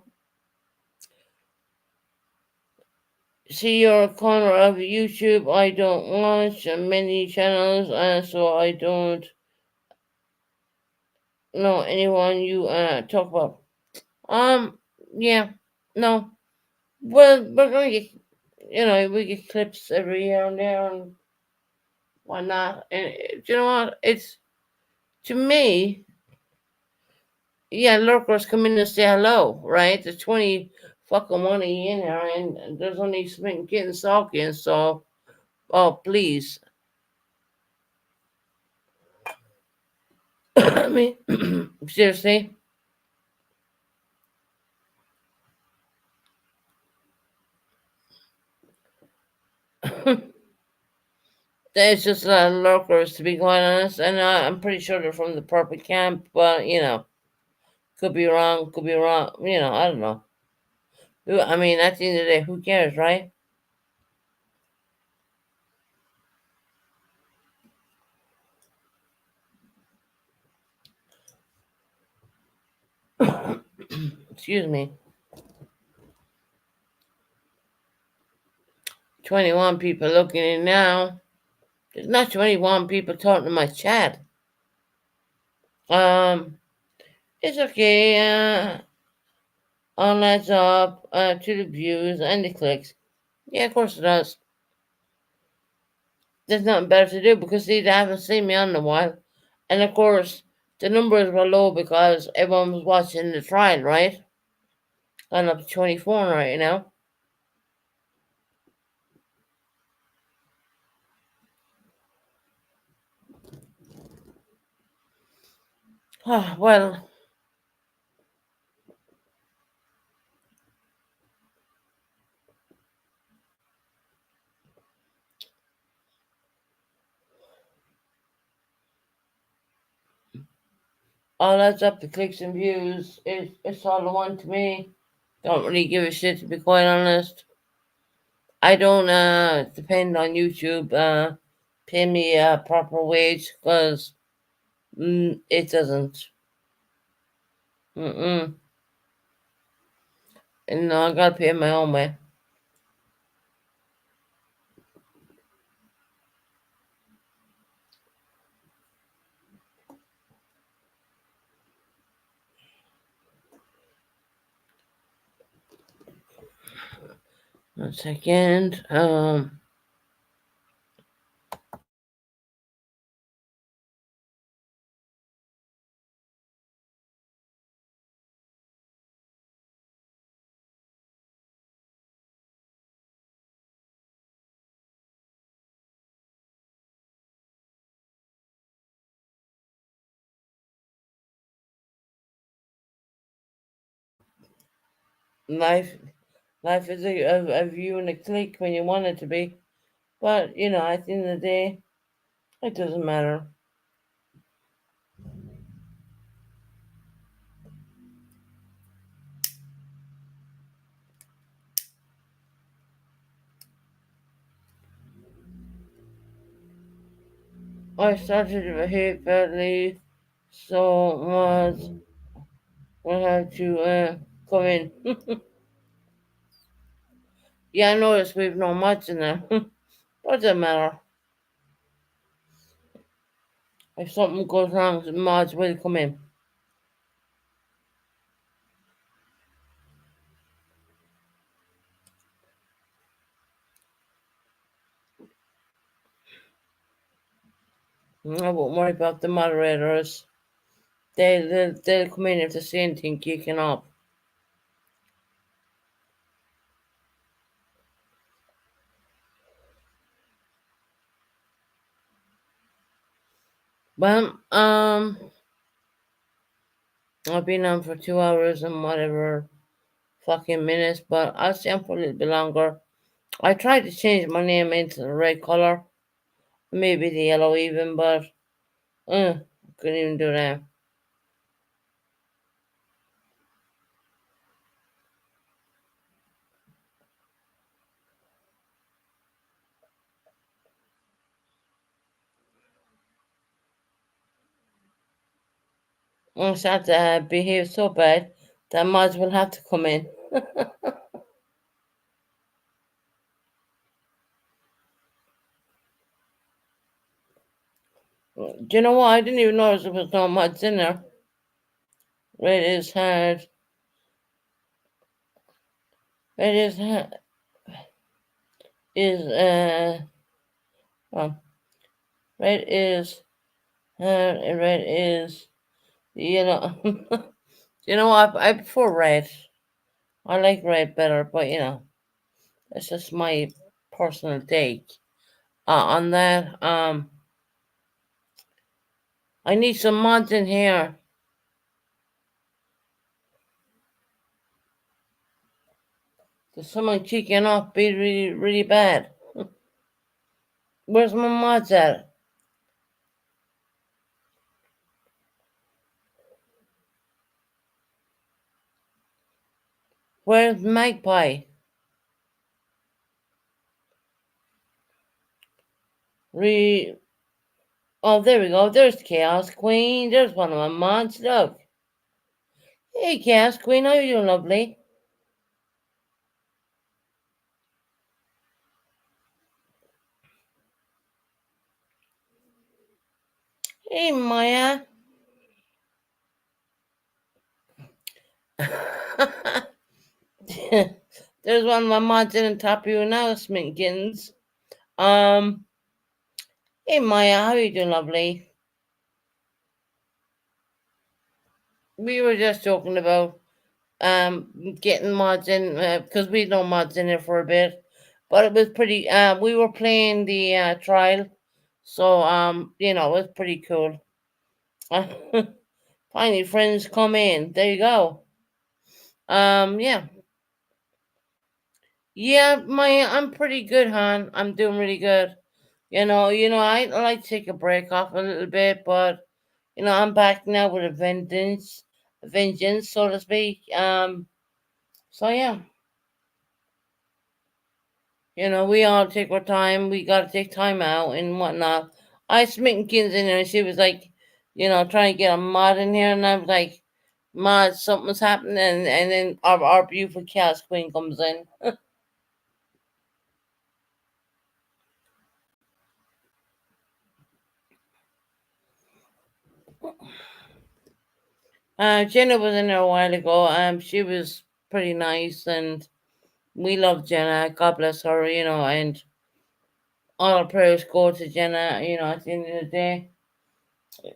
See your corner of YouTube. I don't watch many channels, so I don't know anyone you talk about. Yeah, no. Well, we're gonna get, we get clips every here and there, and why not? And you know what? It's to me, yeah, lurkers come in and say hello, right? There's 20 fucking one in there, and there's only Smith getting talking, so, oh, please. I mean, seriously. There's just a lot of lurkers, to be quite honest, and I'm pretty sure they're from the purple camp, but, could be wrong, could be wrong, I don't know. I mean, at the end of the day, who cares, right? Excuse me. 21 people looking in now. There's not 21 people talking to my chat. It's okay. All adds up to the views and the clicks. Yeah, of course it does. There's nothing better to do because see, they haven't seen me on in a while. And of course, the numbers were low because everyone was watching the trial, right? Gone up to 24 right now. Well, all adds up to clicks and views. It's all the one to me. Don't really give a shit, to be quite honest. I don't depend on YouTube pay me a proper wage because it doesn't. Mm-mm. And no, I gotta pay it my own way. One second. Life, life is a view and a click when you want it to be, but at the end of the day, it doesn't matter. I started to behave badly, so much I have to come in. Yeah, I noticed we've no much in there. What does it matter? If something goes wrong, the mods will come in. I won't worry about the moderators. They'll come in if they see anything kicking up. Well, I've been on for 2 hours and whatever fucking minutes, but I'll stay on for a little bit longer. I tried to change my name into the red color, maybe the yellow even, but couldn't even do that. I start to behave so bad that mods will have to come in. Do you know what? I didn't even notice there was no mods in there. It is hard. It is hard. Is red is hard and red is yellow. You know what? I prefer red. I like red better, but that's just my personal take on that. I need some mods in here. There's someone kicking off be really, really bad. Where's my mods at? Where's Magpie? Oh, there we go. There's Chaos Queen. There's one of my mods. Look. Hey, Chaos Queen. How you doing, lovely? Hey, Maya. There's one of my mods in the top of your announcement, Gittens. Hey, Maya. How you doing, lovely? We were just talking about getting mods in because we know mods in there for a bit, but it was pretty. We were playing the trial, so it was pretty cool. Finally, friends come in. There you go. Yeah, yeah. I'm pretty good, hon. I'm doing really good. I like to take a break off a little bit, but I'm back now with a vengeance, so to speak. So yeah. We all take our time. We got to take time out and whatnot. I smitten kids in there, and she was like, trying to get a mod in here, and I was like, mod, something's happening, and then our beautiful chaos queen comes in. Jenna was in there a while ago. She was pretty nice, and we love Jenna. God bless her, and all our prayers go to Jenna, at the end of the day.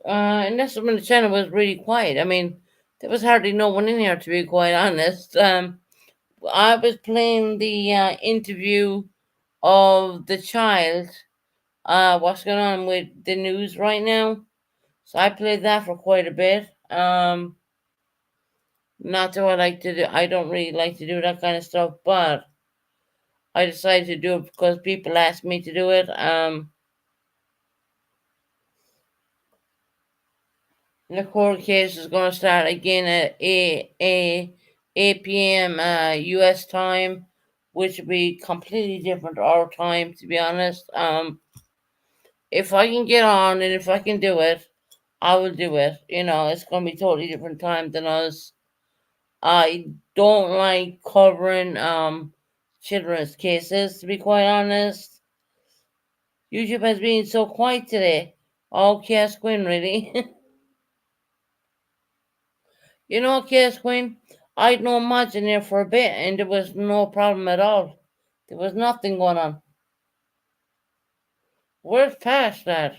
And that's when Jenna was really quiet. I mean, there was hardly no one in here, to be quite honest. I was playing the interview of the child. What's going on with the news right now? So I played that for quite a bit. Not that I like to do. I don't really like to do that kind of stuff, but I decided to do it because people asked me to do it. The court case is going to start again at 8 p.m. U.S. time, which will be completely different to our time, to be honest. If I can get on and if I can do it, I will do it. It's going to be totally different time than us. I don't like covering children's cases, to be quite honest. YouTube has been so quiet today. Oh, Cass Quinn, really? Cass Quinn, I'd no mods in there for a bit and there was no problem at all. There was nothing going on. Where's past that?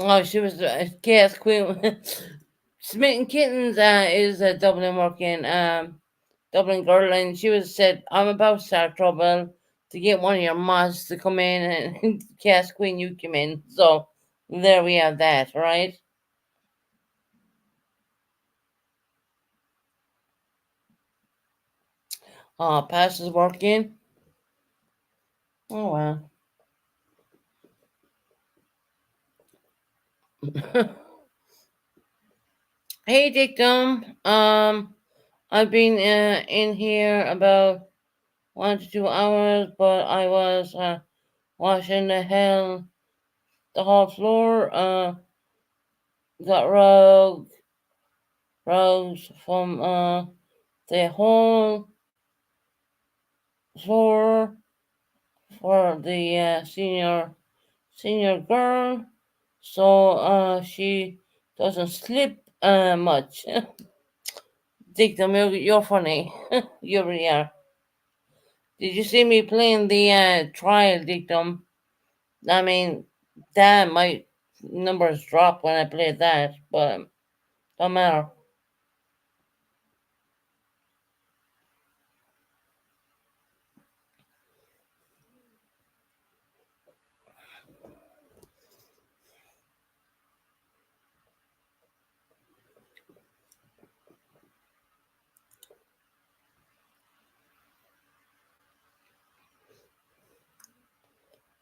Oh, she was chaos queen. Smitten Kittens is a Dublin working Dublin girl, and she was said, "I'm about to start trouble to get one of your mods to come in and chaos queen you come in." So there we have that, right? Pass is working. Oh well. Hey, Dictum. I've been in here about 1 to 2 hours, but I was washing the whole floor. Got rugs from the whole floor for the senior girl, so she doesn't slip much. Dictum, you're funny. You really are. Did you see me playing the trial, Dictum? I mean, damn, my numbers dropped when I played that, but don't matter.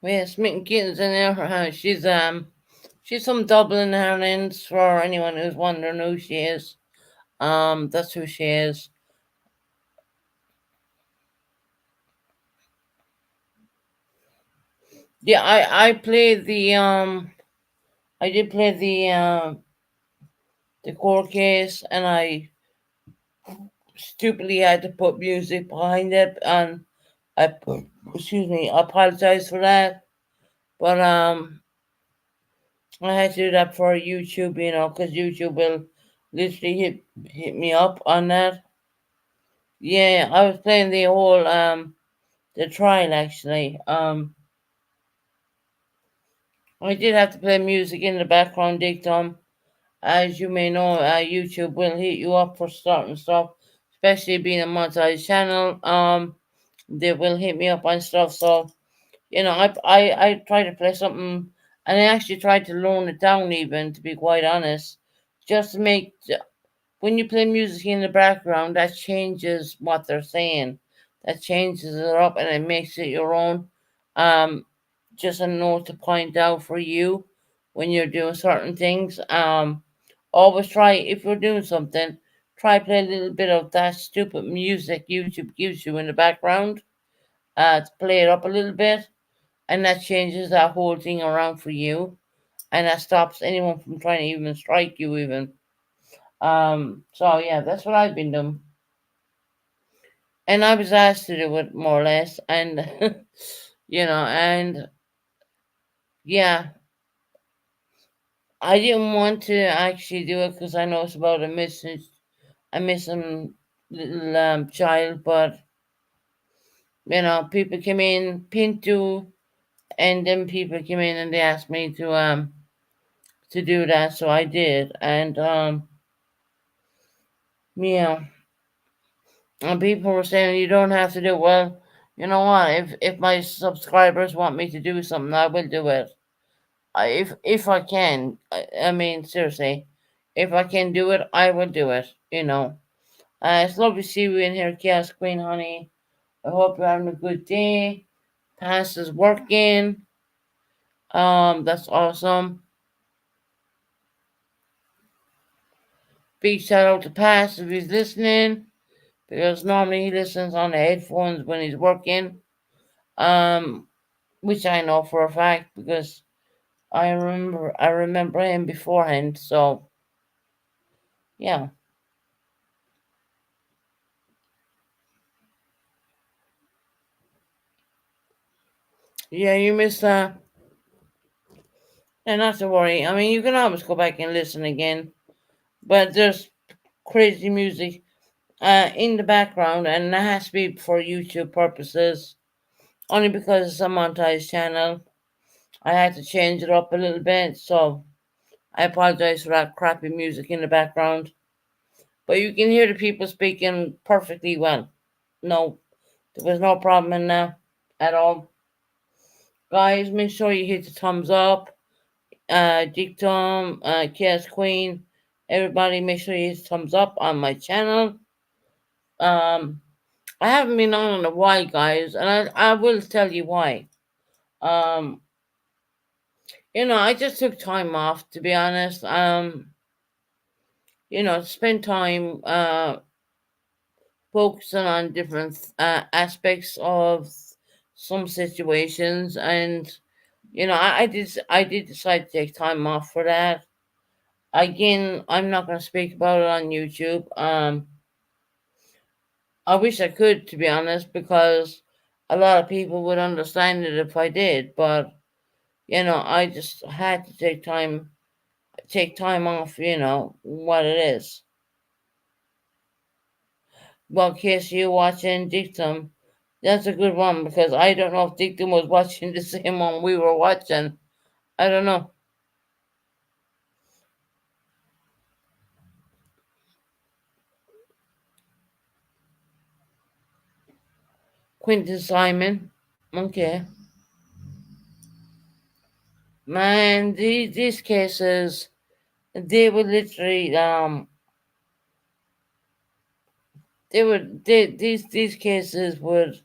We have Smitten Kittens in there. She's from Dublin, Ireland. For anyone who's wondering who she is, that's who she is. Yeah, I played I did play the court case, and I stupidly had to put music behind it, and excuse me, I apologize for that. But I had to do that for YouTube, because YouTube will literally hit me up on that. Yeah, I was playing the whole the trial actually. I did have to play music in the background, Dictum. As you may know, YouTube will hit you up for certain stuff, especially being a monetized channel. They will hit me up on stuff. So I try to play something, and I actually tried to loan it down, even to be quite honest, just to make when you play music in the background, that changes what they're saying. That changes it up, and it makes it your own. Um, just a note to point out for you when you're doing certain things. Always try, if you're doing something, try play a little bit of that stupid music YouTube gives you in the background. To play it up a little bit, and that changes that whole thing around for you, and that stops anyone from trying to even strike you even. So yeah, that's what I've been doing. And I was asked to do it more or less, and and yeah, I didn't want to actually do it because I know it's about a missing little child, but people came in, Pinto, and then people came in and they asked me to do that, so I did, and yeah, and people were saying you don't have to do it. Well, you know what? If my subscribers want me to do something, I will do it. If I can, I mean seriously, if I can do it, I will do it. It's lovely to see you in here, Chaos Queen, honey. I hope you're having a good day. Pass is working. That's awesome. Big shout out to Pass if he's listening, because normally he listens on the headphones when he's working. Um, which I know for a fact because I remember him beforehand. So yeah, yeah, you missed that, and not to worry. I mean, you can always go back and listen again, but there's crazy music in the background, and that has to be for YouTube purposes. Only because it's a montage channel, I had to change it up a little bit. So I apologize for that crappy music in the background. But you can hear the people speaking perfectly well. No, there was no problem in that at all. Guys, make sure you hit the thumbs up. Dictum, Chaos Queen, everybody make sure you hit the thumbs up on my channel. Um, I haven't been on in a while, guys, and I will tell you why. Um, I just took time off, to be honest. Spend time focusing on different aspects of some situations, and I did decide to take time off for that. Again, I'm not going to speak about it on YouTube. I wish I could, to be honest, because a lot of people would understand it if I did, but I just had to take time off. What it is. Well, case you watching Dictum, that's a good one because I don't know if Dictum was watching the same one we were watching. I don't know. Quentin Simon. Okay. Man, these cases, they would literally these cases would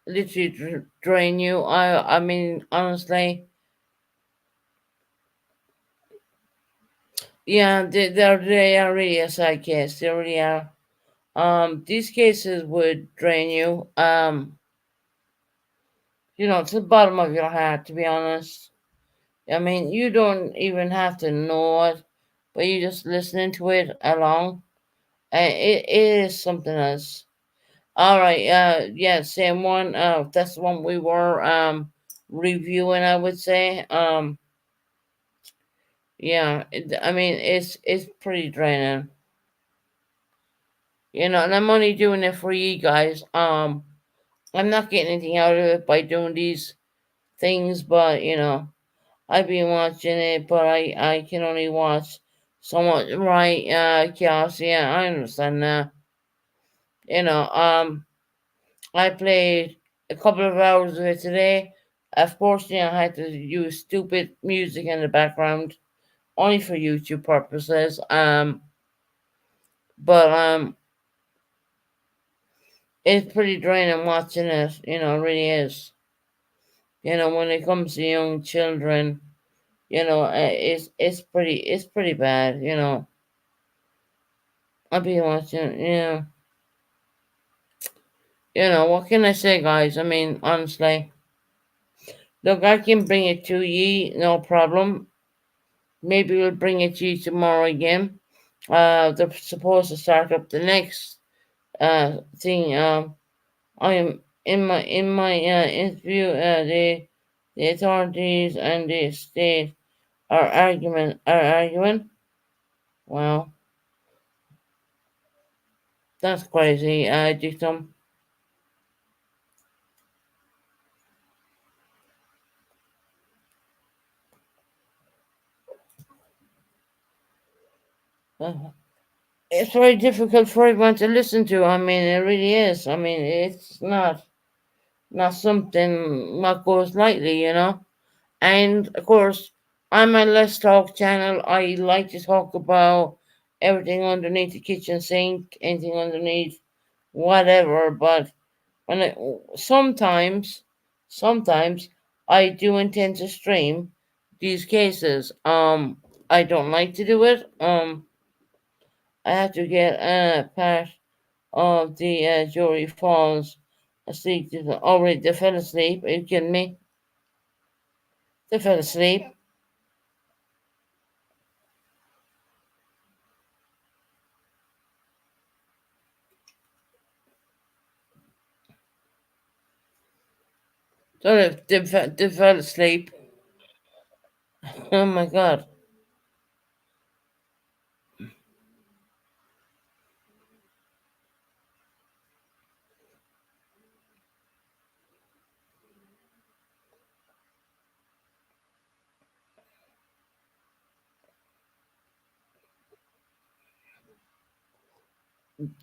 literally drain you. I mean honestly, yeah, they are really a sad case. They really are. These cases would drain you. To the bottom of your heart. To be honest, I mean, you don't even have to know it, but you just listening to it along. It is something else. All right. Yeah. Same one. That's the one we were reviewing. I would say. Yeah. I mean, it's pretty draining. And I'm only doing it for you guys. I'm not getting anything out of it by doing these things, but I've been watching it, but I can only watch so much. Right? Chaos. Yeah, I understand that. You know. I played a couple of hours of it today. Unfortunately, I had to use stupid music in the background, only for YouTube purposes. But it's pretty draining watching it. It really is. When it comes to young children, it's pretty bad. I've been watching. What can I say, guys? I mean, honestly, look, I can bring it to ye, no problem. Maybe we'll bring it to you tomorrow again. They're supposed to start up the next thing. I am in my interview. The authorities and the state are arguing. Wow, that's crazy. Dictum. Uh, it's very difficult for everyone to listen to. I mean, it really is. I mean, it's not something that goes lightly. And of course, on my Let's Talk channel, I like to talk about everything underneath the kitchen sink, anything underneath whatever. But when sometimes I do intend to stream these cases. I don't like to do it. I have to get part of the jury falls asleep. Already they fell asleep. Are you kidding me? They fell asleep. So they fell asleep. Oh my god.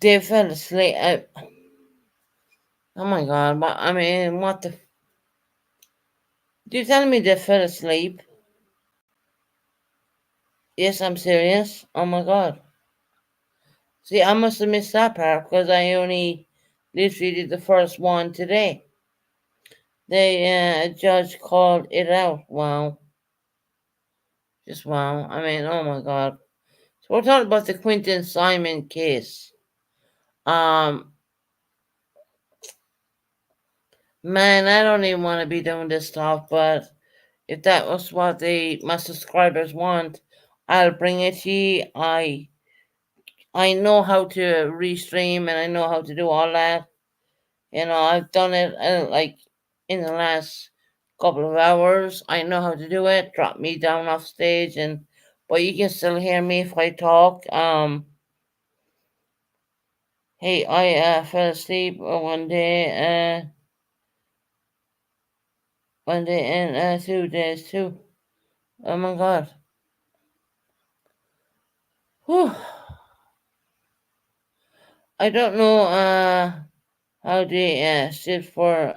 they fell asleep. Oh my god! I mean, what the? You telling me they fell asleep? Yes, I'm serious. Oh my god! See, I must have missed that part because I only literally did the first one today. The judge called it out. Wow, just wow. I mean, oh my god. So we're talking about the Quentin Simon case. Um, Man, I don't even want to be doing this stuff, but if that was what my subscribers want, I'll bring it to you. I know how to restream and I know how to do all that. I've done it like in the last couple of hours. I know how to do it. Drop me down off stage, but you can still hear me if I talk. Hey, I fell asleep one day and 2 days too. Oh my god. Whew. I don't know how they sit for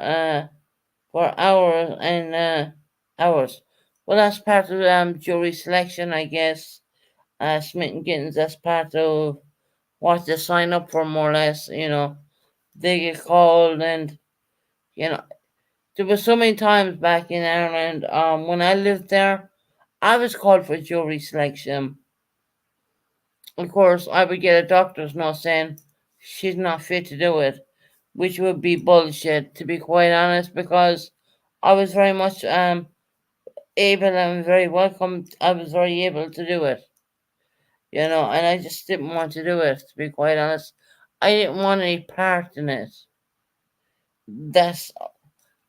hours and hours. Well, that's part of jury selection, I guess. Smith and Gittins, that's part of what they sign up for, more or less. They get called, and you know, there was so many times back in Ireland. When I lived there, I was called for jury selection. Of course, I would get a doctor's note saying she's not fit to do it, which would be bullshit, to be quite honest, because I was very much able and very welcome. I was very able to do it, and I just didn't want to do it, to be quite honest. I didn't want any part in it. That's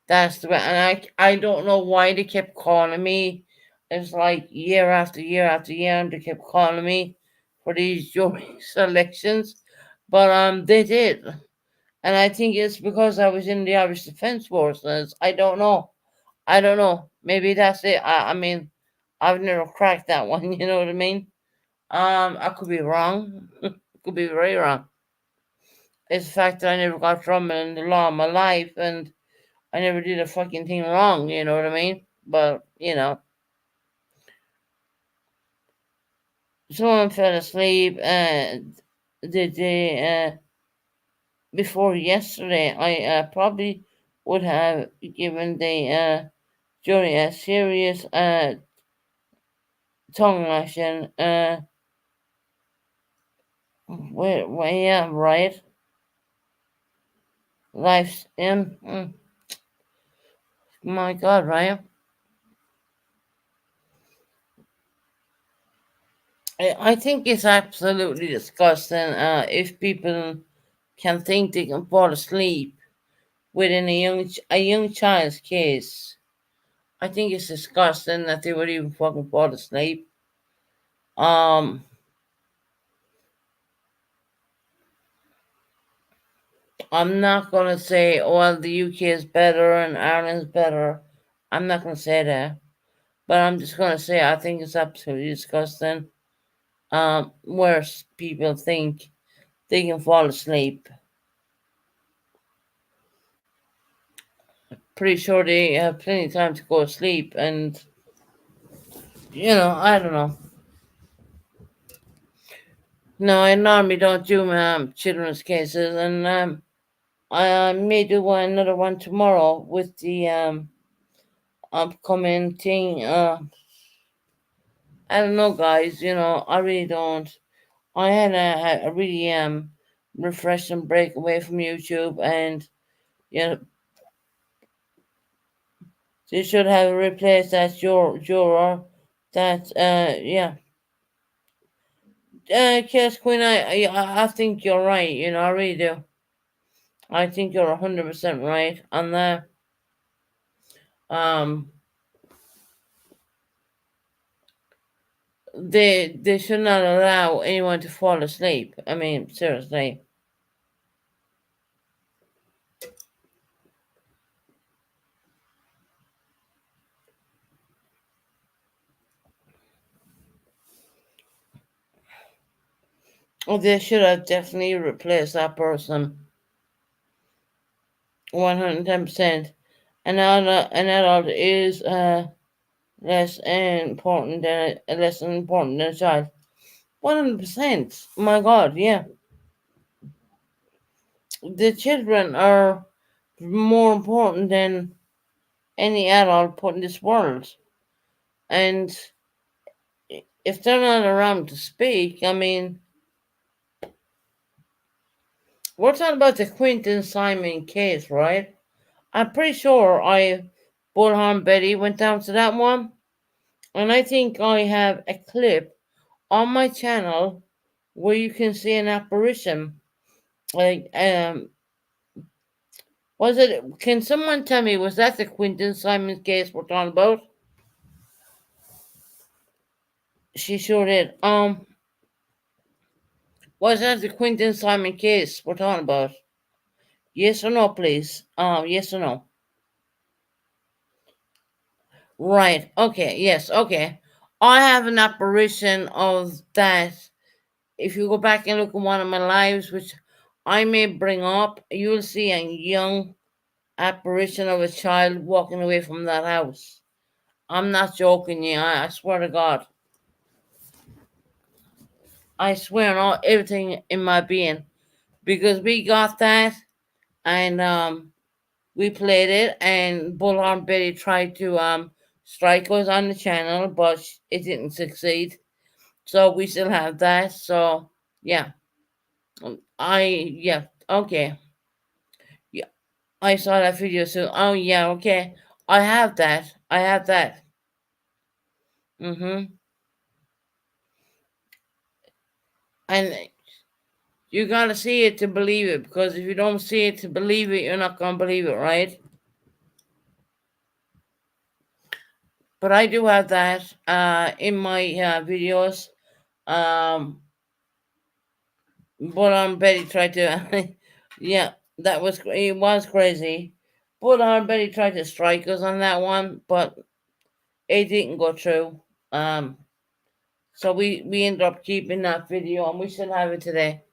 that's the way, and I don't know why they kept calling me. It's like year after year after year, and they kept calling me for these jury selections, but they did, and I think it's because I was in the Irish Defence Forces. I don't know. Maybe that's it. I mean, I've never cracked that one. You know what I mean? I could be wrong. Could be very wrong. It's the fact that I never got trouble in the law in my life, and I never did a fucking thing wrong. You know what I mean? But someone fell asleep the day before yesterday. I probably would have given the jury a serious tongue lashing. Yeah, right. Life's in. My God, right? I think it's absolutely disgusting if people can think they can fall asleep within a young child's case. I think it's disgusting that they would even fucking fall asleep. Um, I'm not gonna say, oh, well, the UK is better and Ireland's better. I'm not gonna say that, but I'm just gonna say I think it's absolutely disgusting. Where people think they can fall asleep. Pretty sure they have plenty of time to go to sleep, and I don't know. No, I normally don't do children's cases, and I may do another one tomorrow with the upcoming thing. I don't know, guys. I really don't. I had a really refreshing break away from YouTube, and you know they should have replaced that juror. That yeah. Kiss Queen, I think you're right. I really do. I think you're 100% right on that. Um, they should not allow anyone to fall asleep. I mean, seriously. They should have definitely replaced that person 110%. An adult is less important than a child. 100%. My God, yeah. The children are more important than any adult put in this world. And if they're not around to speak, I mean, we're talking about the Quentin Simon case, right? I'm pretty sure Bullhorn Betty went down to that one. And I think I have a clip on my channel where you can see an apparition. Like, was it? Can someone tell me, was that the Quentin Simon case we're talking about? She sure did. Was that the Quentin Simon case we're talking about? Yes or no, please. Yes or no? Right. Okay. Yes. Okay. I have an apparition of that. If you go back and look at one of my lives, which I may bring up, you'll see a young apparition of a child walking away from that house. I'm not joking you. I swear to God. I swear on everything in my being. Because we got that and we played it, and Bullhorn Betty tried to strike us on the channel, but it didn't succeed. So we still have that. So yeah, yeah, okay, yeah, I saw that video too. Oh yeah, okay, I have that. I have that. Mm-hmm. And you gotta see it to believe it, because if you don't see it to believe it, you're not gonna believe it, right? But I do have that in my videos. Um, but Betty tried to, yeah, it was crazy. But Betty tried to strike us on that one, but it didn't go through. Um, so we ended up keeping that video, and we still have it today.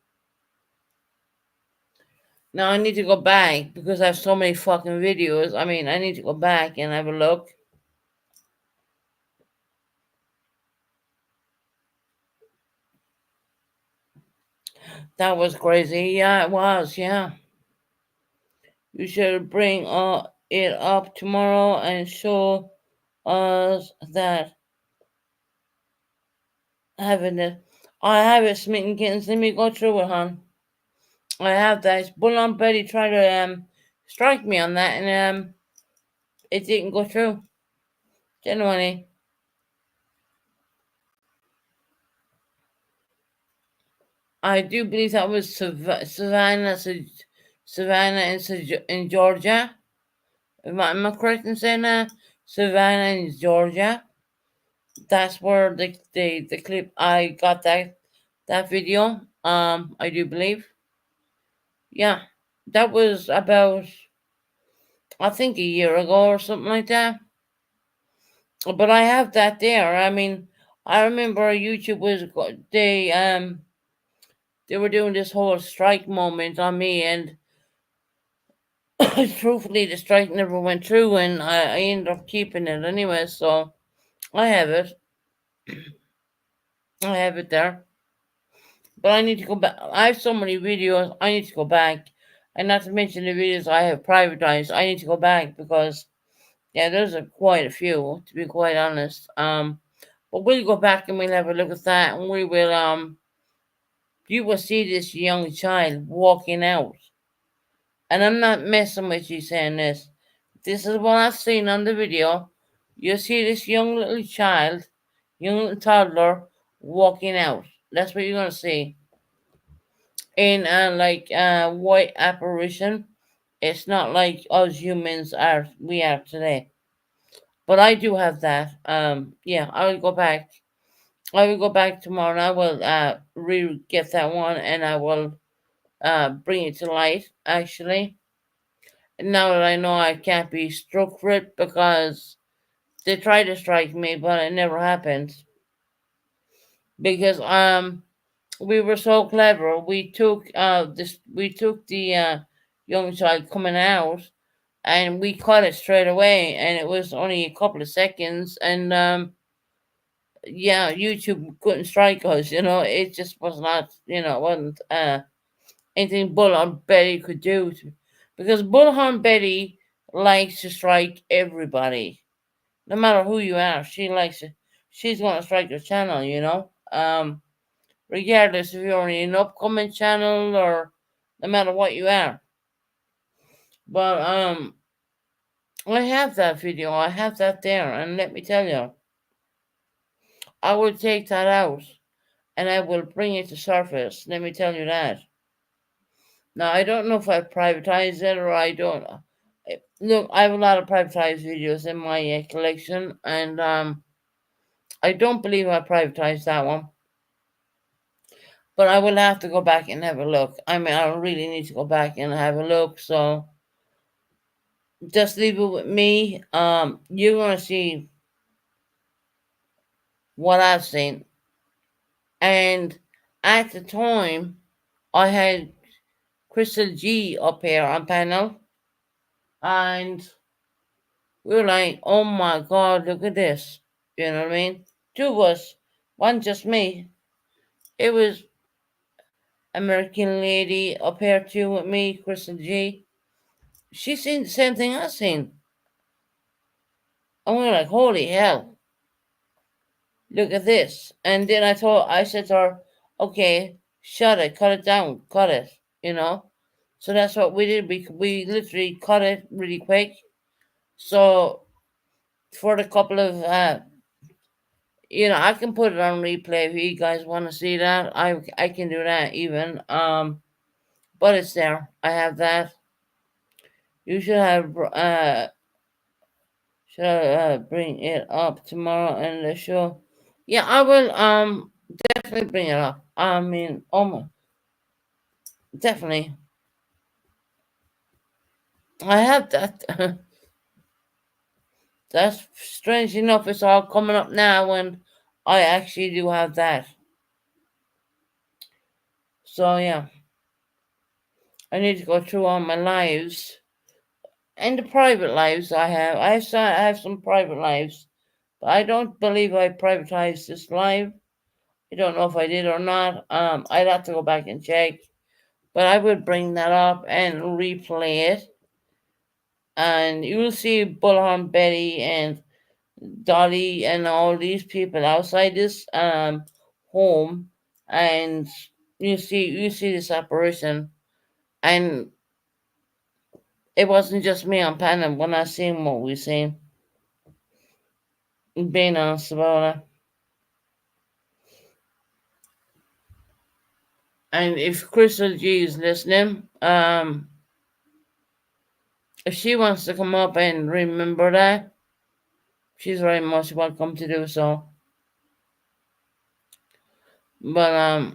Now I need to go back because I have so many fucking videos. I mean, I need to go back and have a look. That was crazy. Yeah, it was. Yeah. You should bring it up tomorrow and show us that having it. I have it, Smitten Kittens. Let me go through it, hon. I have that. Bull on Betty tried to strike me on that, and it didn't go through. Genuinely. I do believe that was Savannah in Georgia. Am I correct in saying that? Savannah in Georgia. That's where the clip I got that video. I do believe. Yeah, that was about, I think, a year ago or something like that. But I have that there. I mean, I remember YouTube they were doing this whole strike moment on me, and truthfully, the strike never went through, and I ended up keeping it anyway. So I have it. I have it there. But I need to go back. I have so many videos. I need to go back, and not to mention the videos I have privatized. I need to go back because yeah, there's quite a few, to be quite honest. But we'll go back and we'll have a look at that, and we will you will see this young child walking out. And I'm not messing with you saying this. This is what I've seen on the video. You'll see this young little child, young little toddler, walking out. That's what you're gonna see. In white apparition. It's not like us humans we are today. But I do have that. Yeah, I will go back. I will go back tomorrow, and I will re-get that one, and I will bring it to light, actually. Now that I know I can't be struck for it, because they tried to strike me, but it never happened. Because we were so clever. We took the young child coming out, and we caught it straight away, and it was only a couple of seconds, and yeah, YouTube couldn't strike us. It just was not. It wasn't anything Bullhorn Betty could do, because Bullhorn Betty likes to strike everybody, no matter who you are. She likes it. She's going to strike your channel. Regardless if you're on an upcoming channel or no matter what you are. But I have that video. I have that there, and let me tell you, I will take that out and I will bring it to surface. Let me tell you that. Now I don't know if I privatized it or I don't. Look, I have a lot of privatized videos in my collection, and I don't believe I privatized that one. But I will have to go back and have a look. I mean, I really need to go back and have a look. So just leave it with me. You're gonna see what I've seen. And at the time, I had Crystal G up here on panel, and we were like, "Oh my God, look at this!" You know what I mean? Two of us, one just me. It was American lady up here too with me, Crystal G. She seen the same thing I seen, and we were like, "Holy hell! Look at this." And then I said to her, "Okay, shut it, cut it down, cut it." You know. So that's what we did. We literally cut it really quick. So for the couple of I can put it on replay if you guys want to see that. I can do that even. But it's there. I have that. You should bring it up tomorrow in the show. Yeah, I will definitely bring it up. I mean, almost definitely. I have that. That's strange enough. It's all coming up now when I actually do have that. So yeah, I need to go through all my lives and the private lives I have. I have some private lives, but I don't believe I privatized this live. I don't know if I did or not. I'd have to go back and check, but I would bring that up and replay it, and you will see Bullhorn Betty and Dolly and all these people outside this home, and you see this apparition, and it wasn't just me on panel when I seen what we seen. Being honest about it. And if Crystal G is listening, if she wants to come up and remember that, she's very much welcome to do so. But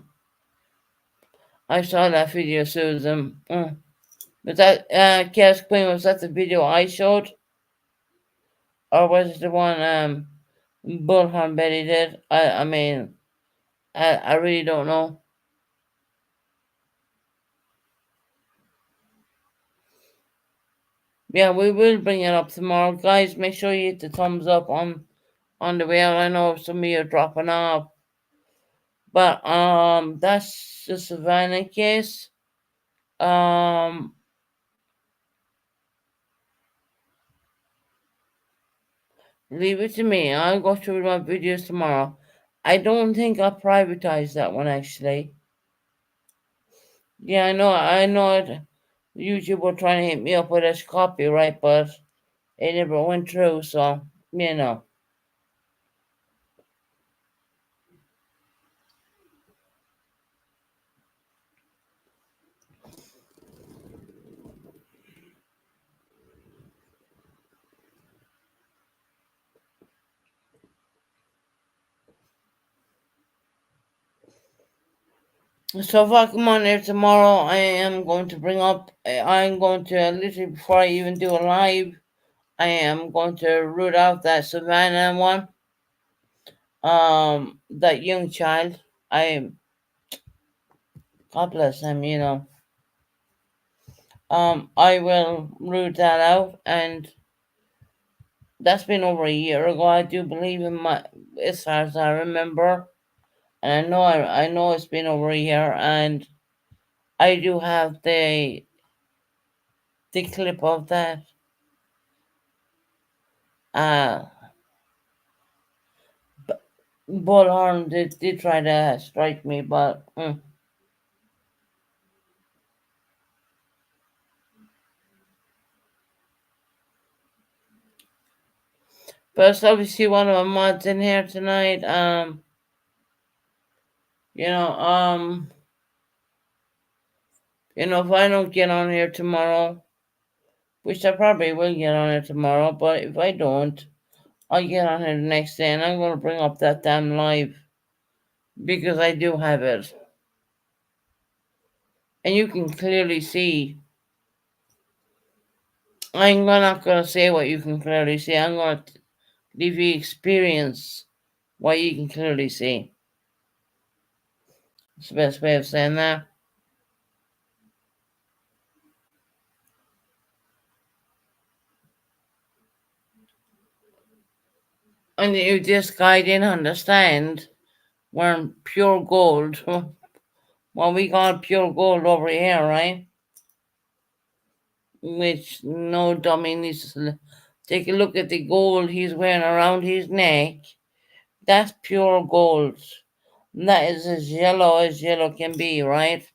I saw that video, Susan. Was that Chaos Queen? Was that the video I showed, or was it the one Bullhorn Betty did? I mean, I really don't know. Yeah, we will bring it up tomorrow, guys. Make sure you hit the thumbs up on the way out. I know some of you are dropping off, but that's the Savannah case. Um, Leave it to me. I'll go through my videos tomorrow. I don't think I privatized that one actually. Yeah, I know it. YouTube were trying to hit me up with this copyright, but it never went through, so you know. So if I come on there tomorrow, I am going to bring up. I'm going to literally before I even do a live, I am going to root out that Savannah one. That young child. I God bless him, I will root that out, and that's been over a year ago. I do believe in my, as far as I remember, and I know it's been over a year, and I do have the clip of that. Uh, Bullhorn did try to strike me, but But obviously one of my mods in here tonight. You know, um, if I don't get on here tomorrow, which I probably will get on here tomorrow, but if I don't, I'll get on here the next day, and I'm gonna bring up that damn live because I do have it, and you can clearly see. I'm not gonna say what you can clearly see. I'm gonna leave you experience what you can clearly see. It's the best way of saying that. And if this guy didn't understand, we're pure gold. Well, we got pure gold over here, right? Which no dummy needs to take a look at the gold he's wearing around his neck. That's pure gold. That is as yellow can be, right?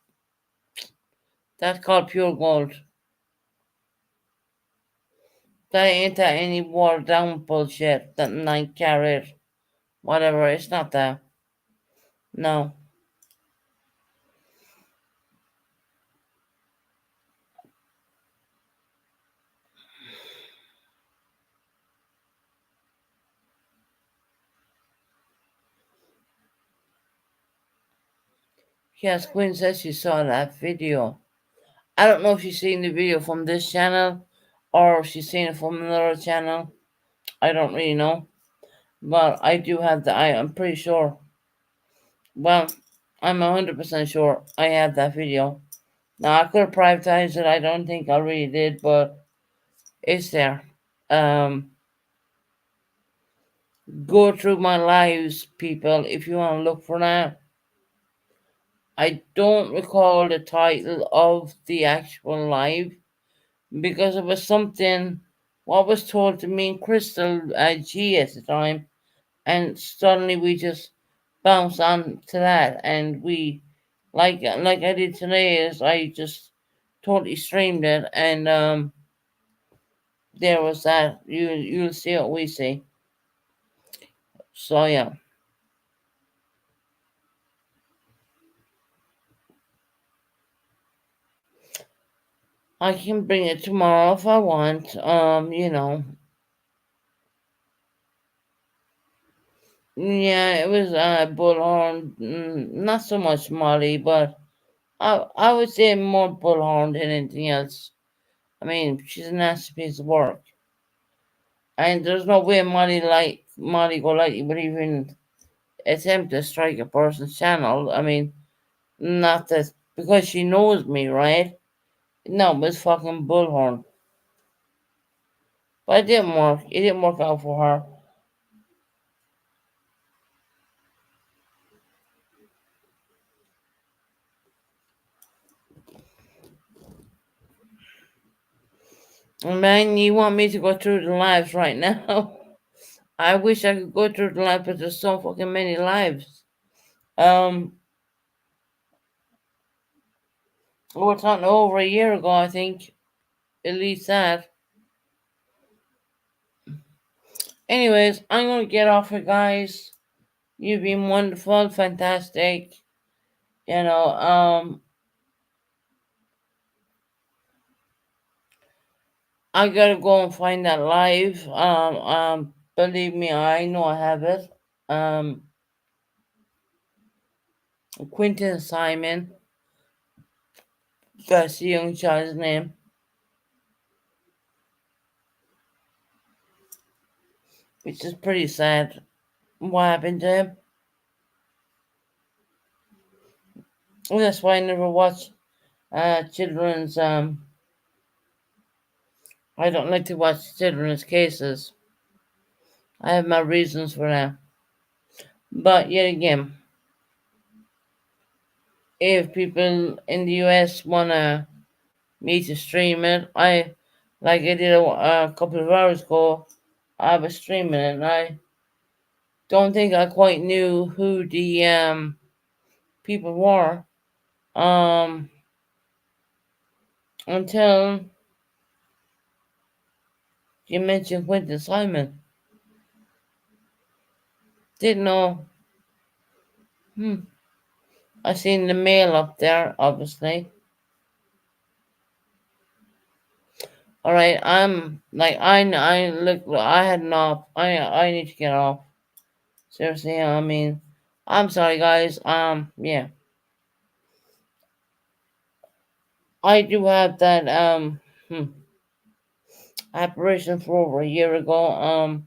That's called pure gold. That ain't that any watered down bullshit. That 9 carat, whatever. It's not that. No. Yes, Quinn says she saw that video. I don't know if she's seen the video from this channel or if she's seen it from another channel. I don't really know. But I do have I'm pretty sure. Well, I'm 100% sure I have that video. Now, I could have privatized it. I don't think I really did, but it's there. Go through my lives, people, if you want to look for that. I don't recall the title of the actual live because it was something what was told to me and Crystal G at the time, and suddenly we just bounced on to that, and we like I did today is I just totally streamed it, and there was that. You'll see what we see. So yeah. I can bring it tomorrow if I want. Yeah, it was bullhorn. Not so much Molly, but I would say more bullhorn than anything else. I mean, she's a nasty piece of work, and there's no way Molly Golightly would even attempt to strike a person's channel. I mean, not that because she knows me, right? No, it was fucking bullhorn. But it didn't work. It didn't work out for her. Man, you want me to go through the lives right now? I wish I could go through the lives, but there's so fucking many lives. We're talking over a year ago, I think. At least that. Anyways, I'm gonna get off it, guys. You've been wonderful, fantastic. I gotta go and find that live. Believe me, I know I have it. Quentin Simon. That's the young child's name. Which is pretty sad. What happened to him? That's why I never watch children's. I don't like to watch children's cases. I have my reasons for that. But yet again, if people in the US wanna me to stream it, I like I did a couple of hours ago. I was streaming it, and I don't think I quite knew who the people were um until you mentioned Quentin Simon. Didn't know. Hmm. I seen the mail up there, obviously. All right, I'm like I look. I had enough. I need to get off. Seriously, I mean, I'm sorry, guys. Yeah, I do have that apparition for over a year ago.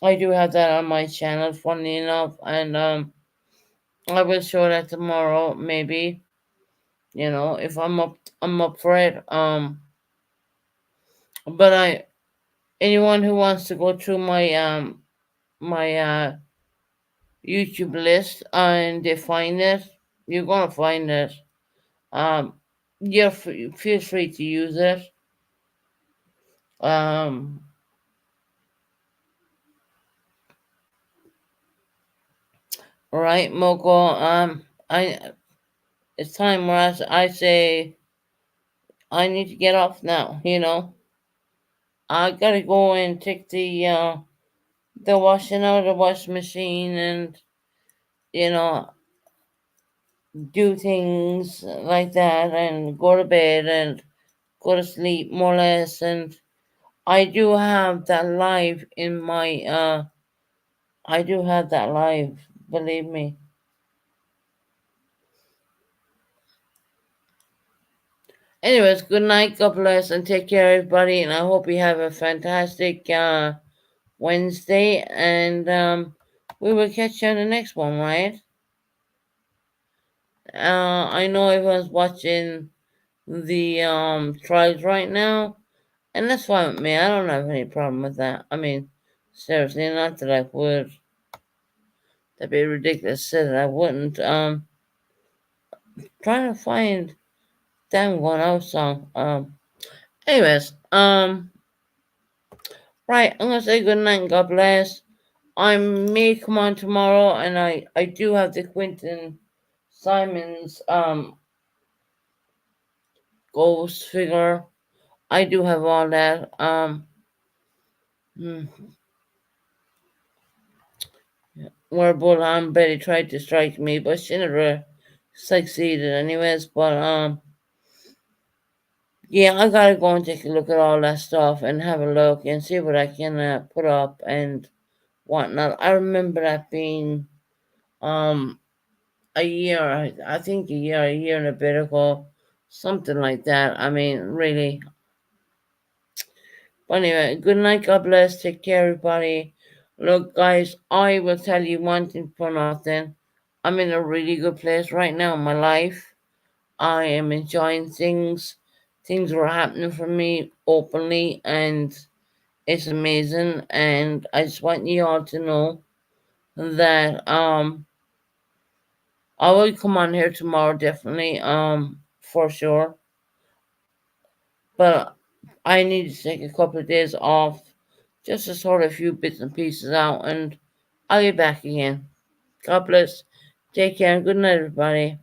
I do have that on my channel, funny enough, and I will show that tomorrow, maybe. You know, if I'm up for it. But anyone who wants to go through my YouTube list and they find it, you're gonna find it. Um, feel free to use it. Um, all right, Moko. I it's time where I say I need to get off now. You know, I gotta go and take the washing out of the washing machine and you know do things like that and go to bed and go to sleep more or less. And I do have that live in my I do have that live, believe me. Anyways, good night, God bless, and take care, everybody. And I hope you have a fantastic Wednesday. And we will catch you on the next one, right? I know everyone's watching the trials right now, and that's fine with me. I don't have any problem with that. I mean, seriously, not that I would. That'd be ridiculous to say that I wouldn't. Trying to find damn one out song. Anyways, right. I'm gonna say good night and God bless. I may come on tomorrow, and I do have the Quentin Simons ghost figure. I do have all that. Hmm, where Bullham Betty tried to strike me, but she never succeeded, anyways. But yeah, I gotta go and take a look at all that stuff and have a look and see what I can put up and whatnot. I remember that being um a year, I think a year and a bit ago, something like that. I mean, really. But anyway, good night, God bless, take care, everybody. Look, guys, I will tell you one thing for nothing. I'm in a really good place right now in my life. I am enjoying things. Things are happening for me openly, and it's amazing. And I just want you all to know that I will come on here tomorrow, definitely, for sure. But I need to take a couple of days off just to sort a few bits and pieces out, and I'll be back again. God bless. Take care and good night, everybody.